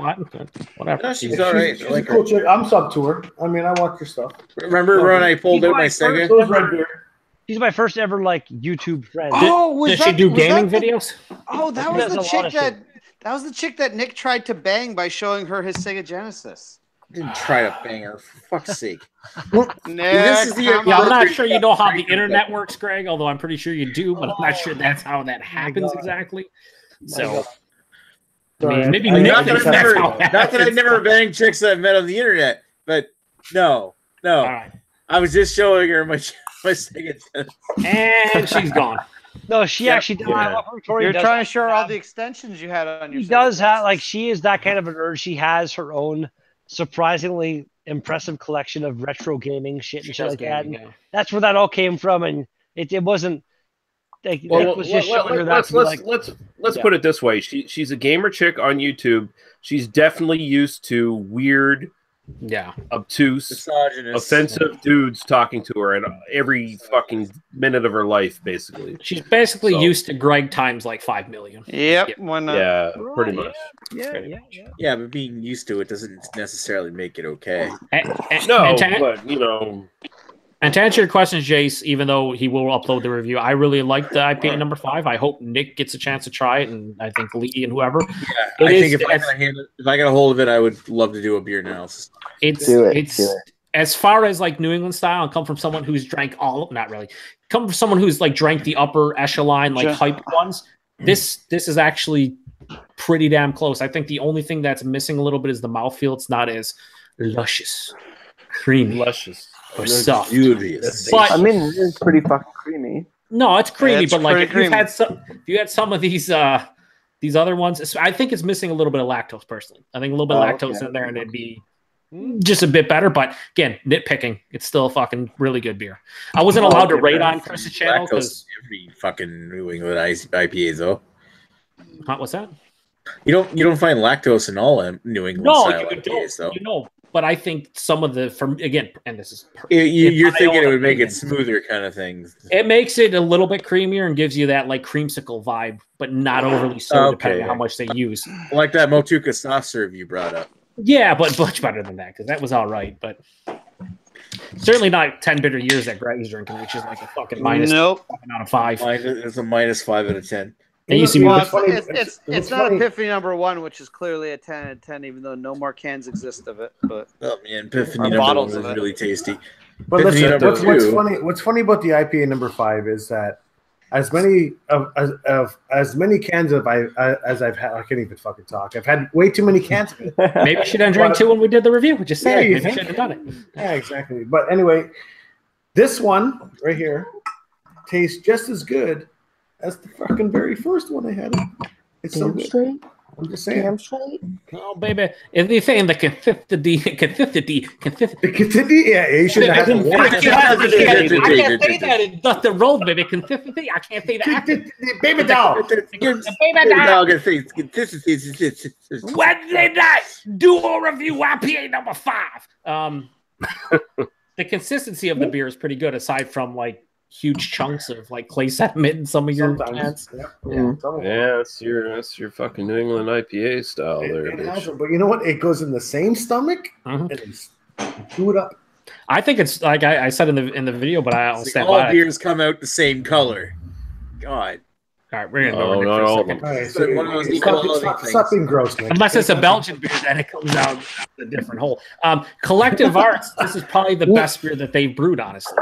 G: Whatever.
B: No, she's all right.
H: She's
B: I
H: a
B: like
H: cool
B: her.
H: chick. I'm sub to her. I mean, I watch your stuff.
B: Remember when I pulled out my Sega?
H: So is Redbeard.
D: She's my first ever like YouTube friend.
A: Oh, was
G: Does
A: that,
G: she do
A: was
G: gaming
A: that the-
G: videos?
A: Oh, that
D: She
A: was
D: does a
A: the
D: lot
A: chick
D: of
A: that
D: shit.
A: that was the chick that Nick tried to bang by showing her his Sega Genesis.
B: Didn't try to bang her, for fuck's sake.
A: Nick,
B: This is the-
A: come
G: Yeah, I'm
A: on.
G: not sure you know how the internet works, Greg, although I'm pretty sure you do, but I'm not sure that's how that happens
H: God.
G: exactly.
D: My
G: So,
D: God.
G: I mean, maybe
H: I-
G: Nick
B: Not that
G: thinks
B: I've
G: that's
B: never,
G: how
B: not
G: that
B: that I've
G: happens.
B: never banged chicks that I've met on the internet, but no.
G: All right.
B: I was just showing her my Sega Genesis.
G: And she's gone.
D: No, she
B: Yep.
D: actually does.
E: Yeah.
D: Victoria
A: You're
D: does
A: trying to
D: have-
A: show her all the extensions you had on your
D: She
A: Sega
D: does have
A: Genesis.
D: like she is that kind of a nerd. She has her own surprisingly impressive collection of retro gaming shit and shit like that. And that's where that all came from, and it wasn't like
E: Well,
D: Nick was just showing her that
E: let's
D: to be like,
E: let's
D: Yeah.
E: put it this way. She's a gamer chick on YouTube. She's definitely used to weird,
G: Yeah.
E: obtuse,
B: Misogynist.
E: offensive dudes talking to her in every fucking minute of her life, basically.
G: She's basically
E: So-
G: used to Greg times like 5 million.
A: Yep, when
E: Yeah,
D: Right,
E: pretty
D: yeah.
E: much.
D: yeah.
B: Yeah, but being used to it doesn't necessarily make it okay.
E: No,
G: and to,
E: but you know,
G: and to answer your question, Jace, even though he will upload the review, I really like the IPA number 5. I hope Nick gets a chance to try it, and I think Lee and whoever.
B: Yeah,
G: It
B: I
G: is-
B: think if I got a hold of it, I would love to do a beer analysis.
G: It's
F: Do it,
G: it's
F: do it.
G: as far as like New England style, and come from someone who's drank all not really come from someone who's like drank the upper echelon like
A: Sure.
G: hype ones. This is actually pretty damn close. I think the only thing that's missing a little bit is the mouthfeel. It's not as luscious, creamy,
E: luscious.
G: or soft.
B: Furious.
G: But
F: I mean, it is pretty fucking creamy.
G: no, it's creamy.
A: It's
G: But like
A: pretty
G: if you had
A: creamy.
G: if you had some of these other ones, I think it's missing a little bit of lactose. Personally, I think a little bit of
F: Oh,
G: lactose
F: okay.
G: in there, and it'd be just a bit better. But again, nitpicking, it's still a fucking really good beer. I wasn't allowed to rate on Chris's channel
B: Lactose
G: because
B: in every fucking New England IPAs though.
G: what's that?
B: You don't find lactose in all New England
G: No,
B: style
G: you
B: IPAs though.
G: don't. You know, but I think some of the from again, and this is
B: You're
G: my
B: thinking
G: own
B: it would make it
G: opinion.
B: smoother kind of thing.
G: It makes it a little bit creamier and gives you that like creamsicle vibe, but not overly so,
B: Okay.
G: depending on how much they use.
B: Like that Motueka soft serve you brought up.
G: Yeah, but much better than that because that was all right, but certainly not 10 bitter years that Greg's drinking, which is like a fucking minus
A: Nope.
G: out of 5.
B: It's a -5 out of 10.
G: And you see
A: Well,
H: It's funny-
A: it's not Epiphany number 1, which is clearly a 10 out of 10, even though no more cans exist of it. But
B: Oh man, Epiphany
A: Or
B: number
A: bottles
B: 1
A: of
B: was
A: it.
B: really tasty.
H: But
B: Epiphany
H: listen,
B: number
H: what's
B: 2.
H: funny? What's funny about the IPA number 5 is that as many cans as I've had, I can't even fucking talk. I've had way too many cans of it.
G: Maybe we should have drank 2 when we did the review. We just said
H: Yeah,
G: it.
H: you
G: Maybe we
H: think?
G: should have done it.
H: Yeah, exactly. But anyway, this one right here tastes just as good as the fucking very first one I had. It's so
F: Damn
H: good.
F: straight.
H: I'm just saying.
F: Damn straight.
G: Oh, baby. If you're saying the consistency.
H: Yeah, you should have had
G: I
H: the
G: can't say that in Dustin Rhodes, baby. Consistency. I can't say that.
H: baby doll.
G: Wednesday night, duo review IPA number 5. The consistency of the beer is pretty good, aside from like huge chunks of like clay sediment in some of your cans.
E: Yeah, that's your fucking New England IPA style there.
H: It has it, but you know what? It goes in the same stomach and chew it up.
G: I think it's like I said in the video, but I don't stand
B: all
G: by it.
B: beers come out the same color. God.
G: All right, we're gonna go over
H: All right, so stop being gross, Nick.
G: Unless it's a Belgian beer, then it comes out a different hole. Collective Arts, this is probably the best beer that they've brewed, honestly.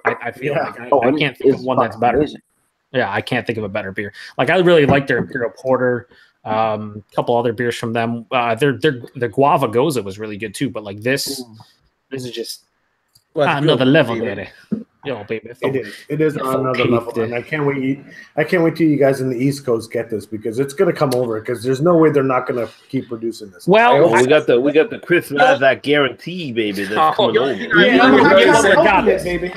G: I feel like I can't think of one that's better. Amazing. Yeah, I can't think of a better beer. Like I really like their Imperial Porter. A couple other beers from them. Their Guava Goza was really good too. But like this is just another level, baby. Yo, baby.
H: It is on another level, and I can't wait. I can't wait till you guys in the East Coast get this because it's going to come over. Because there's no way they're not going to keep producing this.
E: Well, we got the Christmas that guarantee, baby. That's coming over.
H: Baby.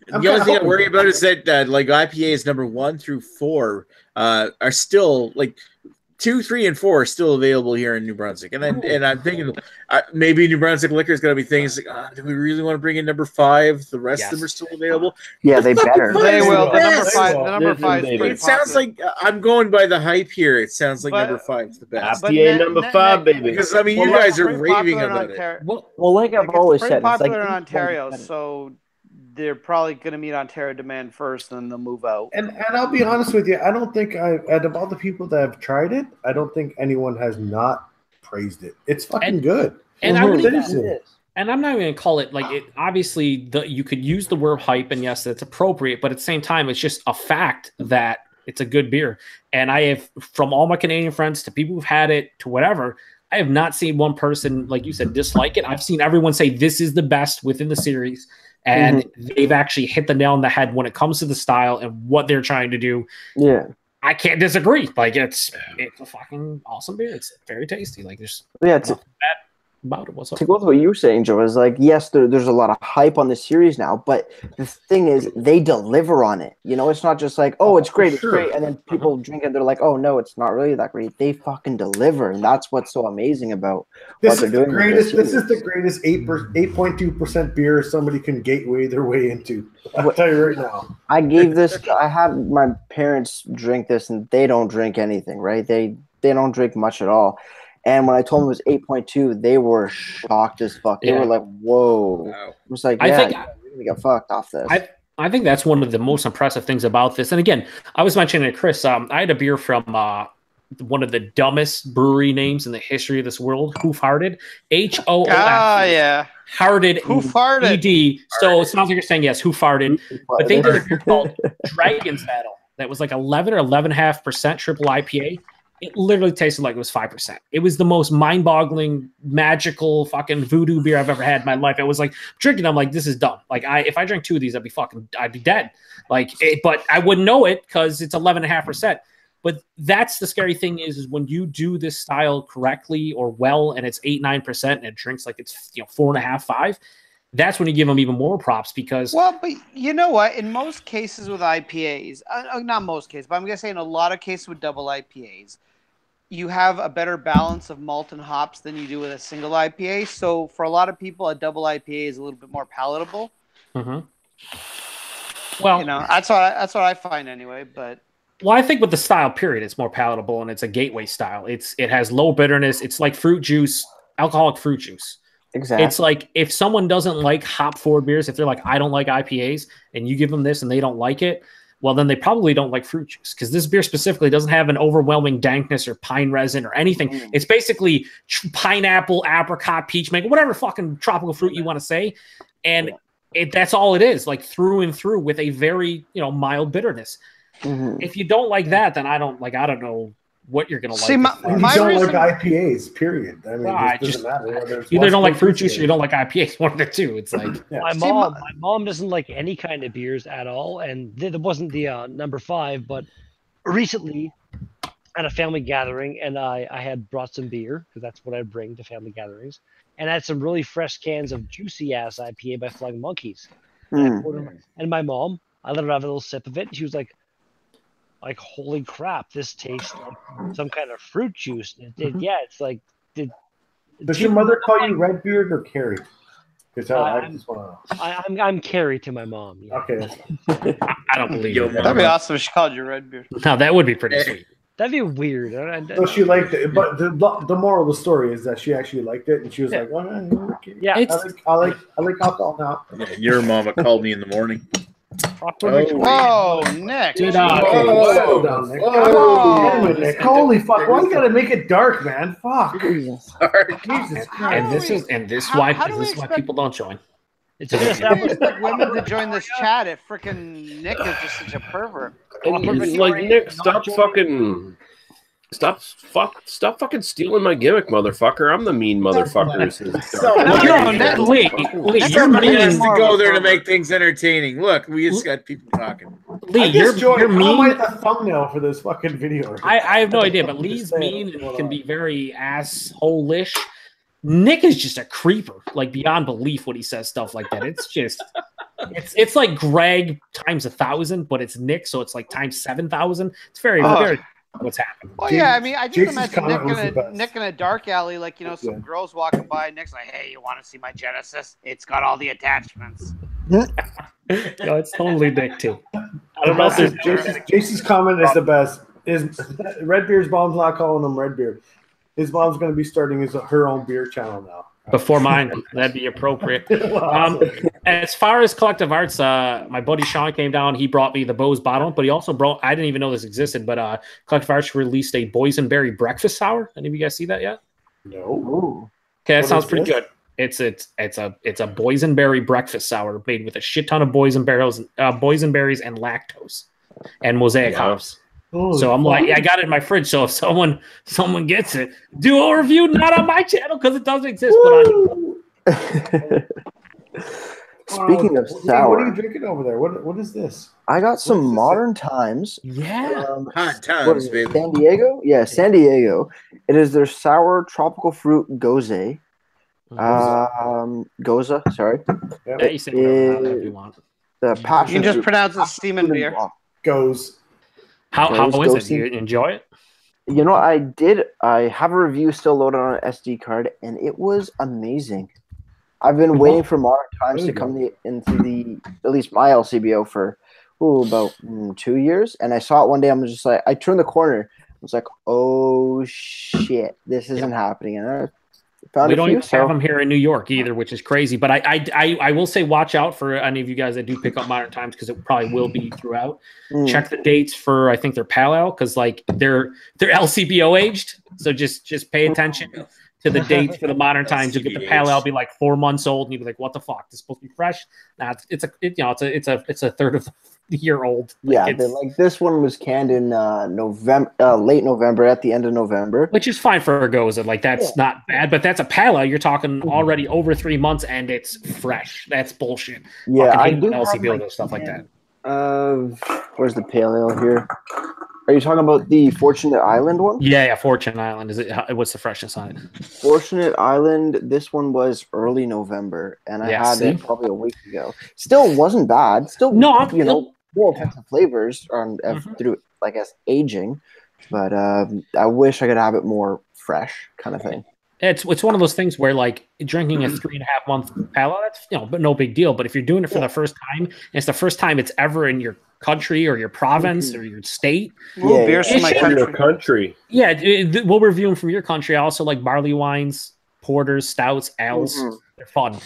B: The only thing I worry about is that like IPAs number 1 through 4 are still like 2, 3, and 4 are still available here in New Brunswick, and I'm thinking maybe New Brunswick Liquor is going to be things like, do we really want to bring in number 5? The rest of them are still available.
F: Yeah, they better.
A: They will. The number 5.
B: It sounds like I'm going by the hype here. It sounds like number 5 is the best.
E: IPA number 5, baby.
B: Because I mean, you guys are raving about it.
F: Well, like I've always said,
A: it's popular in Ontario, so they're probably going to meet Ontario demand first, and then they'll move out.
H: And I'll be honest with you, I don't think out of all the people that have tried it, I don't think anyone has not praised it. It's fucking good.
G: And I'm not even going to call it like it. Obviously, you could use the word hype, and yes, that's appropriate. But at the same time, it's just a fact that it's a good beer. And I have, from all my Canadian friends to people who've had it to whatever, I have not seen one person, like you said, dislike it. I've seen everyone say this is the best within the series. And they've actually hit the nail on the head when it comes to the style and what they're trying to do.
F: Yeah,
G: I can't disagree. Like it's a fucking awesome beer. It's very tasty. Like there's
F: nothing
G: bad about it. What's up?
F: To go with what you were saying, Joe, is like yes, there's a lot of hype on the series now, but the thing is, they deliver on it. You know, it's not just like it's great, it's great, and then people drink it, they're like, oh no, it's not really that great. They fucking deliver, and that's what's so amazing about what they're doing.
H: This is the greatest 8.2% beer somebody can gateway their way into. I'll tell you right now.
F: I gave this. I had my parents drink this, and they don't drink anything, right? They don't drink much at all. And when I told them it was 8.2, they were shocked as fuck. They were like, whoa. I was like, yeah, I really got fucked off this.
G: I think that's one of the most impressive things about this. And again, I was mentioning to Chris, I had a beer from one of the dumbest brewery names in the history of this world, Hoof Hearted. HOOF.
A: Ah, yeah.
G: Hearted.
A: Hoof Hearted.
G: ED. So it sounds like you're saying, yes, Hoof Hearted. But they did a beer called Dragon's Battle that was like 11 or 11.5% triple IPA. It literally tasted like it was 5%. It was the most mind-boggling, magical, fucking voodoo beer I've ever had in my life. It was like drinking. I'm like, this is dumb. Like, if I drank 2 of these, I'd be dead. Like, but I wouldn't know it because it's 11.5%. But that's the scary thing is when you do this style correctly or well, and it's 8-9%, and it drinks like it's 4.5, 5. That's when you give them even more props because.
A: Well, but you know what? In most cases with IPAs, not most cases, but I'm gonna say in a lot of cases with double IPAs, you have a better balance of malt and hops than you do with a single IPA. So for a lot of people, a double IPA is a little bit more palatable.
G: Mm-hmm. Well,
A: that's what I find anyway. But
G: I think with the style period, it's more palatable and it's a gateway style. It has low bitterness. It's like fruit juice, alcoholic fruit juice.
F: Exactly.
G: It's like if someone doesn't like hop forward beers, if they're like, I don't like IPAs, and you give them this and they don't like it, well, then they probably don't like fruit juice because this beer specifically doesn't have an overwhelming dankness or pine resin or anything. It's basically pineapple, apricot, peach mango, whatever fucking tropical fruit you want to say. And that's all it is, like through and through with a very, mild bitterness. Mm-hmm. If you don't like that, then I don't know what you're going to like.
H: See, you don't like IPAs, period. I mean, it doesn't matter whether it's
G: either don't like fruit juice or you don't like IPAs. One of the two. It's like
D: my mom doesn't like any kind of beers at all, and there wasn't the number 5. But recently, at a family gathering, and I had brought some beer because that's what I bring to family gatherings, and I had some really fresh cans of juicy ass IPA by Flying Monkeys. And, I poured them, and my mom, I let her have a little sip of it, and she was like, holy crap, this tastes like some kind of fruit juice. Yeah, it's like.
H: Does your mother call you Redbeard or Carrie? Because I just want
D: to. I'm Carrie to my mom. Yeah.
H: Okay.
G: I don't believe it.
A: That'd be awesome if she called you Redbeard.
G: No, that would be pretty sweet.
D: That'd be weird.
H: So she liked it, but the moral of the story is that she actually liked it, and she was like, "Oh, okay.
D: Yeah,
H: I like alcohol now."
B: Yeah, your mama called me in the morning.
A: Whoa, Nick!
G: Dude,
H: Nick. Holy fuck! Why you gotta make it dark, man? Fuck. Jesus Christ.
G: And this is why people don't join.
A: It's expect women to join this chat if freaking Nick is just such a pervert.
E: Like, Nick, stop fucking stealing my gimmick, motherfucker. I'm the mean motherfucker.
G: Lee,
B: somebody has to go there to make things entertaining. Look, we just got people talking.
G: Lee, you're mean.
H: I might the thumbnail for this fucking video.
G: I have no idea, but Lee's mean and can be very asshole-ish. Nick is just a creeper, like beyond belief when he says stuff like that. It's just, it's like Greg times 1,000, but it's Nick, so it's like times 7,000. It's very what's happening.
A: Well, yeah, I mean, I just imagine Nick in a dark alley, like, you know, some girls walking by. Nick's like, "Hey, you want to see my Genesis? It's got all the attachments."
G: No, it's totally Nick too. I don't know if there's
H: JC's comment is the best. Is Redbeard's mom's not calling him Redbeard? His mom's going to be starting her own beer channel now.
G: Before mine, that'd be appropriate. As far as collective arts, my buddy Sean came down. He brought me the Bose bottle, but he also brought, I didn't even know this existed, but collective arts released a boysenberry breakfast sour. Any of you guys see that yet?
H: No.
G: Okay, that sounds pretty good. It's a boysenberry breakfast sour made with a shit ton of boysenberries and lactose and mosaic hops. So I'm like, I got it in my fridge. So if someone gets it, do a review, not on my channel because it doesn't exist. But
F: Speaking of sour,
H: what are you drinking over there? What is this?
F: I got some Modern Times.
G: Yeah,
B: Hot Times, baby.
F: San Diego. Yeah, San Diego. It is their sour tropical fruit gose. Goza. Sorry.
G: Yeah, you say whatever you want.
F: The passion.
A: You can just pronounce it steaming beer.
H: Goes.
G: How is it? Do you enjoy it?
F: You know, I did. I have a review still loaded on an SD card, and it was amazing. I've been waiting for Modern Times to come into at least my LCBO for about 2 years, and I saw it one day. I'm just like, I turned the corner. I was like, oh shit, this isn't happening. And I found
G: we don't even have them here in New York either, which is crazy. But I will say, watch out for any of you guys that do pick up Modern Times because it probably will be throughout. Check the dates for I think they're pale ale because like they're LCBO aged, so just pay attention to the dates for the Modern Times. You'll get the pale ale be like 4 months old, and you'll be like, "What the fuck? This is supposed to be fresh." Nah, it's a third of the year old.
F: Yeah, like this one was canned in late November, at the end of November,
G: which is fine for a goza. Like that's not bad, but that's a pale ale. You're talking already over 3 months, and it's fresh. That's bullshit.
F: Yeah, I do
G: LCBO stuff like that.
F: Where's the pale ale here? Are you talking about the Fortunate Island one?
G: Yeah, Fortunate Island. What's the freshness on it?
F: Fortunate Island. This one was early November, and I had it probably a week ago. Still wasn't bad. Still, more offensive flavors through, I guess, aging. But I wish I could have it more fresh, kind of thing.
G: It's one of those things where like drinking a 3.5 month pale, that's but no big deal. But if you're doing it for the first time, and it's the first time it's ever in your country or your province or your state,
A: beers from my
E: country.
G: Yeah, we'll review them from your country. I also like barley wines, porters, stouts, ales. They're fun.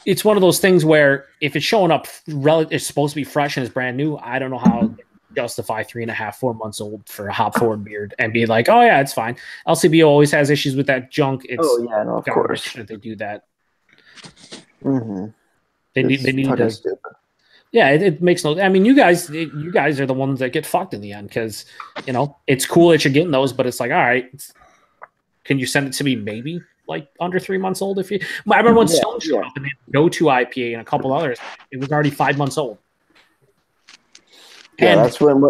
G: It's one of those things where if it's showing up, it's supposed to be fresh and it's brand new. I don't know how justify 3.5, 4 months old for a hop forward beard and be like, oh yeah, it's fine. LCBO always has issues with that junk. It's
F: of course
G: that they do that.
F: They
G: need to. Yeah, it makes no. I mean, you guys are the ones that get fucked in the end because it's cool that you're getting those, but it's like, all right, can you send it to me maybe like under 3 months old? If you, I remember when Stone showed up and they had Go To IPA and a couple others, it was already 5 months old.
F: Yeah, that's when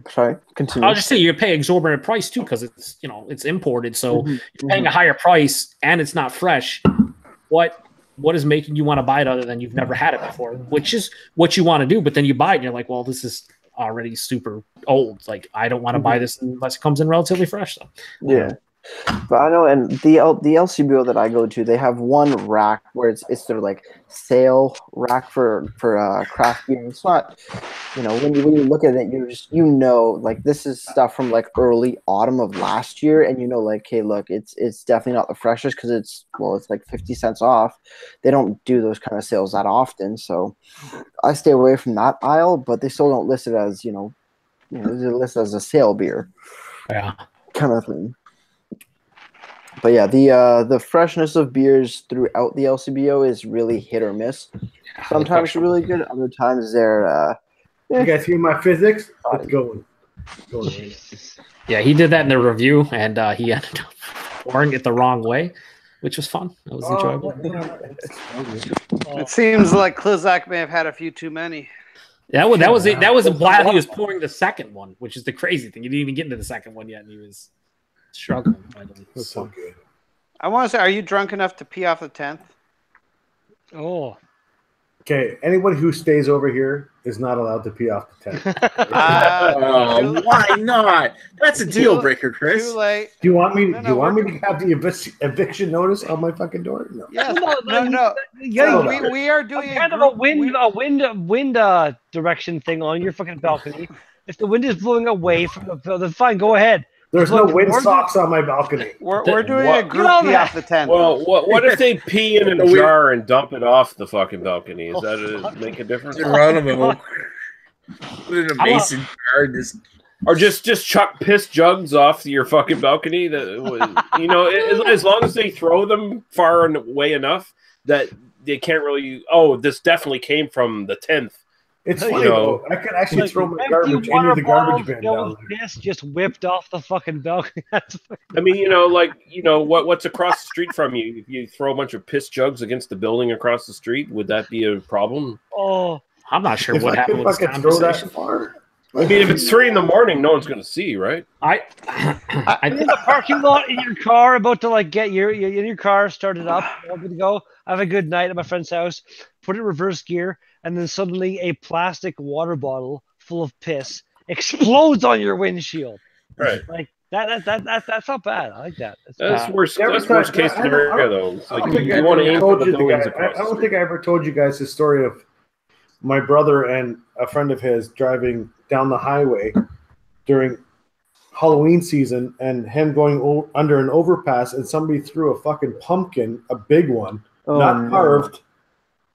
F: Sorry, continue.
G: I'll just say you pay exorbitant price too because it's it's imported, so
F: Mhm,
G: you're paying a higher price and it's not fresh. What is making you want to buy it other than you've never had it before, which is what you want to do, but then you buy it and you're like, well, this is already super old. Like I don't want to buy this unless it comes in relatively fresh. So
F: Yeah. But I know, and the LCBO that I go to, they have one rack where it's their like sale rack for craft beer. It's not, when you look at it, like this is stuff from like early autumn of last year, and like, hey, look, it's definitely not the freshest because it's like 50 cents off. They don't do those kind of sales that often, so I stay away from that aisle. But they still don't list it as they list it as a sale beer,
G: yeah,
F: kind of thing. But yeah, the freshness of beers throughout the LCBO is really hit or miss. Sometimes they're really good, other times they're.
H: You guys hear my physics? It's going.
G: Yeah, he did that in the review, and he ended up pouring it the wrong way, which was fun. It was enjoyable.
A: It seems like Klizak may have had a few too many.
G: That was while he was pouring the second one, which is the crazy thing. He didn't even get into the second one yet, and he was struggling.
H: That's so good.
A: I want to say, are you drunk enough to pee off the 10th?
D: Oh.
H: Okay, anyone who stays over here is not allowed to pee off the tent.
B: Why not? That's a deal breaker, Chris.
A: Too late.
H: Do you want me?
A: No,
H: do you want
A: we're-
H: me to have the eviction notice on my fucking door? No.
A: Yes.
D: No.
A: No. We are doing
D: kind of a wind direction thing on your fucking balcony. If the wind is blowing away from then fine, go ahead.
H: There's no
D: Look,
H: wind
D: we're-
H: socks on my balcony.
A: We're doing a group
D: You know
A: pee
D: that.
A: off the 10th.
E: Well, what if they pee in a jar and dump it off the fucking balcony? Is that make a difference?
B: Geronimo. Put it in a mason jar and
E: just chuck piss jugs off your fucking balcony. As long as they throw them far and away enough that they can't really. Oh, this definitely came from the 10th.
H: It's funny though. I could actually throw my garbage into the garbage bin down there.
D: Piss just whipped off the fucking balcony.
E: I mean, what's across the street from you? If you throw a bunch of piss jugs against the building across the street, would that be a problem?
D: Oh,
G: I'm not sure
H: If
G: what
H: I
G: happened
H: could
G: with this
H: fucking throw that
G: conversation.
H: far.
E: I mean, if it's 3 a.m, no one's going to see, right?
G: I
D: in the parking lot in your car, about to like get you're in your car, started up, all good to go. Have a good night at my friend's house. Put it in reverse gear, and then suddenly a plastic water bottle full of piss explodes on your windshield.
E: Right.
D: Like that's not bad. I like that.
E: That's worst.
H: Every
E: That's
H: time-
E: worst case
H: I don't-
E: scenario, though. It's
H: I
E: like
H: don't think
E: you want to
H: I
E: aim
H: told
E: for the
H: you
E: buildings
H: guys-
E: across
H: I
E: the
H: don't
E: street.
H: think I ever told you guys the story of my brother and a friend of his driving down the highway during Halloween season, and him going under an overpass, and somebody threw a fucking pumpkin, a big one, not carved,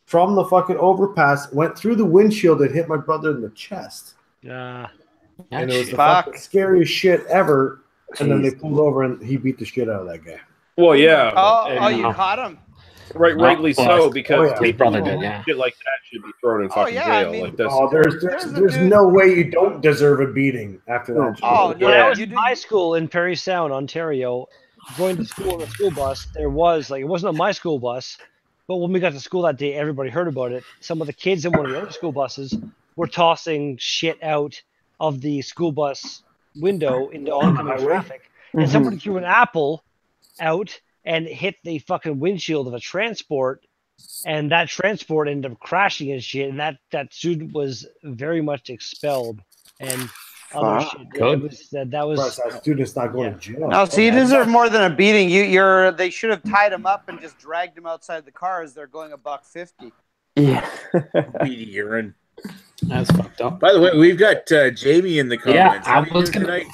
H: from the fucking overpass, went through the windshield and hit my brother in the chest.
D: Yeah.
H: And it was the
A: Fuck.
H: fucking scariest shit ever. And then they
F: Jeez.
H: pulled over and he beat the shit out of that guy.
E: Well, yeah.
A: Oh, you caught him.
E: Rightly so, because
H: yeah.
G: His brother did, yeah.
E: shit like that should be thrown in fucking
A: yeah, I
E: jail.
A: mean-
E: Like that's
H: Oh,
A: There's
H: there's
A: a dude-
H: no way you don't deserve a beating after that.
A: Oh,
H: shit.
A: no,
D: When I was
A: you
D: in
A: do-
D: high school in Perry Sound, Ontario, going to school on a school bus, there was it wasn't on my school bus, but when we got to school that day, everybody heard about it. Some of the kids in one of the other school buses were tossing shit out of the school bus window into oncoming traffic, and somebody threw an apple out and hit the fucking windshield of a transport, and that transport ended up crashing and shit, and that student was very much expelled and other
F: Fuck.
D: shit.
G: Good.
D: It was that was
H: Plus, that student's not going to jail.
A: No, so you deserve more than a beating. They should have tied him up and just dragged him outside the car as they're going $1.50.
F: Yeah.
B: beady urine.
G: That's fucked up.
B: By the way, we've got Jamie in the comments.
G: I
B: How you
G: was
B: doing
G: gonna-
B: tonight?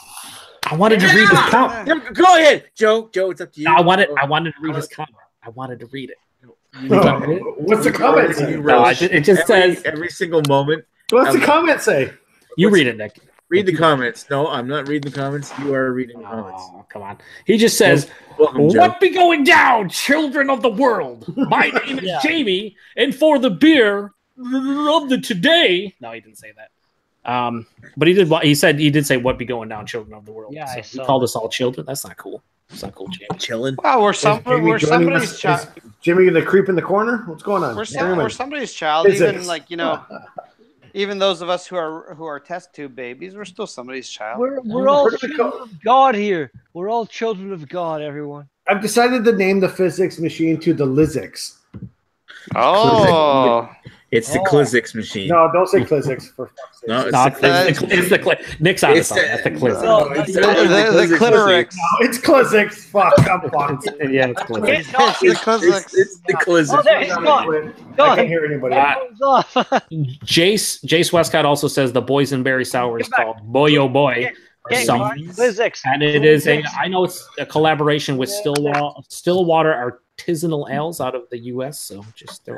G: I wanted to read his comment.
B: Yeah, go ahead, Joe. Joe, it's up to you.
G: I wanted to read his comment. I wanted to read it.
H: What's the comment say?
G: No, it just says
B: every single moment.
H: What's the comment say?
G: you read it, Nick.
B: Read the comments. No, I'm not reading the comments. You are reading the comments.
G: Oh, come on. He just says,
B: Welcome, Joe.
G: "What be going down, children of the world? My name is Jamie, and for the beer of the today." No, he didn't say that. But he did. He did say, "What be going down, children of the world?"
D: Yeah,
G: So
D: I
G: he
D: saw
G: called
D: that.
G: us all children. That's not cool. That's not cool, Jamie.
B: Chilling.
A: Wow, we're
H: Is Jamie joining
A: somebody's
H: us?
A: child.
H: Is Jimmy the creep in the corner? What's going on?
A: We're somebody's child.
H: Physics.
A: Even even those of us who are test tube babies, we're still somebody's child.
D: We're all children of God here. We're all children of God, everyone.
H: I've decided to name the physics machine to the Lizix.
A: Oh,
B: It's the Klizix machine.
H: No, don't say Klizix for fuck's sake.
B: No,
G: It's the Nick's on something. That's the Klizix.
B: No,
A: the clitorix.
H: No, it's Klizix. Fuck, I'm fucked.
G: Yeah, it's Klizix.
B: It's the Klizix.
D: Oh, there he's gone.
H: I can't hear anybody.
G: Jace Westcott also says the boysenberry sour is called Boy Oh Boy. Or something. And it is I know it's a collaboration with Stillwater Artisanal Ales out of the U.S. So just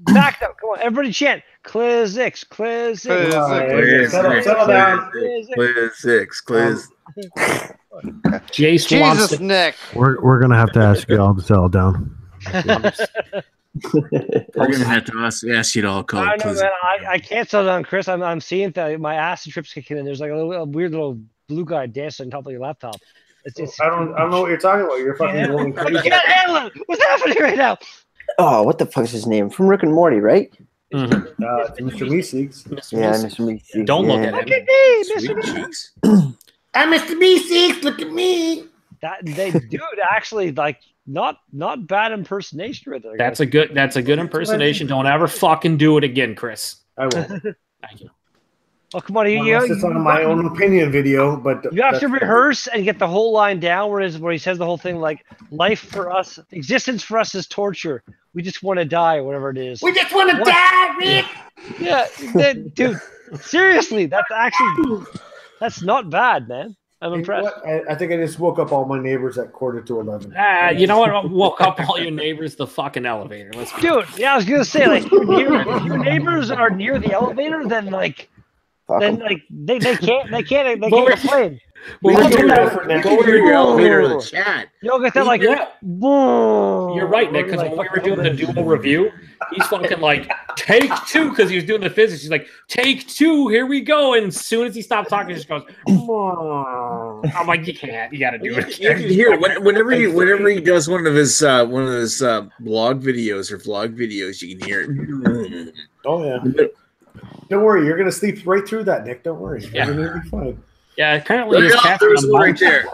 D: back up, come on, everybody chant Klizix, Klizix.
H: Settle down.
B: Klizix.
G: Jace
A: Jesus, Nick.
I: We're gonna have to ask you all to settle down.
B: We're gonna have to ask you to all call it
D: Klizix. Man, I can't settle down, Chris. I'm seeing that my acid trip's kicking in. There's like a weird little blue guy dancing on top of your laptop.
H: I don't know what you're talking about. You're fucking going crazy.
D: I can't handle it. What's happening right now?
F: Oh, what the fuck is his name? From Rick and Morty, right?
G: Mm-hmm.
H: Mr. Meeseeks.
F: Yeah, Mr. Meeseeks.
G: Don't look at him.
D: Look at me, Mr. Meeseeks.
H: I'm Mr. Meeseeks. Look at me.
D: Dude, actually, like not bad impersonation right there.
G: That's a good impersonation. Don't ever fucking do it again, Chris.
H: I will.
G: Thank you.
D: Oh, come on.
H: It's on my own opinion video, but
D: you have to rehearse and get the whole line down where he says the whole thing like life for us, existence for us is torture. We just want to die, whatever it is.
H: We just want to die, Rick.
D: Yeah, dude. Seriously, that's not bad, man. I'm impressed.
H: I think I just woke up all my neighbors at 11:45.
G: You know what? I woke up all your neighbors the fucking elevator.
D: Dude, yeah, I was gonna say like if your neighbors are near the elevator, then they can't complain.
B: Go over your elevator in the chat.
D: You'll get that like
G: You're right, Nick, because when we were doing the dual review, he's fucking like, take two, because he was doing the physics. He's like, take two, here we go. And as soon as he stopped talking, he just goes, I'm like, you can't, you gotta do it.
B: You can hear it. Whenever he does one of his blog videos or vlog videos, you can hear it.
H: Oh yeah. Don't worry, you're gonna sleep right through that, Nick. Don't worry.
G: Yeah.
H: You're gonna be fine.
G: Yeah, apparently his cat's
B: right there.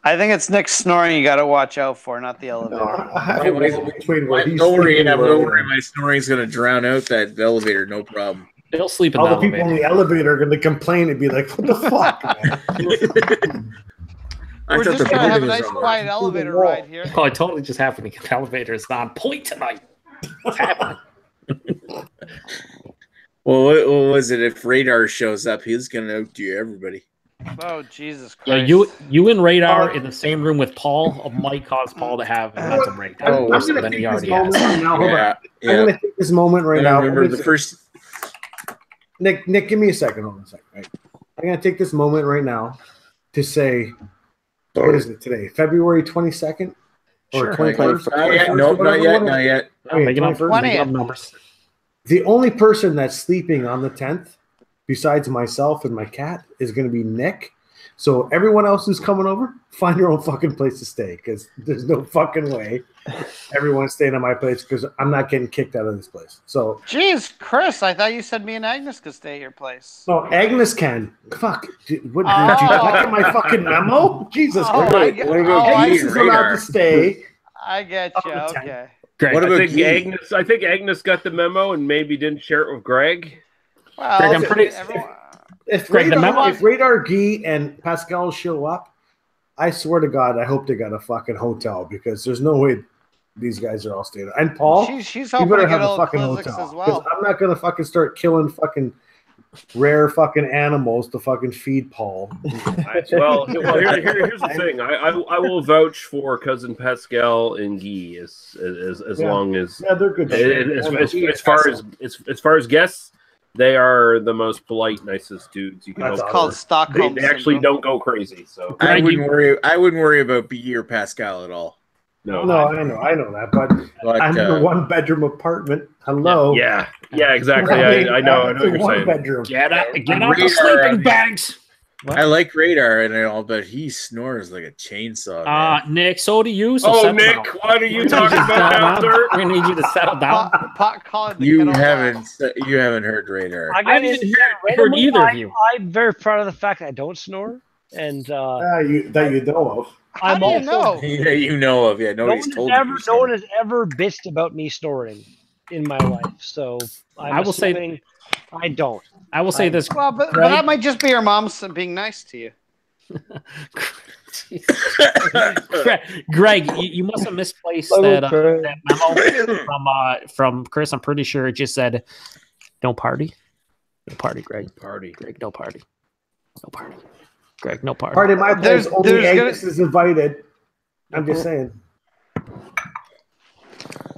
A: I think it's Nick snoring you got to watch out for, not the elevator.
B: Don't worry, my snoring's going to drown out that elevator, no problem.
G: They'll sleep in
H: all
G: the
H: the people in the elevator are going to complain and be like, what the fuck, man?
A: We're just trying to have a nice quiet elevator ride here.
G: Oh, I totally just happened to get the elevator is on point tonight. What's happening?
B: Well, what was it? If Radar shows up, he's going to outdo everybody.
A: Oh, Jesus Christ.
G: Yeah, you and Radar in the same room with Paul might cause Paul to have a mental breakdown worse than he already has.
H: I'm going to take this moment right now.
B: Remember the first...
H: Nick, give me a second. Hold on a second. Right? I'm going to take this moment right now to say, what is it today? February 22nd? Or 21st?
B: Not yet.
G: I'm making up numbers.
H: The only person that's sleeping on the 10th, besides myself and my cat, is going to be Nick. So everyone else who's coming over, find your own fucking place to stay, because there's no fucking way everyone's staying at my place, because I'm not getting kicked out of this place. So,
A: jeez, Chris, I thought you said me and Agnes could stay at your place.
H: No, Agnes can. Fuck. Did you not get my fucking memo? Jesus Christ. Agnes is allowed to stay.
A: I get you. Okay.
E: Greg, I think Agnes got the memo and maybe didn't share it with Greg.
A: Well,
G: Greg, I'm pretty.
H: If Radar Guy and Pascal show up, I swear to God, I hope they got a fucking hotel, because there's no way these guys are all staying. And Paul,
A: she's
H: you better have a fucking hotel,
A: as well.
H: I'm not gonna fucking start killing fucking rare fucking animals to fucking feed Paul.
E: Well, here's the thing. I will vouch for cousin Pascal and Guy as long as
H: they're good.
E: As far as guests, they are the most polite, nicest dudes you can.
A: That's called Stockholm.
E: They actually don't go crazy. So
B: I wouldn't worry about Guy or Pascal at all.
H: No, I know that, but I'm in a one-bedroom apartment. Hello.
E: Yeah, exactly. I know what you're saying.
H: Bedroom.
G: Get out the sleeping bags.
B: I like Radar and all, but he snores like a chainsaw. Man.
G: Nick, so do you. So
E: Oh,
G: settle
E: Nick,
G: down.
E: what are you talking about now, sir?
G: We need you to settle down.
A: Pot calling the
B: You
A: kettle
B: haven't heard Radar.
G: I haven't even heard either of you.
D: I'm very proud of the fact that I don't snore, and
H: that you know of.
A: How do you know?
B: Yeah, you know of. Yeah, nobody's told you.
D: No one has ever bitched about me snoring in my life. So
G: I will say
D: I don't.
G: I will say this.
A: Well, but that might just be your mom being nice to you.
G: Greg, you must have misplaced that memo from Chris. I'm pretty sure it just said, "No party, no party." Greg, Greg, no party, no party. Greg, no party.
H: Party my place. Only Agnes is invited. I'm just saying.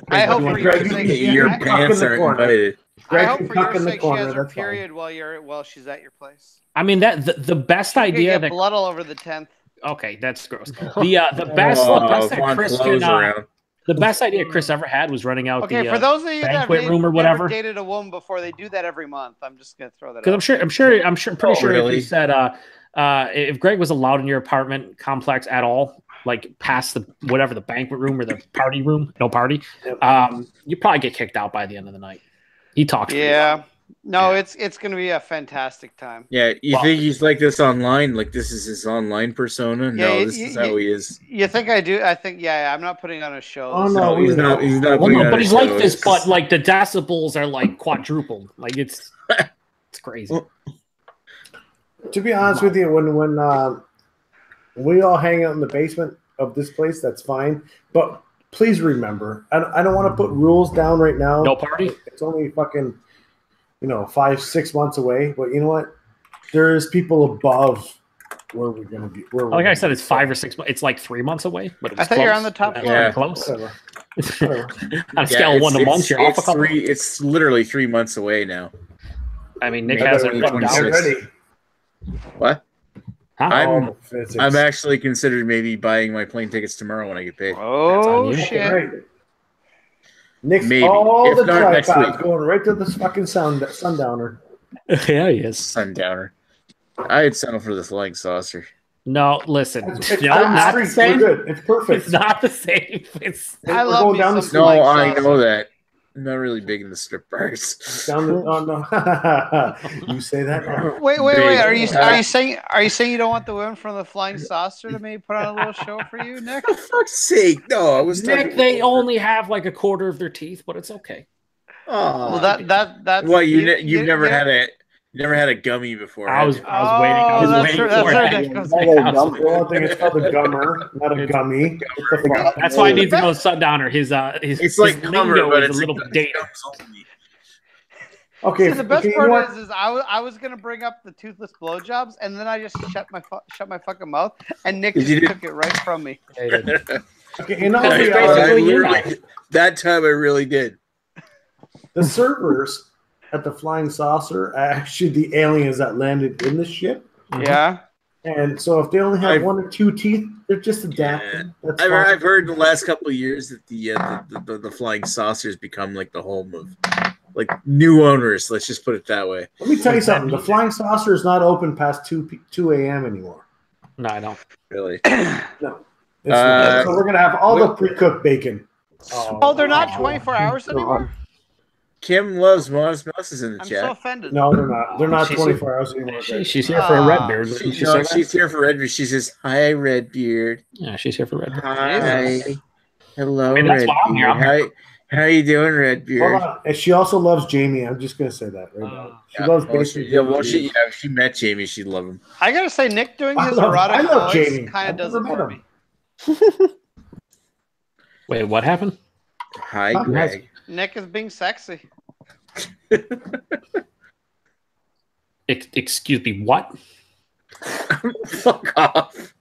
A: I hope for your sake,
B: your pants are invited.
A: I hope for your sake she has her period while she's at your place.
G: I mean that the best idea
A: that blood all over the tent.
G: Okay, that's gross. The best idea Chris ever had was running out the
A: for those of you
G: banquet
A: that
G: room or whatever.
A: Never dated a woman before, they do that every month. I'm just gonna throw that out.
G: Because I'm pretty sure if you said if Greg was allowed in your apartment complex at all, like past the banquet room or the party room, no party, you probably get kicked out by the end of the night. He talks.
A: Yeah. No, it's going to be a fantastic time.
B: Yeah, you think he's like this online? Like this is his online persona?
A: Yeah,
B: no, this is how he is.
A: You think I do? I think, I'm not putting on a show.
B: Oh no, he's not. He's not.
G: But he's like this. But like the decibels are like quadrupled. Like it's crazy.
H: To be honest with you, when we all hang out in the basement of this place, that's fine. But please remember, I don't want to put rules down right now.
G: No party.
H: It's only fucking 5-6 months away. But you know what? There is people above where we're gonna be.
G: Like I said, it's 5 or 6 months. It's like 3 months away. But
A: I thought you're on the top floor.
B: Yeah,
G: close. On a scale of 1 to month, you're off a couple.
B: It's literally 3 months away now.
G: I mean, Nick has it
H: ready.
B: What?
G: Huh?
B: I'm actually considering maybe buying my plane tickets tomorrow when I get paid.
A: Oh shit!
H: Right. Nick's
B: maybe.
H: all
B: If
H: the
B: not, next
H: tripods
B: week.
H: going right to this fucking sundowner.
G: Yeah, he is.
B: Sundowner. I'd settle for the flying saucer.
G: No, listen.
H: It's
G: not the same.
H: We're good. It's perfect.
G: It's not the same.
A: I love down the
B: No, I know that. I'm not really big in the strip bars.
H: Down the, oh no! You say that now.
A: Wait! Are you saying you don't want the women from the flying saucer to maybe put on a little show for you, Nick?
B: For fuck's sake, no! I was
G: Nick. They only have like a quarter of their teeth, but it's okay.
B: Oh,
A: well, that's
B: what you've never had a gummy before.
G: I was waiting. I was waiting for it.
H: The only thing is called a gummer, not a gummy.
G: That's why I need to go Sundowner. His
B: it's like
G: lingo
B: but
G: is
B: it's
G: a little dated.
H: Okay.
A: See, the best part is I was gonna bring up the toothless blowjobs, and then I just shut my fucking mouth, and Nick just took it right from me.
H: Okay,
B: that time I really did.
H: The servers at the flying saucer are actually the aliens that landed in the ship.
A: Yeah.
H: And so if they only have 1 or 2 teeth, they're just adapting.
B: Yeah. I've heard in the last couple of years that the flying saucers become like the home of like new owners. Let's just put it that way.
H: Let me tell you something. The flying saucer is not open past 2 a.m. anymore.
G: No, I don't.
B: Really?
H: No. So we're gonna have all the pre-cooked bacon.
A: Oh, they're not 24 hours anymore?
B: Kim loves Modest Mouse is in the
A: I'm
B: chat.
A: so offended.
H: No, they're not. They're not 24 hours anymore.
G: She's here for a Redbeard.
B: She's here for Redbeard. She says, "Hi, Redbeard."
G: Yeah, she's here for Redbeard.
B: Hi. Hello,
G: that's why I'm
B: Redbeard. How you doing, Redbeard?
H: Hold on. And she also loves Jamie. I'm just gonna say that right now. She loves Jamie.
B: If she met Jamie, she'd love him.
A: I gotta say, Nick doing his erotic voice kind of does it for me.
G: Wait, what happened?
B: Hi, Greg.
A: Nick is being sexy.
G: Excuse me, what?
B: Fuck off.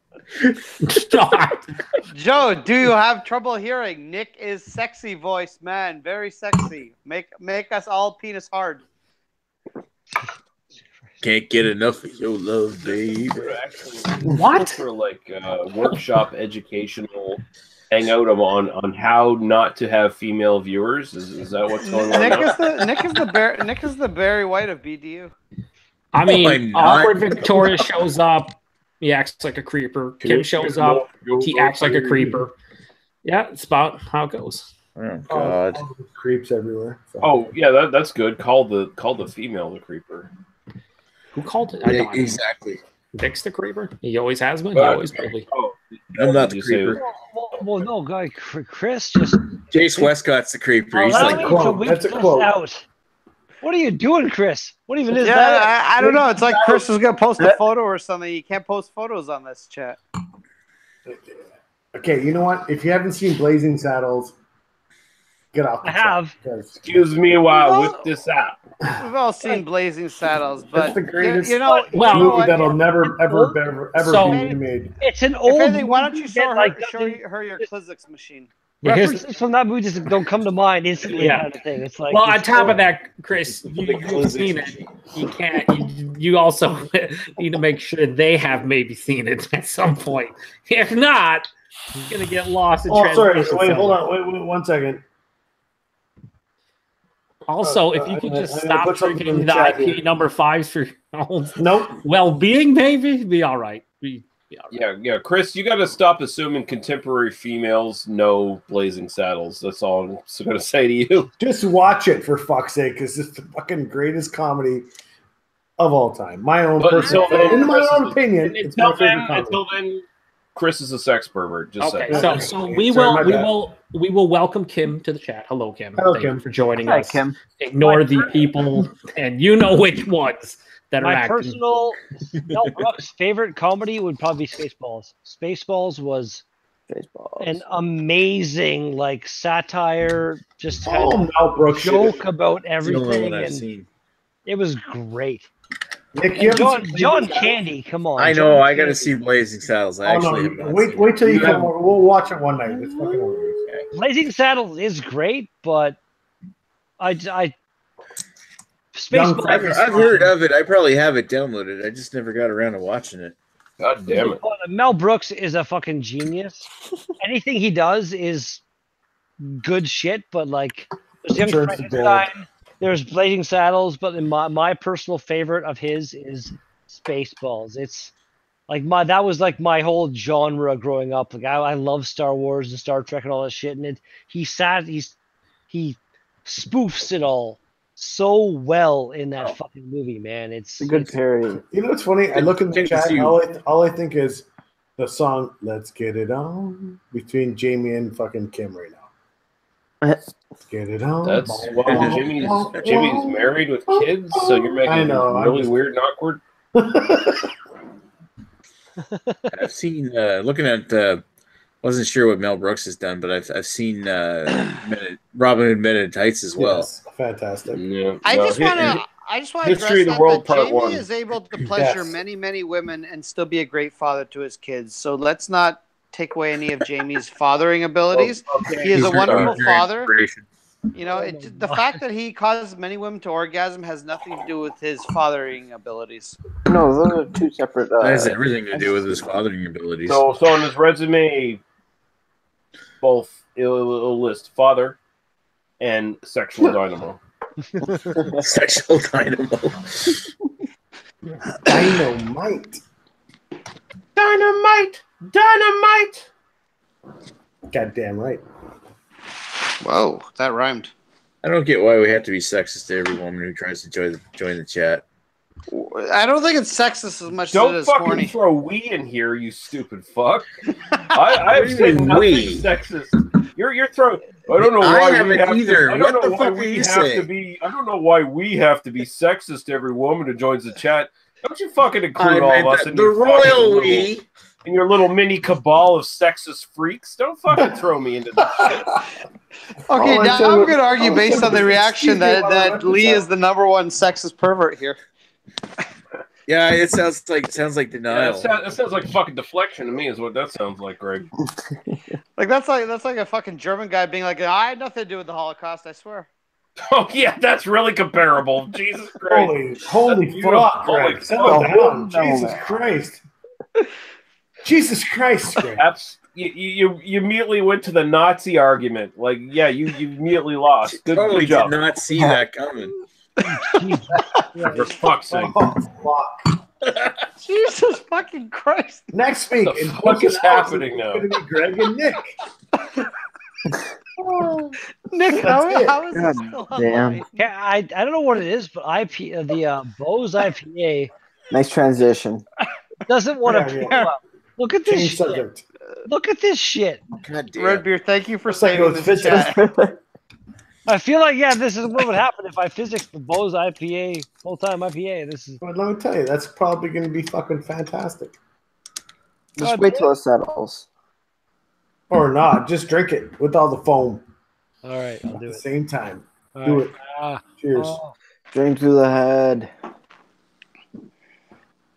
A: Joe, do you have trouble hearing? Nick is sexy voice, man. Very sexy. Make us all penis hard.
B: Can't get enough of your love, baby.
G: What?
E: For like workshop educational hangout on how not to have female viewers. Is that what's going on?
A: Nick is the Barry White of BDU.
G: I mean,
B: I'm not.
G: awkward Victoria shows up. He acts like a creeper. Kim shows up. He acts like a creeper. Yeah, it's about how it goes.
B: Oh God!
H: Creeps everywhere. So.
E: Oh yeah, that's good. Call the female the creeper.
G: Who called it?
B: Yeah, exactly.
G: Vic's the creeper. He always has been. He always will be.
E: Oh,
B: I'm not the
E: you say-
B: creeper.
D: Well, no, guy, Chris just.
B: Jace Westcott's the creeper. He's
D: Allow
B: like,
D: me to
H: quote.
D: weed
H: That's a
D: this
H: quote.
D: out. What are you doing, Chris? What even is
A: Yeah,
D: that?
A: I don't know. It's like Chris was gonna post a photo or something. You can't post photos on this chat.
H: Okay, you know what? If you haven't seen Blazing Saddles, get off.
D: I have.
E: Excuse me while I whip this out.
A: We've all seen Blazing Saddles, but
H: That's the greatest
A: you know,
G: Well,
A: you know
H: movie
A: what?
H: that'll never
G: So-
H: be remade.
D: It's an
A: If
D: old.
A: anything, why don't you
D: movie
A: show
D: that,
A: her,
D: like,
A: show her your Klizzix machine?
G: Yeah, here's-
D: references from that movie just don't come to mind instantly.
G: Yeah.
D: Kind of thing. It's like.
G: well, on
D: it's
G: top
D: so-
G: of that, Chris, you've seen it. You can't. You also need to make sure they have maybe seen it at some point. If not, you're gonna get lost in
H: Oh, sorry.
G: translation.
H: Wait, hold
G: somewhere.
H: on. Wait, 1 second.
G: Also, if you could just
H: I'm gonna
G: stop
H: put something in
G: drinking
H: the
G: the
H: chat
G: IP
H: here.
G: number 5s for your own
H: Nope.
G: well-being, maybe be all right. Be all right.
E: Yeah, Chris, you got to stop assuming contemporary females know Blazing Saddles. That's all I'm going to say to you.
H: Just watch it for fuck's sake, because it's the fucking greatest comedy of all time. My own
E: But
H: personal,
E: until then,
H: in my
E: Chris
H: own
E: is-
H: opinion, it's my favorite comedy.
E: Until then, Chris is a sex pervert. Just
G: Okay,
E: saying.
G: so we
H: Sorry,
G: will
H: my bad.
G: we will welcome Kim to the chat. Hello, Kim.
H: Hello,
G: Thank
H: Kim.
G: you for joining
F: Hi,
G: us.
F: Kim.
G: Ignore the people, and you know which ones that are
D: My
G: acting.
D: personal Mel Brooks favorite comedy would probably be Spaceballs. Spaceballs was
F: Baseball.
D: an amazing like satire, just had
H: Oh, Mel Brooks.
D: joke about
B: It's the only
D: everything,
B: one I've
D: and
B: seen.
D: it was great.
H: Nick, you
D: And
H: haven't seen
D: John
H: Blazing
D: Candy, come on!
B: I know.
D: John
B: I got to
D: Candy.
B: see Blazing Saddles. I
H: Saddles? Oh,
B: actually have
H: no,
B: not
H: wait,
B: seen
H: wait till you
E: You
H: come
E: have-
H: over. We'll watch it one night. It's fucking hilarious.
D: Blazing Saddles is great, but I
H: Young
D: Spaceballs.
H: Craig
B: I've heard of it. I probably have it downloaded. I just never got around to watching it.
E: God damn it.
D: Mel Brooks is a fucking genius. Anything he does is good shit, but like there's Young
H: Returns to
D: Frankenstein, there's Blazing Saddles, but in my personal favorite of his is Spaceballs. It's like that was like my whole genre growing up. Like I love Star Wars and Star Trek and all that shit, and he spoofs it all so well in that fucking movie, man. It's
F: It's a good parody.
H: You know what's funny? I look in the
B: Good to
H: chat,
B: see
H: and
B: you.
H: all I think is the song "Let's Get It On" between Jamie and fucking Kim right now. Let's get it on.
E: That's well, Jimmy's married with kids, so you're making
H: I know,
E: it
H: I'm
E: really
H: just-
E: weird and awkward.
B: I've seen looking at wasn't sure what Mel Brooks has done, but I've seen Robin Hood Men in Tights as well.
H: Yes, fantastic.
E: Yeah,
A: I
E: no,
A: just
E: hi-
A: want to
E: History of
A: address
E: the World
A: that
E: Part
A: Jamie
E: 1.
A: is able to pleasure
H: Yes.
A: many women and still be a great father to his kids. So let's not take away any of Jamie's fathering abilities. He is a wonderful father. You know, the fact that he causes many women to orgasm has nothing to do with his fathering abilities.
F: No, those are two separate.
B: That has everything to do with his fathering abilities.
E: So on his resume, both it'll list father and sexual dynamo.
B: Sexual dynamo.
H: Dynamite.
E: Dynamite! Dynamite!
H: Goddamn right.
A: Whoa, that rhymed.
B: I don't get why we have to be sexist to every woman who tries to join the chat.
A: I don't think it's sexist as much as it
E: Don't
A: is
E: fucking
A: horny.
E: throw we in here, you stupid fuck. I've said
B: mean
E: nothing
B: we?
E: sexist. You're throwing. I don't know
B: I
E: why we
B: haven't
E: have
B: either.
E: To, I
B: What
E: don't know
B: the
E: why
B: fuck are
E: we
B: you
E: have
B: saying?
E: to be. I don't know why we have to be sexist to every woman who joins the chat. Don't you fucking include all of us in
B: the
E: your fucking
B: royal
E: little-
B: we.
E: in your little mini cabal of sexist freaks? Don't fucking throw me into this shit.
A: Okay,
H: All I
A: now
H: said
A: I'm
H: was-
A: going to argue
H: all I
A: based
H: said
A: on the
H: was,
A: reaction
H: excuse me while I
A: that
H: wrap
A: Lee
H: this
A: is the number one sexist pervert here.
B: Yeah, it sounds like
E: Yeah,
B: denial.
E: that sounds like fucking deflection to me. Is what that sounds like, Greg.
A: Like that's like a fucking German guy being like, I had nothing to do with the Holocaust, I swear.
E: Oh yeah, that's really comparable. Jesus Christ.
H: Holy
E: That's beautiful.
H: fuck, Greg.
E: Holy
H: Settle
F: fuck.
H: down.
F: No,
H: Jesus
F: man.
H: Christ. Jesus Christ, Greg.
E: You immediately went to the Nazi argument. Like, yeah, you immediately lost. Good
B: Totally did
E: job.
B: not see that coming.
D: Jesus
E: For
D: Christ.
E: fuck's sake.
H: Oh, fuck.
A: Jesus fucking Christ.
H: Next week,
E: What the
H: in
E: fuck
H: Post
E: is
H: Analysis,
E: happening now?
H: It's going to be Greg and Nick.
A: Nick,
H: That's it.
A: how is this
F: God
A: still
F: damn.
A: online?
D: Yeah, I don't know what it is, but the Bose IPA
F: Nice transition.
D: doesn't want to
H: Yeah,
D: pull up. Look at this
H: Change
D: shit.
H: subject.
D: Look at this shit.
B: God damn.
A: Red Beer, thank you for
H: Looks like it
A: saving
H: was
A: this
H: fidgeting.
A: chat.
D: I feel like this is what would happen if I physics the Bose IPA full-time IPA. This is
H: But let me tell you, that's probably going to be fucking fantastic.
F: Just wait till it settles.
H: Or not. Just drink it with all the foam
D: all right. I'll
H: at
D: do
H: the
D: it.
H: same time.
D: All
H: Do
D: right.
H: it. Cheers.
D: Oh,
F: Drink to the head.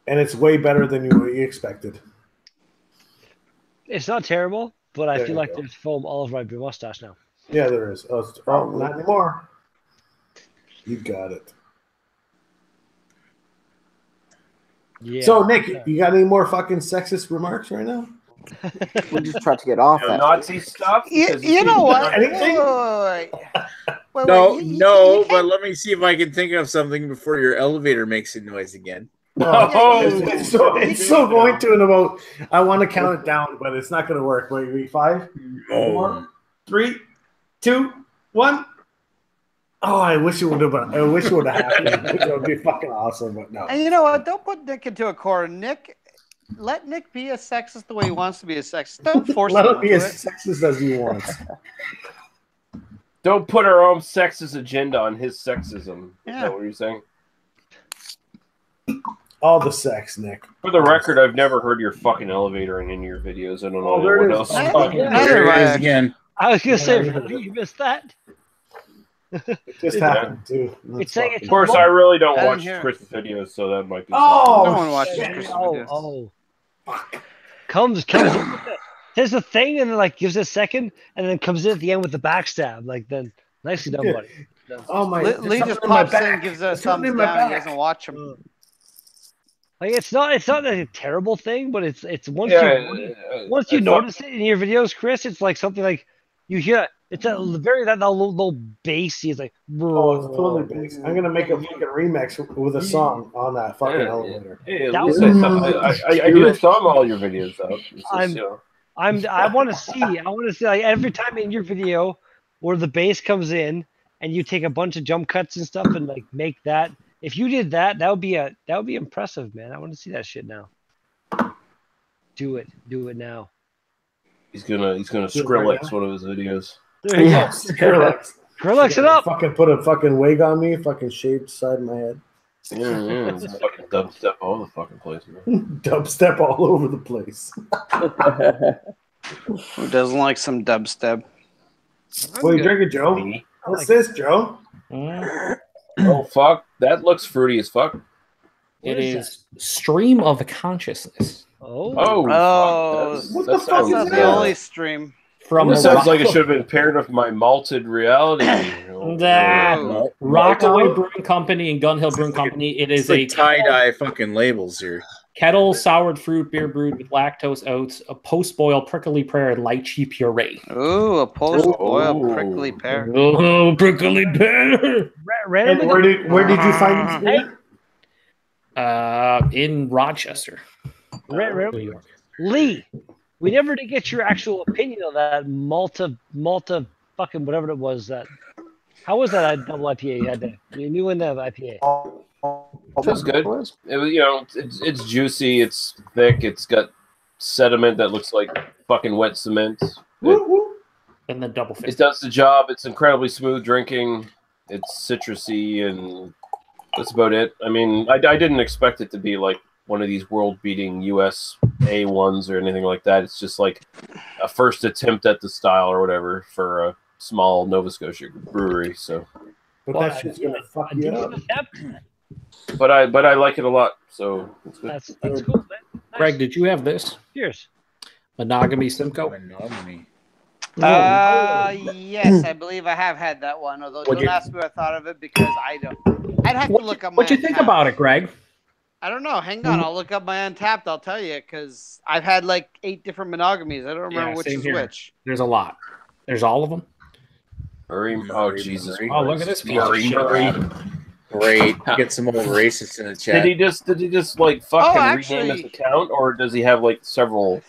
H: And it's way better than you expected.
D: it's not terrible, but I
H: There
D: feel
H: you
D: like
H: go.
D: there's foam all over my mustache now.
H: Yeah, there is. Oh, not anymore. You got it.
D: Yeah.
H: So, Nick, you got any more fucking sexist remarks right now?
F: We just tried to get off
E: You know,
F: that.
E: Nazi stuff? Because
A: You know what?
H: Anything?
A: Wait,
B: No,
A: you
B: no,
A: can't-
B: but let me see if I can think of something before your elevator makes a noise again.
E: Oh,
H: It's so going to in about. I want to count it down, but it's not going to work. Wait, 5, 4, 3, 2, 1. Oh, I wish it would have. I wish it would have happened. It would be fucking awesome, but no.
A: And you know what? Don't put Nick into a corner. Let Nick be a sexist the way he wants to be a sexist. Don't force
H: Let
A: him
H: it be
A: into
H: as sexist as he wants.
E: Don't put our own sexist agenda on his sexism. Is
A: Yeah.
E: that what you're saying?
H: All the sex, Nick.
E: For the record, I've never heard your fucking elevator in any of your videos. I don't know
H: Oh, there
E: what
H: it is.
E: else.
A: Neither-
E: Fucking
A: neither
B: There
A: have
B: it
A: I
B: is
A: actually.
B: again.
D: I was gonna say,
H: Yeah.
D: you missed that.
H: It just happened too.
D: It's saying
H: fucking-
E: Of course, I really don't
A: I didn't
E: watch
A: hear it.
E: Chris' videos, so that might be.
H: Oh,
A: No one watches
H: shit.
A: Chris'
D: Oh,
A: videos.
D: comes says a thing and then like gives it a second and then comes in at the end with the backstab. Like then nicely done, buddy.
H: Oh my!
A: Lee
H: there's
A: just
H: something in my
A: pops in,
H: back.
A: gives a
H: There's something
A: thumbs
H: in my
A: down. He
H: back.
A: doesn't watch him.
D: Like it's not a terrible thing, but it's once
E: Yeah,
D: once you notice it in your videos, Chris, it's like something like you hear it's a very that little bassy. It's like
H: Oh, it's totally based. I'm gonna make a fucking remix with a song on that fucking elevator.
E: Hey, at
D: That
E: least
D: was-
E: I do thumb all your videos out. It's just,
D: I'm-
E: you know.
D: I want to see like every time in your video where the bass comes in and you take a bunch of jump cuts and stuff and like make that. If you did that, that would be impressive, man. I want to see that shit now. Do it now.
E: He's gonna
H: Do it
E: Skrillex
H: right now?
E: one of his videos.
D: There you
F: Yeah.
H: Skrillex.
D: go. Skrillex it up.
H: Fucking put a fucking wig on me. Fucking shaved side of my head.
E: Yeah, it's fucking dubstep all the fucking place, man.
H: Dubstep all over the place.
A: Who doesn't like some dubstep?
H: What are you drinking, Joe?
E: Me?
H: What's this, Joe?
E: Oh fuck, that looks fruity as fuck.
G: It
D: What is
G: is Stream of Consciousness
D: Oh.
E: Oh,
A: Oh,
E: fuck,
H: what
E: that
H: the fuck
A: That's
H: is
A: not
H: that?
A: the only stream.
G: from
E: That sounds like it
G: Rock-
E: should have been paired with my malted reality.
G: That
A: Oh.
G: Rockaway Brewing Company and Gun Hill Brewing Company. It
B: It's
G: is a
B: like tie-dye fucking labels here.
G: kettle soured fruit beer brewed with lactose oats, a post-boil prickly pear, and lychee puree.
A: Ooh, a post-boiled
E: Oh.
A: prickly pear.
G: Oh, prickly pear!
H: And
D: Randomly,
H: where did you find this beer?
G: In Rochester, New York.
D: Lee, we never did get your actual opinion of that Malta fucking whatever it was. That how was that double IPA you had there? You knew in the IPA.
E: That's good. It was, you know, it's juicy, it's thick, it's got sediment that looks like fucking wet cement.
G: And the double
E: It
G: fist.
E: does the job. It's incredibly smooth drinking. It's citrusy, and that's about it. I mean, I didn't expect it to be like one of these world-beating US A1s or anything like that. It's just like a first attempt at the style or whatever for a small Nova Scotia brewery. So,
H: But that shit's gonna fuck you up.
E: but I like it a lot. So it's good.
D: That's cool, man. Nice.
G: Greg, did you have this?
D: Cheers.
G: Monogamy Simcoe?
B: Monogamy.
A: Yes, I believe I have had that one. Although
G: What'd
A: don't
G: you-
A: ask me what I thought of it because I don't. I'd have to look up my.
G: What you think
A: Untapped.
G: about it, Greg?
A: I don't know. Hang on, I'll look up my Untapped. I'll tell you because I've had like 8 different monogamies. I don't remember
G: Yeah,
A: which
G: same
A: is
G: here.
A: which.
G: There's a lot. There's all of them.
E: Murray. Oh Jesus!
G: Oh, look at this piece of
E: Murray.
G: shit.
B: Great. Get some old racists in the chat.
E: Did he just like fucking
A: actually-
E: rename his account, or does he have like several?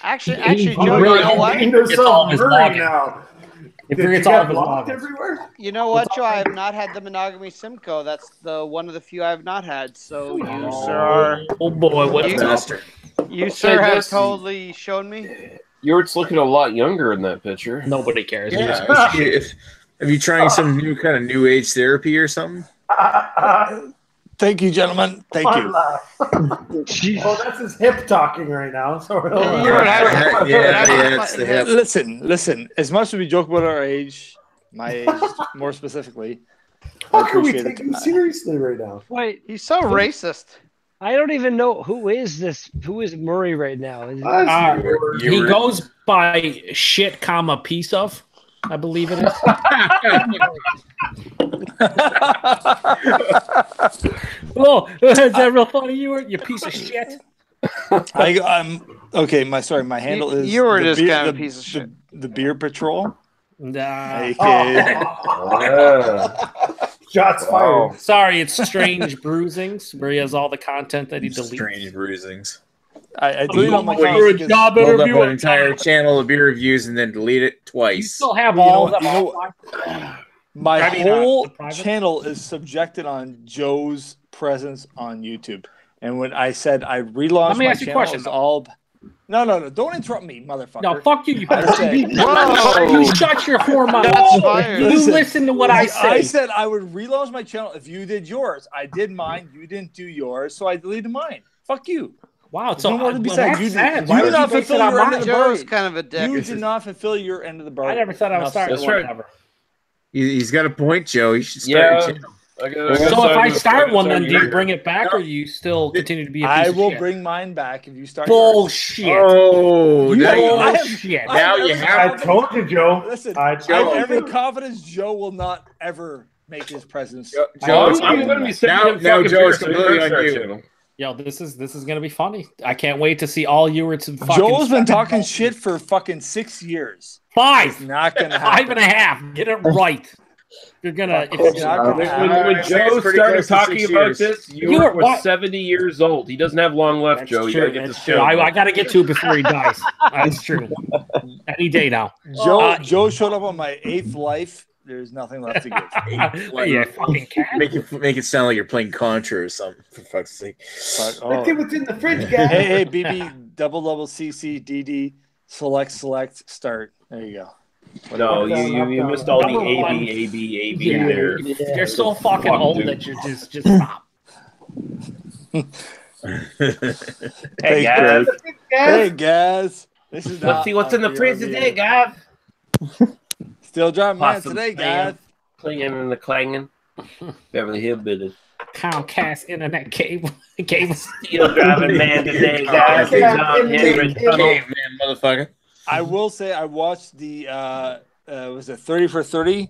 A: Actually,
G: He
A: Joe,
G: really
A: you know what?
H: named
G: It's all
H: herself
G: his
H: Murray
G: login.
H: now.
G: He
H: Did
G: forgets
H: you
G: all
H: get
G: of his
H: blocked
G: logins.
H: everywhere?
A: You know what, Joe? I have not had the monogamy Simcoe. That's the one of the few I have not had. So you, sir, are
G: Oh boy, what
A: You-
G: a
B: Bastard.
A: you, sir,
E: Say
A: have
E: this-
A: totally shown me.
E: You're looking a lot younger in that picture.
G: Nobody cares.
B: Yeah. Have you trying some new kind of new age therapy or something?
J: Thank you, gentlemen. Thank you.
H: Oh, that's his hip talking right now. So
B: It's the hip.
J: Listen. As much as we joke about our age, my age more specifically,
H: How can we
J: appreciate
H: take
J: it.
H: you seriously right now?
D: Wait,
A: He's so racist.
D: I don't even know who is this. Who is Murray right now? Is it-
G: He goes by shit, comma, piece of, I believe it is. Oh, is that real funny? You piece of shit.
J: I'm okay. My handle is
A: You were
J: the
A: just
J: beer-
A: kind of
J: the-
A: a piece of shit.
J: The Beer Patrol.
G: Nah.
J: Hey, kid.
H: Shots fired.
G: Sorry, it's Strange Bruisings, where he has all the content that he deletes.
B: Strange bruisings.
J: I delete all my
G: You're a
J: comments because-
G: job
B: Build up
G: interviewer.
B: an entire channel of beer reviews and then delete it
G: You
B: twice.
G: still have
J: You know
G: all
J: what-
G: of them.
J: you know
G: offline?
J: My
G: I mean,
J: whole
G: the private?
J: channel is subjected on Joe's presence on YouTube. And when I said I relaunched
G: Let me
J: my
G: ask you a
J: channel,
G: question,
J: it's
G: though.
J: all. No! Don't interrupt me, motherfucker.
G: No, fuck you. You
J: I said,
G: You shut your whore mouth.
A: Shots fired.
G: You listen to what I say.
J: I said I would relaunch my channel if you did yours. I did mine. You didn't do yours, so I deleted mine. Fuck you.
G: Wow,
J: So no more to be
G: well,
J: said.
G: that's
J: You
G: sad.
J: did,
G: Why
J: you
G: would
J: did not
G: you base it
J: fulfill
G: on
J: your end of
G: mine?
J: the
A: Joe's
J: bargain.
A: kind of a dick.
J: You did not fulfill your end of the bargain.
G: I never said I was
J: Enough
G: starting
J: said.
G: one
E: right.
G: ever.
B: He's got a point, Joe. You should start
E: Yeah.
B: your channel.
G: So if I start one, then do you bring it back, or you still continue to be a piece
J: I
G: of
J: will
G: shit?
J: bring mine back if you start.
G: Bullshit.
B: Oh,
J: You
B: now
J: know, I have-
G: Bullshit.
B: Now
J: have
B: you
J: every
B: have-
H: I told you, Joe.
J: Listen,
H: I
J: I have
H: told
J: every
H: you.
J: confidence Joe will not ever make his presence.
B: Joe, it's
E: I'm going to be sending him
B: now
E: fucking
B: Joe,
E: beer
B: it's
E: so he
B: completely
E: starts
B: on
E: our
B: you.
E: channel.
G: Yo, this is gonna be funny. I can't wait to see all you and some fucking.
J: Joe's been talking shit for fucking 6 years. It's
G: Five.
J: not gonna happen.
G: 5.5. Get it right. You're gonna.
J: It's not gonna happen.
E: When
B: I think
E: Joe
B: it's pretty
E: started
B: close to
E: talking
B: 6
E: about
B: years.
E: this,
G: You
E: York
G: were-
E: was
G: what?
E: 70 years old. He doesn't have long left,
G: That's
E: Joe. You
G: true.
E: gotta get
G: That's
E: this
G: true.
E: show.
G: I got to get to it before he dies. That's true. Any day now.
J: Joe showed up on my 8th life. There's nothing left to give.
G: Yeah, fucking cat.
B: Make it sound like you're playing Contra or something, for fuck's sake.
J: But,
H: Let's see what's in the fridge, guys.
J: hey, BB, double CC, DD, select, start. There you go.
E: No, you missed all the
G: Number one.
E: AB
G: Yeah,
E: there.
G: you're so fucking
E: Fuck,
G: old
E: dude.
G: that you're just stop.
J: Hey,
E: guys.
J: Hey, guys. This is
E: Let's
J: not
E: see what's in the
J: a
E: fridge
J: review.
E: today, guys.
J: Still driving man
E: Possum
J: today,
E: Sam.
J: guys.
E: Clinging and the clanging. Beverly Hillbillies.
G: Comcast internet cable.
E: Still driving man today, guys.
H: Yeah,
E: John Henry Tunnel.
B: Caveman, motherfucker.
J: I will say I watched the was it 30 for 30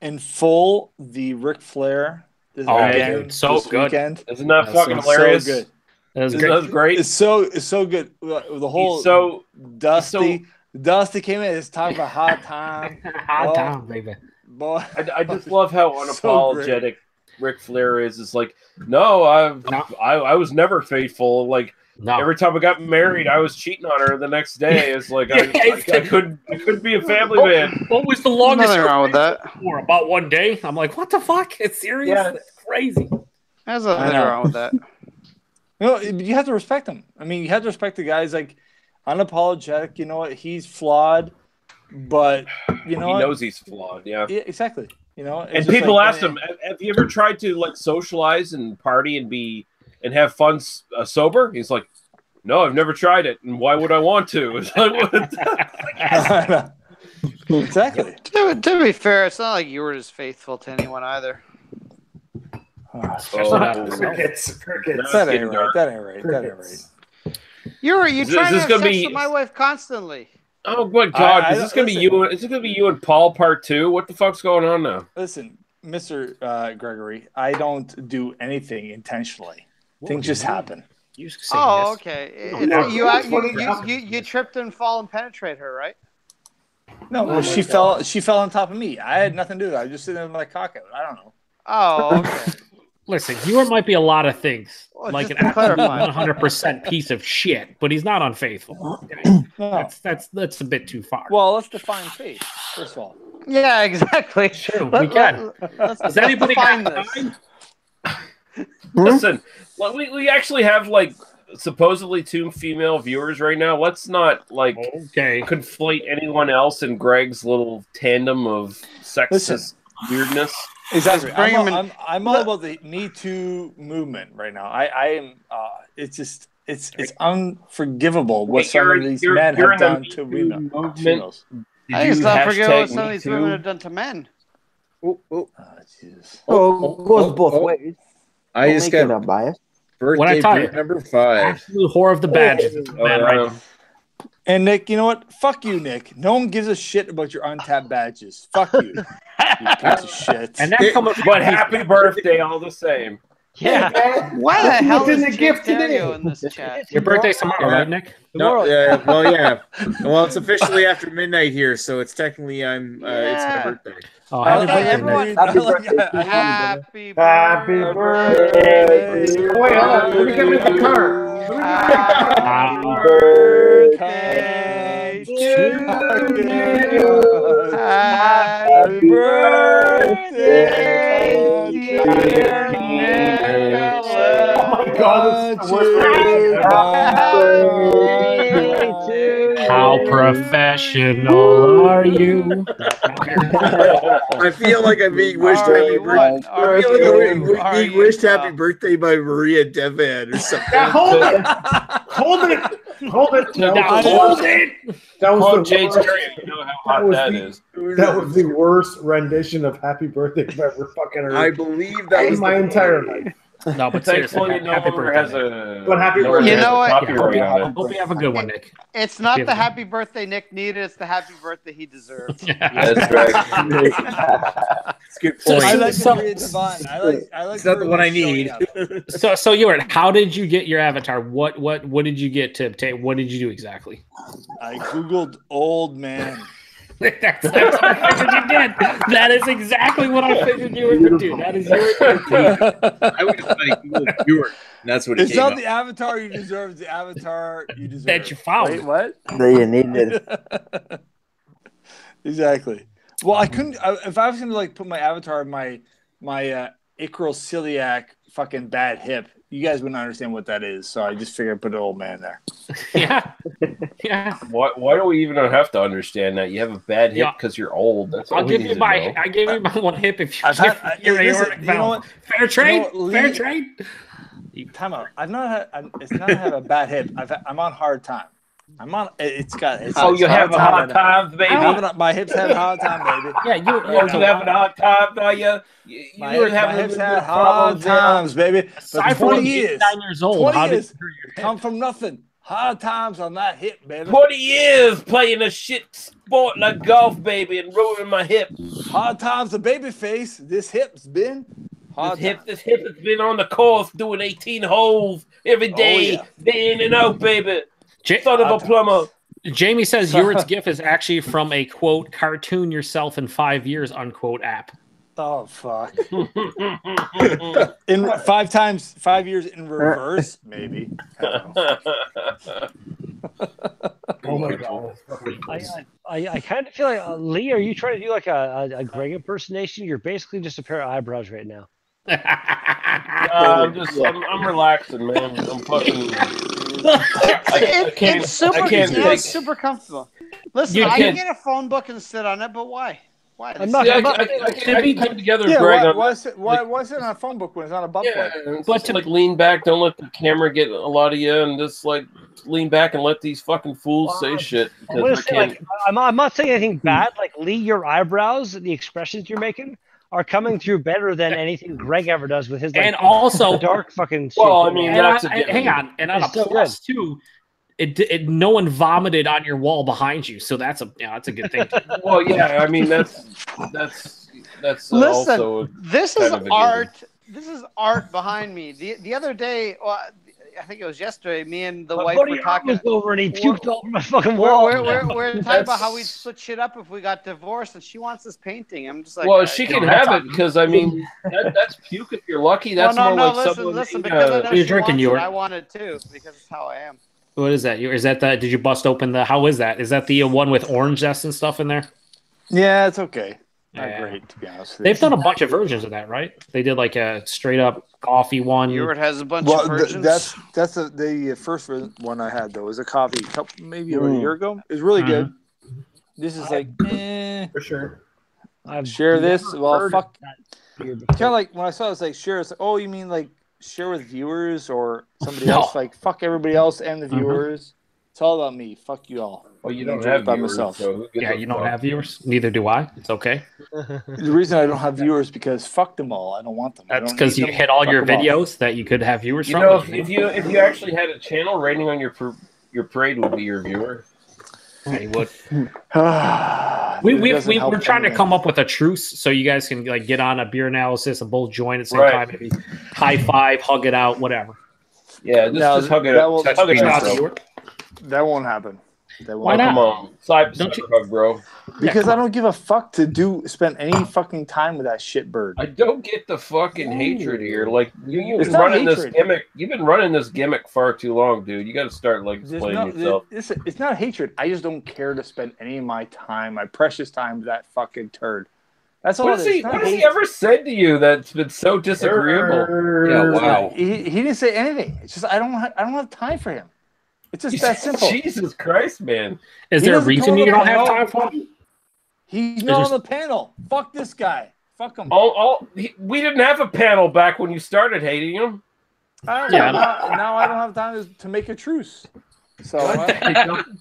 J: in full, the Ric Flair this
G: Oh,
J: weekend,
G: dude, so
J: this
G: good.
J: weekend.
E: Isn't that
G: That's
E: fucking
J: So
E: hilarious?
J: good.
G: That was
E: Isn't
G: great.
E: that great?
J: It's so good. The whole
E: He's so
J: Dusty came in. It's talking about hot time.
G: Hot
J: Oh.
G: time, baby.
J: Boy,
E: I just love how
J: So
E: unapologetic Ric Flair is. It's like, no, I was never faithful. Like
G: No.
E: every time I got married, I was cheating on her the next day. It's like I couldn't be a family man.
G: What was the longest
A: Nothing wrong with that.
G: for? About 1 day. I'm like, what the fuck? It's serious?
E: Yeah.
G: That's crazy.
A: There's
J: I
A: nothing
J: know.
A: wrong with that.
J: you have to respect him. I mean, you have to respect the guy's like unapologetic. You know what? He's flawed, but you know
E: He
J: what?
E: knows he's flawed. Yeah.
J: Yeah, exactly. You know, it's
E: And
J: just
E: people
J: like,
E: asked him, "Have you ever tried to like socialize and party and have fun sober?" He's like, "No, I've never tried it, and why would I want to?" It's like, what?
J: exactly.
A: To be fair, it's not like you were just faithful to anyone either.
G: Especially not himself.
H: Crickets.
J: That
E: It's
J: ain't
E: getting
J: right.
E: dark.
J: That ain't right. That ain't right.
H: Crickets.
A: You
E: Is
A: trying to
E: this
A: have
E: gonna
A: sex
E: be-
A: with my wife constantly.
E: Oh my God!
J: I
E: Is this gonna be
J: listen.
E: you? Is it gonna be you and Paul part 2? What the fuck's going on now?
J: Listen, Mr. Gregory, I don't do anything intentionally. Things just happen.
G: You say
A: Oh,
G: this.
A: okay.
H: know.
A: You tripped and fall and penetrate her, right?
J: No, well, she fell on top of me. I had nothing to do with it. I was just sitting there with my cock out. I don't know.
A: Oh, okay.
G: Listen, Hewart might be a lot of things,
A: Well,
G: like an
A: just to
G: absolute
A: clarify.
G: 100% piece of shit, but he's not unfaithful.
J: No.
G: That's a bit too far.
J: Well, let's define faith first of all.
A: Yeah, exactly.
G: True, we can. Does anybody
A: define
G: got
A: this.
G: time?
E: Listen, well, we actually have like supposedly 2 female viewers right now. Let's not like
G: Okay.
E: conflate anyone else in Greg's little tandem of sexist weirdness.
J: Exactly.
A: bring him in.
J: I'm all about the Me Too movement right now. I am. It's just it's unforgivable what some of these men
E: you're
J: have
E: in the
J: done
E: Me
J: to
E: Too
J: women.
E: movement.
J: Females.
A: I think it's not forgetting what some of
E: Me
A: these
E: Too?
A: women have done to men.
B: Oh,
J: Oh, Jesus.
F: It goes both ways.
B: I
F: Don't
B: just
F: make it
B: got
F: a bias.
B: birthday
G: tell you.
B: beer number 5.
G: Absolute whore of the badges. This man right now.
J: And Nick, you know what? Fuck you, Nick. No one gives a shit about your untapped badges. Fuck you. You piece of shit.
G: And that comes
E: But happy birthday all the same.
D: Yeah.
A: Why the hell
H: What's in
A: is
H: the
A: Jake
H: gift today?
A: Stereo in this chat?
G: Your birthday's tomorrow, right, Nick?
B: No, well, yeah. Well, it's officially after midnight here, so it's technically it's my
A: Yeah.
B: birthday.
G: Oh, happy
A: Okay,
G: birthday,
A: everyone.
G: Nick.
F: Happy birthday.
A: Happy
H: Happy
A: birthday.
H: Wait, hold on. Let me get my guitar.
A: Happy birthday to you. Happy birthday, dear Nicholas.
H: Oh my God, this is the worst birthday.
G: How professional are you?
B: I feel like I'm being wished
A: Are
B: happy
A: you
B: birthday.
A: what? Are
B: I feel like
A: you?
B: I'm
A: Are
B: being
A: you,
B: wished happy
A: pal?
B: birthday by Maria Devan or something.
H: Now, hold it. Hold it. Hold it.
G: Hold it!
H: That
E: Quote
H: was
E: Jay
H: the worst.
E: Stereo, you know how hot that is.
H: That was the worst rendition of Happy Birthday I've ever fucking heard.
B: I believe that
H: in
B: was
H: my entire life.
G: No, but seriously,
E: Thankfully, no
G: happy
E: longer
G: birthday.
E: has a.
H: But happy
E: no longer
H: birthday.
A: You
E: has
A: know
E: a
A: what?
E: Copyright on it.
G: Hope you have a good one, Nick.
A: It's not
G: Yeah.
A: the happy birthday Nick needed, it's the happy birthday he deserved.
E: That's right.
B: It's a good
G: So-
B: point.
J: I like
G: So-
J: Maria Devine. I like.
B: It's not the one I need.
G: So Ewart, how did you get your avatar? What did you get to obtain? What did you do exactly?
J: I googled old man.
G: That's what I figured you did. That is exactly what I figured you were going to do. That is your
B: I would have thought Google viewer. That's what it
J: It's
B: came
J: not
B: up.
J: the avatar you deserve. It's the avatar you deserve.
G: that you found.
J: Wait, what?
F: That you needed.
J: Exactly. Well, I couldn't. If I was going to like put my avatar, my acrociliac fucking bad hip, you guys wouldn't understand what that is. So I just figured I'd put an old man there.
G: Yeah, yeah.
E: Why do we even have to understand that? You have a bad hip
G: Yeah.
E: because you're old. That's all
G: I'll
E: we
G: give
E: need
G: you
E: to
G: my.
E: know.
G: I gave you my one hip if you
J: I've had-
G: your
J: listen,
G: aortic
J: you know
G: valve.
J: what?
G: Fair trade.
J: what,
G: Fair
J: Lee-
G: trade.
J: Time out. I've not had. It's not I have a bad hip. I'm on hard time. I'm on. It's got. It's
E: Oh, you have a hard time, baby.
J: My hips have a hard time, baby.
G: Yeah, you.
E: Oh, you having a hard time, are you?
J: My
E: You're
J: hips, my
E: having
J: hips
E: a
J: had
E: little
J: hard
E: problems there.
J: times, baby.
G: Aside
J: But
G: from
J: 20
G: being
J: years,
G: 9 years old,
J: 20
G: how did
J: years
G: you hurt your hip?
J: come from nothing. Hard times on that hip, baby.
E: 20 years playing a shit sport like golf, baby, and ruining my hip.
J: Hard times, a baby face. This hip's been hard.
E: This hip has been on the course doing 18 holes every day,
J: yeah.
E: day in and out, baby.
G: Ja-
E: Son of a plumber.
G: Jamie says Ewart's GIF is actually from a quote cartoon yourself in 5 years unquote app.
J: Oh fuck! In 5 years in reverse, maybe. I don't know.
H: Oh my God.
D: I kind of feel like Lee. Are you trying to do like a Greg impersonation? You're basically just a pair of eyebrows right now.
E: I'm relaxing, man. I'm fucking.
A: It's super.
E: I can't
A: you know,
E: take-
A: it's super comfortable. Listen,
E: You
A: I
E: can't-
A: can get a phone book and sit on it, but why? Why?
D: I'm not-
E: Yeah,
D: I'm not-
E: I can come together,
J: Yeah,
E: Greg.
J: why is it on a phone book when it's on a butt
E: Yeah,
J: plug?
E: and but to like lean back, don't let the camera get a lot of you, and just like lean back and let these fucking fools say shit.
D: I'm gonna
E: Because I
D: say,
E: can't.
D: like, I'm not saying anything bad. Like Lee, your eyebrows, the expressions you're making are coming through better than anything Greg ever does with his. Like,
G: And also
D: dark fucking.
E: Well,
D: shit.
E: I mean,
G: And
E: that's
G: on-
E: a given.
G: hang on, and on
D: It's
G: a
D: so
G: plus too, no one vomited on your wall behind you, so that's a good thing.
E: Well, yeah, I mean that's
A: Listen,
E: also
A: this
E: kind
A: is
E: of a given.
A: art. This is art behind me. The other day, I think it was yesterday. Me and the
D: My
A: wife
D: buddy
A: were
D: Art
A: talking.
D: was over and he
A: We're-
D: puked all over my fucking
A: We're,
D: wall.
A: we're talking about how we'd split shit up if we got divorced, and she wants this painting. I'm just like,
E: Well, she can have it because I mean that's puke if you're lucky. That's
A: no,
E: more like
A: listen,
E: someone.
A: listen, because I know
G: You're
A: she
G: drinking,
A: wants
G: you
A: it,
G: were-
A: I want it too because it's how I am.
G: What is that? Is that the? Did you bust open the? How is that? Is that the one with orange zest and stuff in there?
J: Yeah, it's okay. Not
G: Yeah.
J: great, to be honest with you.
G: They've done a bunch of versions of that, right? They did like a straight up coffee one.
A: Ewart has a bunch
J: Well,
A: of versions.
J: that's the first one I had though. It was a coffee, maybe about a year ago. It was really good. This is like,
H: For sure.
D: I've
J: share this.
D: never
J: Well,
D: heard
J: fuck.
D: of that beer
J: Kind
D: before.
J: of like when I saw it, it's like share. It's like, oh, you mean like share with viewers or somebody
G: No.
J: else? Like fuck everybody else and the viewers. It's all about me. Fuck you all.
E: Well, you
J: I'm
E: don't
J: enjoying
E: have
J: it by
E: viewers,
J: myself.
E: so who gives
G: Yeah,
E: a
G: you don't
E: fuck?
G: have viewers. Neither do I. It's okay.
J: The reason I don't have viewers because fuck them all. I don't want them. I
G: That's
J: don't
G: because
J: need
G: you
J: them.
G: hit all
J: Fuck
G: your
J: them all.
G: videos that you could have viewers
E: You
G: from.
E: know, if you actually had a channel rating on your parade would be your viewer.
G: Hey, what?
J: It doesn't help
G: We're trying to
J: anything.
G: come up with a truce so you guys can like get on a beer analysis and both join at the same
E: Right.
G: time. Maybe high five, hug it out, whatever.
E: Yeah, just hug it
J: that
E: up.
J: will-
E: Touch
J: hug it
E: penis,
J: out.
E: bro.
J: That won't happen. That won't
G: Why
J: happen.
G: not?
E: Come on, side
G: Don't you-
E: hug, bro.
J: Because I don't give a fuck to spend any fucking time with that shit bird.
E: I don't get the fucking hatred here. Like you've
J: It's
E: been
J: not
E: running this
J: hatred.
E: gimmick. You've been running this gimmick far too long, dude. You got to start like
J: There's
E: explaining yourself.
J: it's not hatred. I just don't care to spend any of my time, my precious time, with that fucking turd. That's all
E: What
J: it
E: has
J: is.
E: he?
J: It's not
E: What has he
J: hate.
E: ever said to you that's been so disagreeable? Yeah, wow.
J: He didn't say anything. It's just I don't have time for him. It's just that simple.
E: Jesus Christ, man.
G: Is
J: He
G: there a
J: doesn't
G: reason
J: come
G: you
J: on
G: don't
J: the
G: have
J: panel.
G: time for him?
J: He's not on the panel. Fuck this guy. Fuck him.
E: We didn't have a panel back when you started hating him.
G: Yeah.
J: Now I don't have time to make a truce. So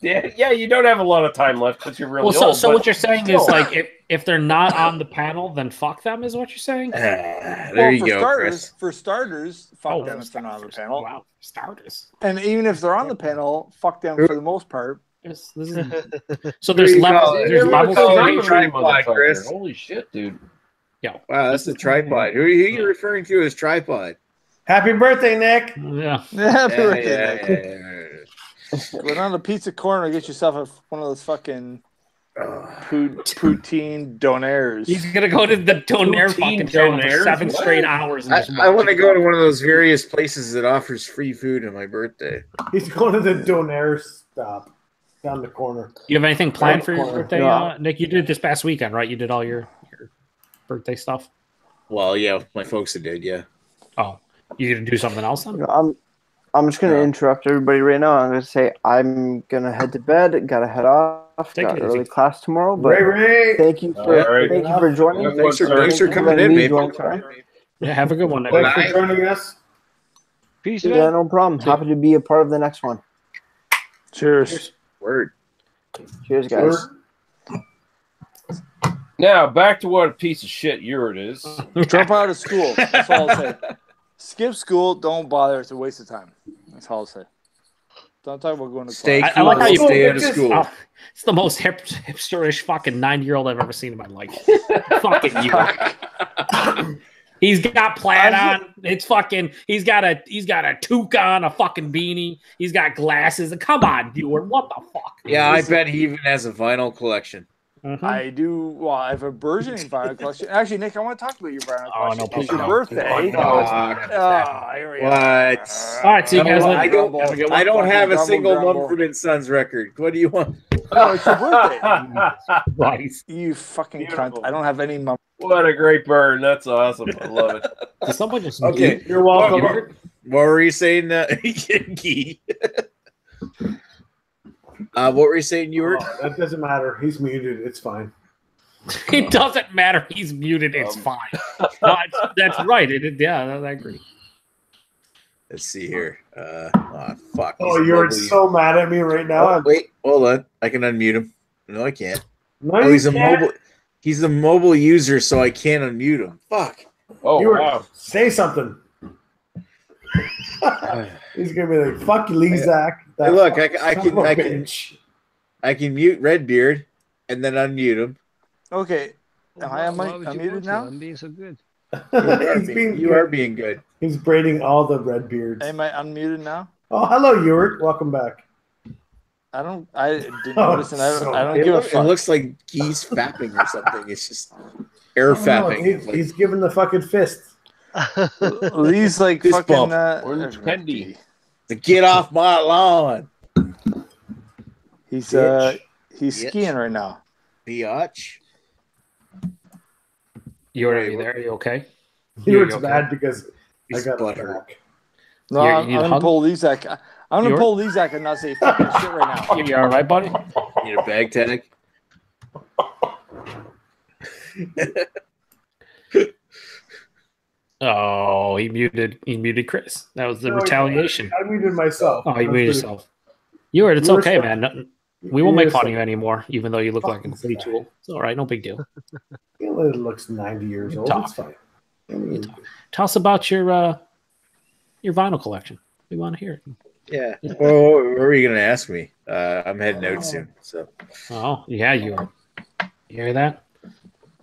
E: Yeah, you don't have a lot of time left because you're really
G: Well, so,
E: old.
G: so
E: but
G: what you're saying
E: still.
G: is like if they're not on the panel, then fuck them, is what you're saying?
B: There you go, Chris.
J: For starters, fuck them if they're not on the panel.
G: Wow, starters.
J: And even if they're on the panel, fuck them for the most part.
G: This is... So there's levels. There's levels
E: Oh,
G: to
E: you're
G: hate.
E: a
B: tripod,
E: motherfucker.
B: Chris.
E: Holy shit, dude.
G: Yeah.
B: Wow, that's a tripod. Who are you referring to as tripod?
H: Happy birthday, Nick.
G: Yeah.
J: Happy
B: Yeah,
J: birthday, Nick.
B: yeah.
J: Go down to Pizza Corner, get yourself one of those fucking poutine donaires.
G: He's gonna go to the donaire
E: Poutine
G: fucking channel for
E: donaires?
G: 7
E: What?
G: straight hours. And just
B: I
G: watch
B: want to
G: it.
B: go to one of those various places that offers free food on my birthday.
H: He's going to the Donaire stop down the corner.
G: You have anything planned for your
H: Corner.
G: birthday,
F: Yeah.
G: Nick? You did this past weekend, right? You did all your birthday stuff.
B: Well, yeah, my folks did, yeah.
G: Oh, you gonna do something else then?
F: I'm just gonna interrupt everybody right now. I'm gonna say I'm gonna head to bed. Gotta head off.
G: Take
F: Got
G: it
F: early
G: easy.
F: class tomorrow. But
H: Ray.
F: thank you for joining.
E: Yeah,
B: Thanks for
E: Sorry.
B: coming in,
F: Me
B: Maple.
F: join, sorry.
G: Yeah, have a good one, Nick.
H: Thanks for joining us.
D: Peace,
F: Yeah,
D: man.
F: no problem. Happy to be a part of the next one.
J: Cheers.
B: Word.
F: Cheers, guys.
E: Now back to what a piece of shit Ewart is.
J: Drop out of school. That's all I'll say. Skip school. Don't bother. It's a waste of time. That's all I'll say. Don't talk about going to
B: Stay
J: class.
G: I like how you
B: stay out of school.
G: Oh, it's the most hipsterish fucking 9-year-old I've ever seen in my life. Fucking you. He's got plaid on. It's fucking. He's got a toque on, a fucking beanie. He's got glasses. Come on, viewer. What the fuck?
B: Yeah, I bet he even has a vinyl collection.
G: Mhm.
J: I do. Well, I have a burgeoning vinyl collection. Actually, Nick, I want to talk about your vinyl
G: Oh,
J: collection.
G: no,
J: It's
G: please
J: your
G: don't.
J: birthday.
G: No,
J: Oh, here we
B: What?
J: are.
G: All right, see you guys
B: No,
G: later.
B: I don't,
G: Have a good one.
B: I don't have a
J: Grumble,
B: single
J: grumble.
B: Mumford and Sons record. What do you want?
J: Oh, it's your birthday.
G: Right.
J: You fucking
E: Beautiful.
J: cunt. I don't have any mum.
E: What a great burn. That's awesome. I love it.
G: Did somebody just
B: Okay,
H: You're welcome.
B: What were you saying? Gee. What were you saying, Ewart?
H: Oh, that doesn't matter. He's muted. It's fine.
G: It doesn't matter. He's muted. It's fine. No, that's right. Yeah, I agree.
B: Let's see here. Fuck.
H: Oh,
B: He's
H: you're
B: mobile.
H: so mad at me right now.
B: Oh, wait, hold on. I can unmute him. No, I can't.
H: No,
B: Oh,
H: you
B: he's a
H: can't.
B: mobile. He's a mobile user, so I can't unmute him. Fuck.
E: Oh,
H: You were-
E: wow.
H: Say something. He's gonna be like, "Fuck you, Lee Zach."
B: Hey, look, I
H: Son
B: can-
H: of a
B: I can-
H: bitch.
B: I can mute Redbeard and then unmute him.
J: Okay. Am I
D: Why would you
J: unmuted
D: want to?
J: now?
D: I'm being so good.
B: You are being good.
H: He's braiding all the red beards.
J: Am I unmuted now?
H: Oh, hello, Ewart. Welcome back.
J: I didn't notice, and I don't give a fuck.
B: It looks like geese fapping or something. It's just air fapping.
H: He's giving the fucking fist.
J: Lee's like
B: Fist
J: fucking
B: bump.
E: Orange candy.
B: To get off my lawn.
J: He's
B: Bitch.
J: skiing right now.
B: Biatch.
G: Are you there? Are you okay?
H: Ewart's
G: okay?
H: mad because I
B: He's
H: got
B: butthurt.
H: back.
J: No,
G: You
J: I'm
G: need a
J: gonna
G: hug?
J: pull Lezak. I'm gonna pull Lezak and not say fucking shit right now.
G: You all right, buddy?
B: Need a bag tag?
G: Oh, he muted Chris. That was the retaliation.
H: I muted myself.
G: Oh, you muted yourself. It's
H: You're
G: okay,
H: so-
G: man. We won't make fun of
H: You're
G: you anymore, even though you look like a
H: Fucking
G: pretty tool. It's all right, no big deal.
H: It looks 90 years old.
G: Talk.
H: It's fine.
G: Tell us about your vinyl collection. We want to hear it.
B: Yeah. Well, what were you going to ask me? I'm heading out soon. So.
G: Oh, yeah, you hear that?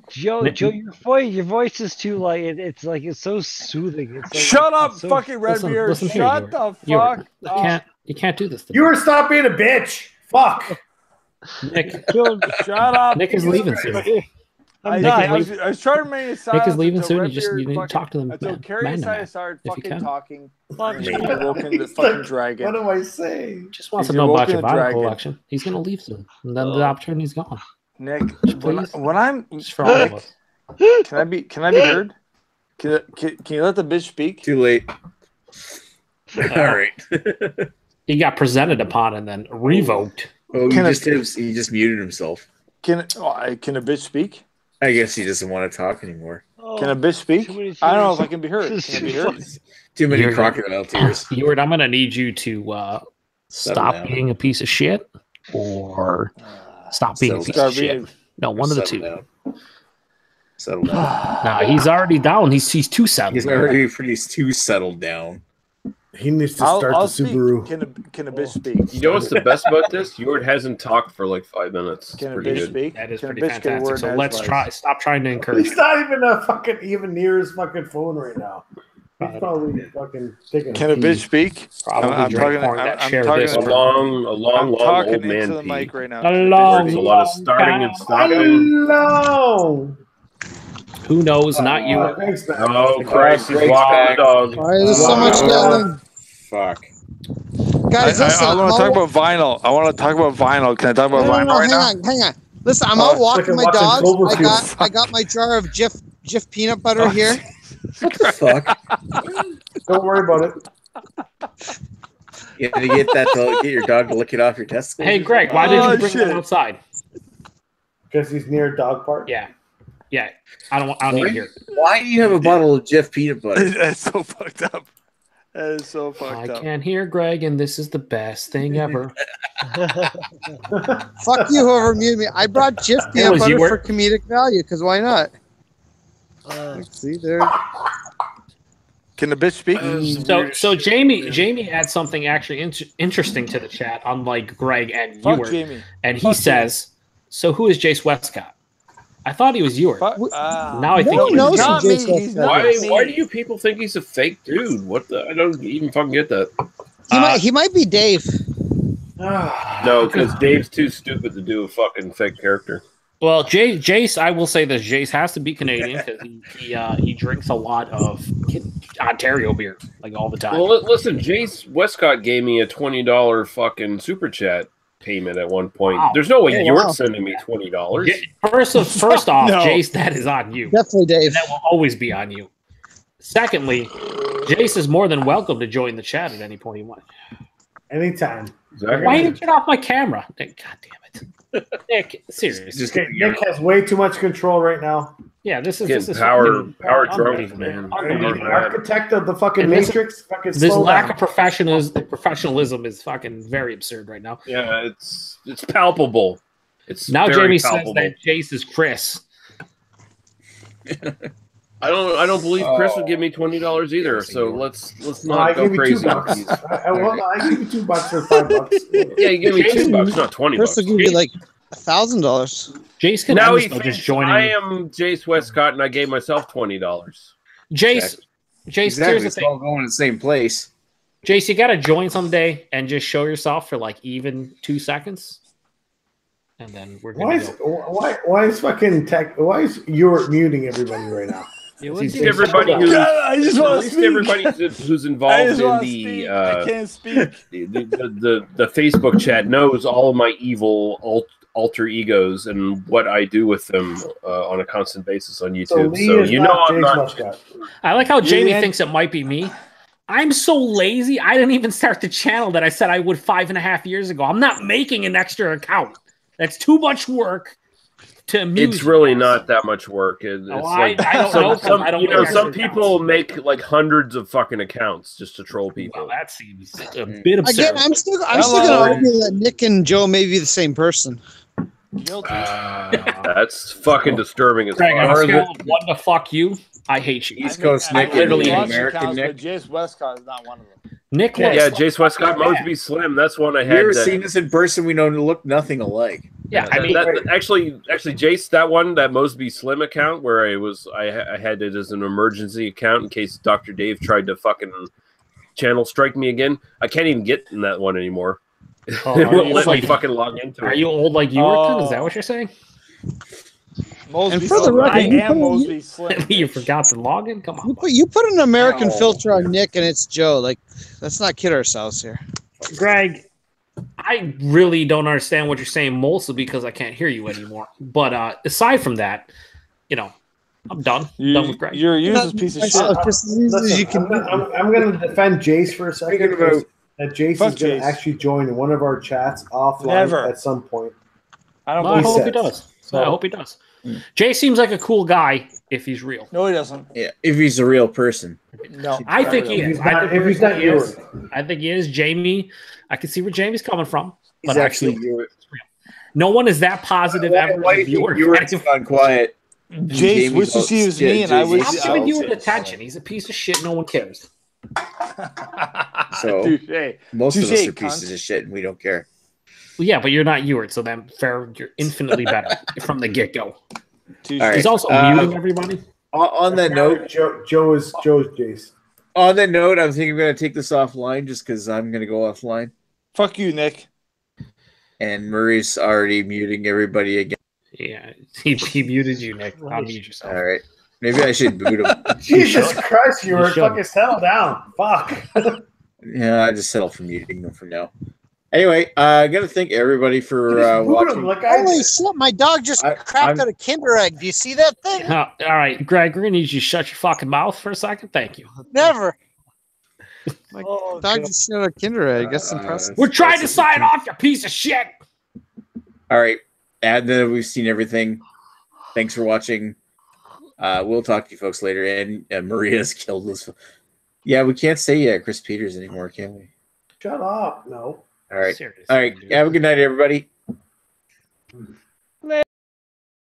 D: Joe, your voice is too like it's so soothing. It's like,
J: Shut up,
D: it's so-
J: fucking Redbeard.
G: listen here,
J: Shut the
G: Ewart.
J: fuck up.
G: You can't do this to me.
H: Ewart, stop being a bitch. Fuck.
G: Nick,
J: Shut up.
G: Nick is leaving soon.
J: I
G: Nick is
J: was trying to remain silent.
G: Nick is leaving
J: until
G: soon. You
J: Redbeard
G: need to talk to them.
J: Until
G: man
J: Carrie
G: to man,
J: decided to start
G: if you
J: fucking
G: can.
J: talking.
B: Man.
J: He's woken the fucking dragon.
H: What do I say?
G: Just wants
J: He's
G: to know about your
J: awoken the
G: vinyl
J: dragon.
G: collection. He's going to leave soon. And then the opportunity's gone.
J: Nick,
G: Please.
J: when I'm
G: Just for all of us.
J: can I be heard? Can you let the bitch speak?
B: Too late. All right.
G: He got presented upon and then revoked.
B: Oh,
J: Can
B: he just muted himself.
J: Can a bitch speak?
B: I guess he doesn't want to talk anymore.
D: Oh,
J: Can a bitch speak?
D: too many
J: I don't know if
D: tears.
J: I can be heard. Can I be heard?
B: Too many
G: You're-
B: crocodile tears.
G: Ewart, I'm going to need you to stop
B: down.
G: being a piece of shit or stop being a
B: Settle
G: piece
B: down.
G: of shit. No, one of the two.
B: Settle down. Settle down.
G: Nah, he's already down. He's too settled.
B: He's already pretty too settled down.
H: He needs to
J: I'll
H: start the
J: speak.
H: Subaru.
J: Can a bitch speak?
E: You know what's the best about this? Ewart hasn't talked for like 5 minutes. It's
J: Can a
E: pretty
J: bitch
E: good.
J: speak?
G: That is
J: Can a
G: pretty
J: bitch get a
G: fantastic.
J: word
G: So
J: in
G: let's
J: edgewise?
G: stop trying to encourage.
H: He's not even near his fucking phone right now. He's probably fucking taking
J: Can a
H: pee.
J: bitch speak?
G: Probably
J: I'm
G: drink
J: talking.
G: more of that
J: I'm
G: share
J: talking.
G: this
E: A
G: one.
E: long
J: talking
E: old man
J: into the
E: pee.
J: mic right now.
G: Hello.
E: There's a lot of starting and stopping.
H: Hello.
G: Who knows? Not you.
H: Thanks, man.
E: Oh, Christ, he's
B: Greg's
E: walking
B: back.
E: the dog.
K: Why is there so much yelling?
B: Fuck.
K: Guys, listen.
J: I want to
K: I'm
J: talk
K: out-
J: about vinyl. I want to talk about vinyl. Can I talk about
K: No,
J: vinyl
K: no,
J: right now?
K: hang on. Listen, I'm
H: Oh,
K: out
H: it's
K: walking
H: like
K: my
H: watching
K: dogs.
H: Cloverfield.
K: I got my jar of Jif peanut butter here.
B: What the fuck?
H: Don't worry about it.
B: You had to get get your dog to lick it off your testicles.
G: Hey, Greg, why did
J: Oh,
G: you bring
J: shit.
G: that outside?
H: Because he's near a dog park.
G: Yeah. I don't need to hear it.
B: Why do you have a bottle of Jif peanut butter?
J: That's so fucked up. That is so fucked
G: I
J: up.
G: can't hear Greg, and this is the best thing ever.
K: Fuck you, whoever muted me. I brought Jif peanut
G: was you,
K: butter for
G: Art.
K: comedic value, because why not? See there.
J: Can the bitch speak?
G: So Jamie had something actually interesting to the chat, unlike Greg and
J: Fuck
G: Ewart.
J: Jamie.
G: And he
J: Fuck
G: says, "So who is Jace Westcott?" I thought he was Ewart.
J: Fuck.
G: Now I think
K: don't
G: he
K: know
G: is.
K: some
J: not me.
K: Jace
J: He's
K: Westcott.
J: not me.
E: Why do you people think he's a fake dude? What the? I don't even fucking get that.
K: He might be Dave.
E: No, because Dave's too stupid to do a fucking fake character.
G: Well, Jace, I will say this: Jace has to be Canadian because he drinks a lot of Ontario beer, like all the time.
E: Well, listen, Jace Westcott gave me a $20 fucking super chat payment at one point.
G: Wow.
E: There's no way
K: Oh,
E: you're
K: wow.
E: sending me $20.
G: First off,
J: No.
G: Jace, that is on you.
K: Definitely Dave.
G: And that will always be on you. Secondly, Jace is more than welcome to join the chat at any point he wants.
H: Anytime.
E: Exactly.
G: Why did you get off my camera? Nick, God damn it. Nick, seriously.
B: Just
H: Okay, Nick has way too much control right now.
G: Yeah, this is
E: Getting
G: fucking
E: power drunk,
G: unbelievable.
E: man.
G: Unbelievable.
H: The architect of the fucking
G: And this-
H: Matrix. Fucking
G: This
H: slow
G: lack
H: down.
G: of professionalism is fucking very absurd right now.
E: Yeah, it's palpable. It's
G: Now
E: very
G: Jamie
E: palpable.
G: says that Jace is Chris.
E: I don't believe Chris would give me $20 either. So let's
H: No, I
E: not go
H: give you
E: crazy.
H: $2. I give you $2 for $5.
E: Yeah, you give me
G: Jason-
E: $2, not $20.
K: Chris will give you like $1,000.
G: Jace can
E: Now
G: end
E: he
G: this by just
E: thinks
G: joining.
E: I am Jace Westcott, and I gave myself $20.
G: Jace, Jace,
B: Exactly.
G: here's the
B: It's
G: thing.
B: all going to the same place.
G: Jace, you got to join someday and just show yourself for like even 2 seconds. And then we're going to go.
H: Why is fucking tech? Why is you're muting everybody right now?
E: At least everybody who's
J: I just want to speak.
E: everybody who's involved in the
J: I can't speak.
E: the Facebook chat knows all of my evil alter egos and what I do with them on a constant basis on YouTube. So you know I'm not.
G: I like how Jamie thinks it might be me. I'm so lazy. I didn't even start the channel that I said I would 5.5 years ago. I'm not making an extra account. That's too much work to amuse.
E: It's really not that much work. It's like
G: I don't know.
E: Some people make like hundreds of fucking accounts just to troll people.
G: Well, that seems a bit absurd.
K: Again, I'm still going to argue that Nick and Joe may be the same person.
E: That's fucking disturbing as
G: Greg, on a
E: far.
G: scale of 1 to fuck you, I hate you.
B: East Coast Nick,
G: literally
B: and
G: hate
B: American
J: Counts,
B: Nick.
J: but Jace Westcott is not one of them.
G: Nick,
E: Yeah, Jace Westcott, Mosby Slim. That's one I had.
B: Have you ever seen us in person? We don't look nothing alike.
G: Yeah, I mean,
E: actually, Jace, that Mosby Slim account where I had it as an emergency account in case Dr. Dave tried to fucking channel strike me again. I can't even get in that one anymore. It won't let me fucking log into it.
G: Are you old like you were? Is that what you're saying?
J: Mosby
K: And for the
J: Slim.
K: record,
J: I
K: you
J: am
K: put-
J: Mosby Slim.
G: You forgot to log in? Come on.
K: You put an American filter on Nick, and it's Joe. Like, let's not kid ourselves here.
G: Greg, I really don't understand what you're saying, mostly because I can't hear you anymore. But aside from that, I'm done. Done with Greg.
J: You're a useless piece of shit.
K: Just as easy as you can.
H: I'm going to defend Jace for a second.
B: about-
H: That Jace
J: Fuck
H: is going
J: Jace.
H: to actually join one of our chats offline
J: Never.
H: at some point.
J: I don't
G: Well, I
J: believe
G: hope
J: that.
G: he does.
H: So-
G: I hope he does. Jay seems like a cool guy if he's real.
J: No, he doesn't.
B: Yeah, if he's a real person.
J: No,
G: I think he is.
H: If he's not yours.
G: I think he is. Jamie, I can see where Jamie's coming from.
B: He's
G: But
B: actually yours.
G: no one is that positive ever.
B: Why
G: as a viewer.
B: you were gone quiet?
J: Jace wishes he was me, and I wish
G: I'm
J: I
G: giving you
J: was
G: an attention. He's a piece of shit. No one cares.
B: So
J: Touche.
B: most of us
J: Touche,
B: are pieces
J: cunt.
B: of shit, and we don't care.
G: Well, yeah, but you're not Ewart, so then fair. You're infinitely better from the get go.
J: Touche.
B: All right.
G: He's also muting everybody.
B: On that note,
H: Joe's Jace.
B: on that note, I'm thinking I'm going to take this offline just because I'm going to go offline.
J: Fuck you, Nick.
B: And Murray's already muting everybody again.
G: Yeah, he muted you, Nick. Unmute yourself.
B: All right. Maybe I should boot him.
H: Jesus Christ, you were
G: should.
H: fucking settle down. Fuck.
B: Yeah, I just settle for muting them for now. Anyway, I got to thank everybody for watching.
K: Holy shit, my dog just cracked out a Kinder Egg. Do you see that thing?
G: All right, Greg, we're going to need you to shut your fucking mouth for a second. Thank you.
K: Never. My dog just shut out a Kinder Egg. That's impressive.
G: We're trying to sign off, you piece of shit.
B: All right. And then we've seen everything. Thanks for watching. We'll talk to you folks later. And Maria's killed us. Yeah, we can't say Chris Peters anymore, can we?
H: Shut up. No.
B: All right.
G: Seriously,
B: All right.
G: dude.
B: Have a good night, everybody.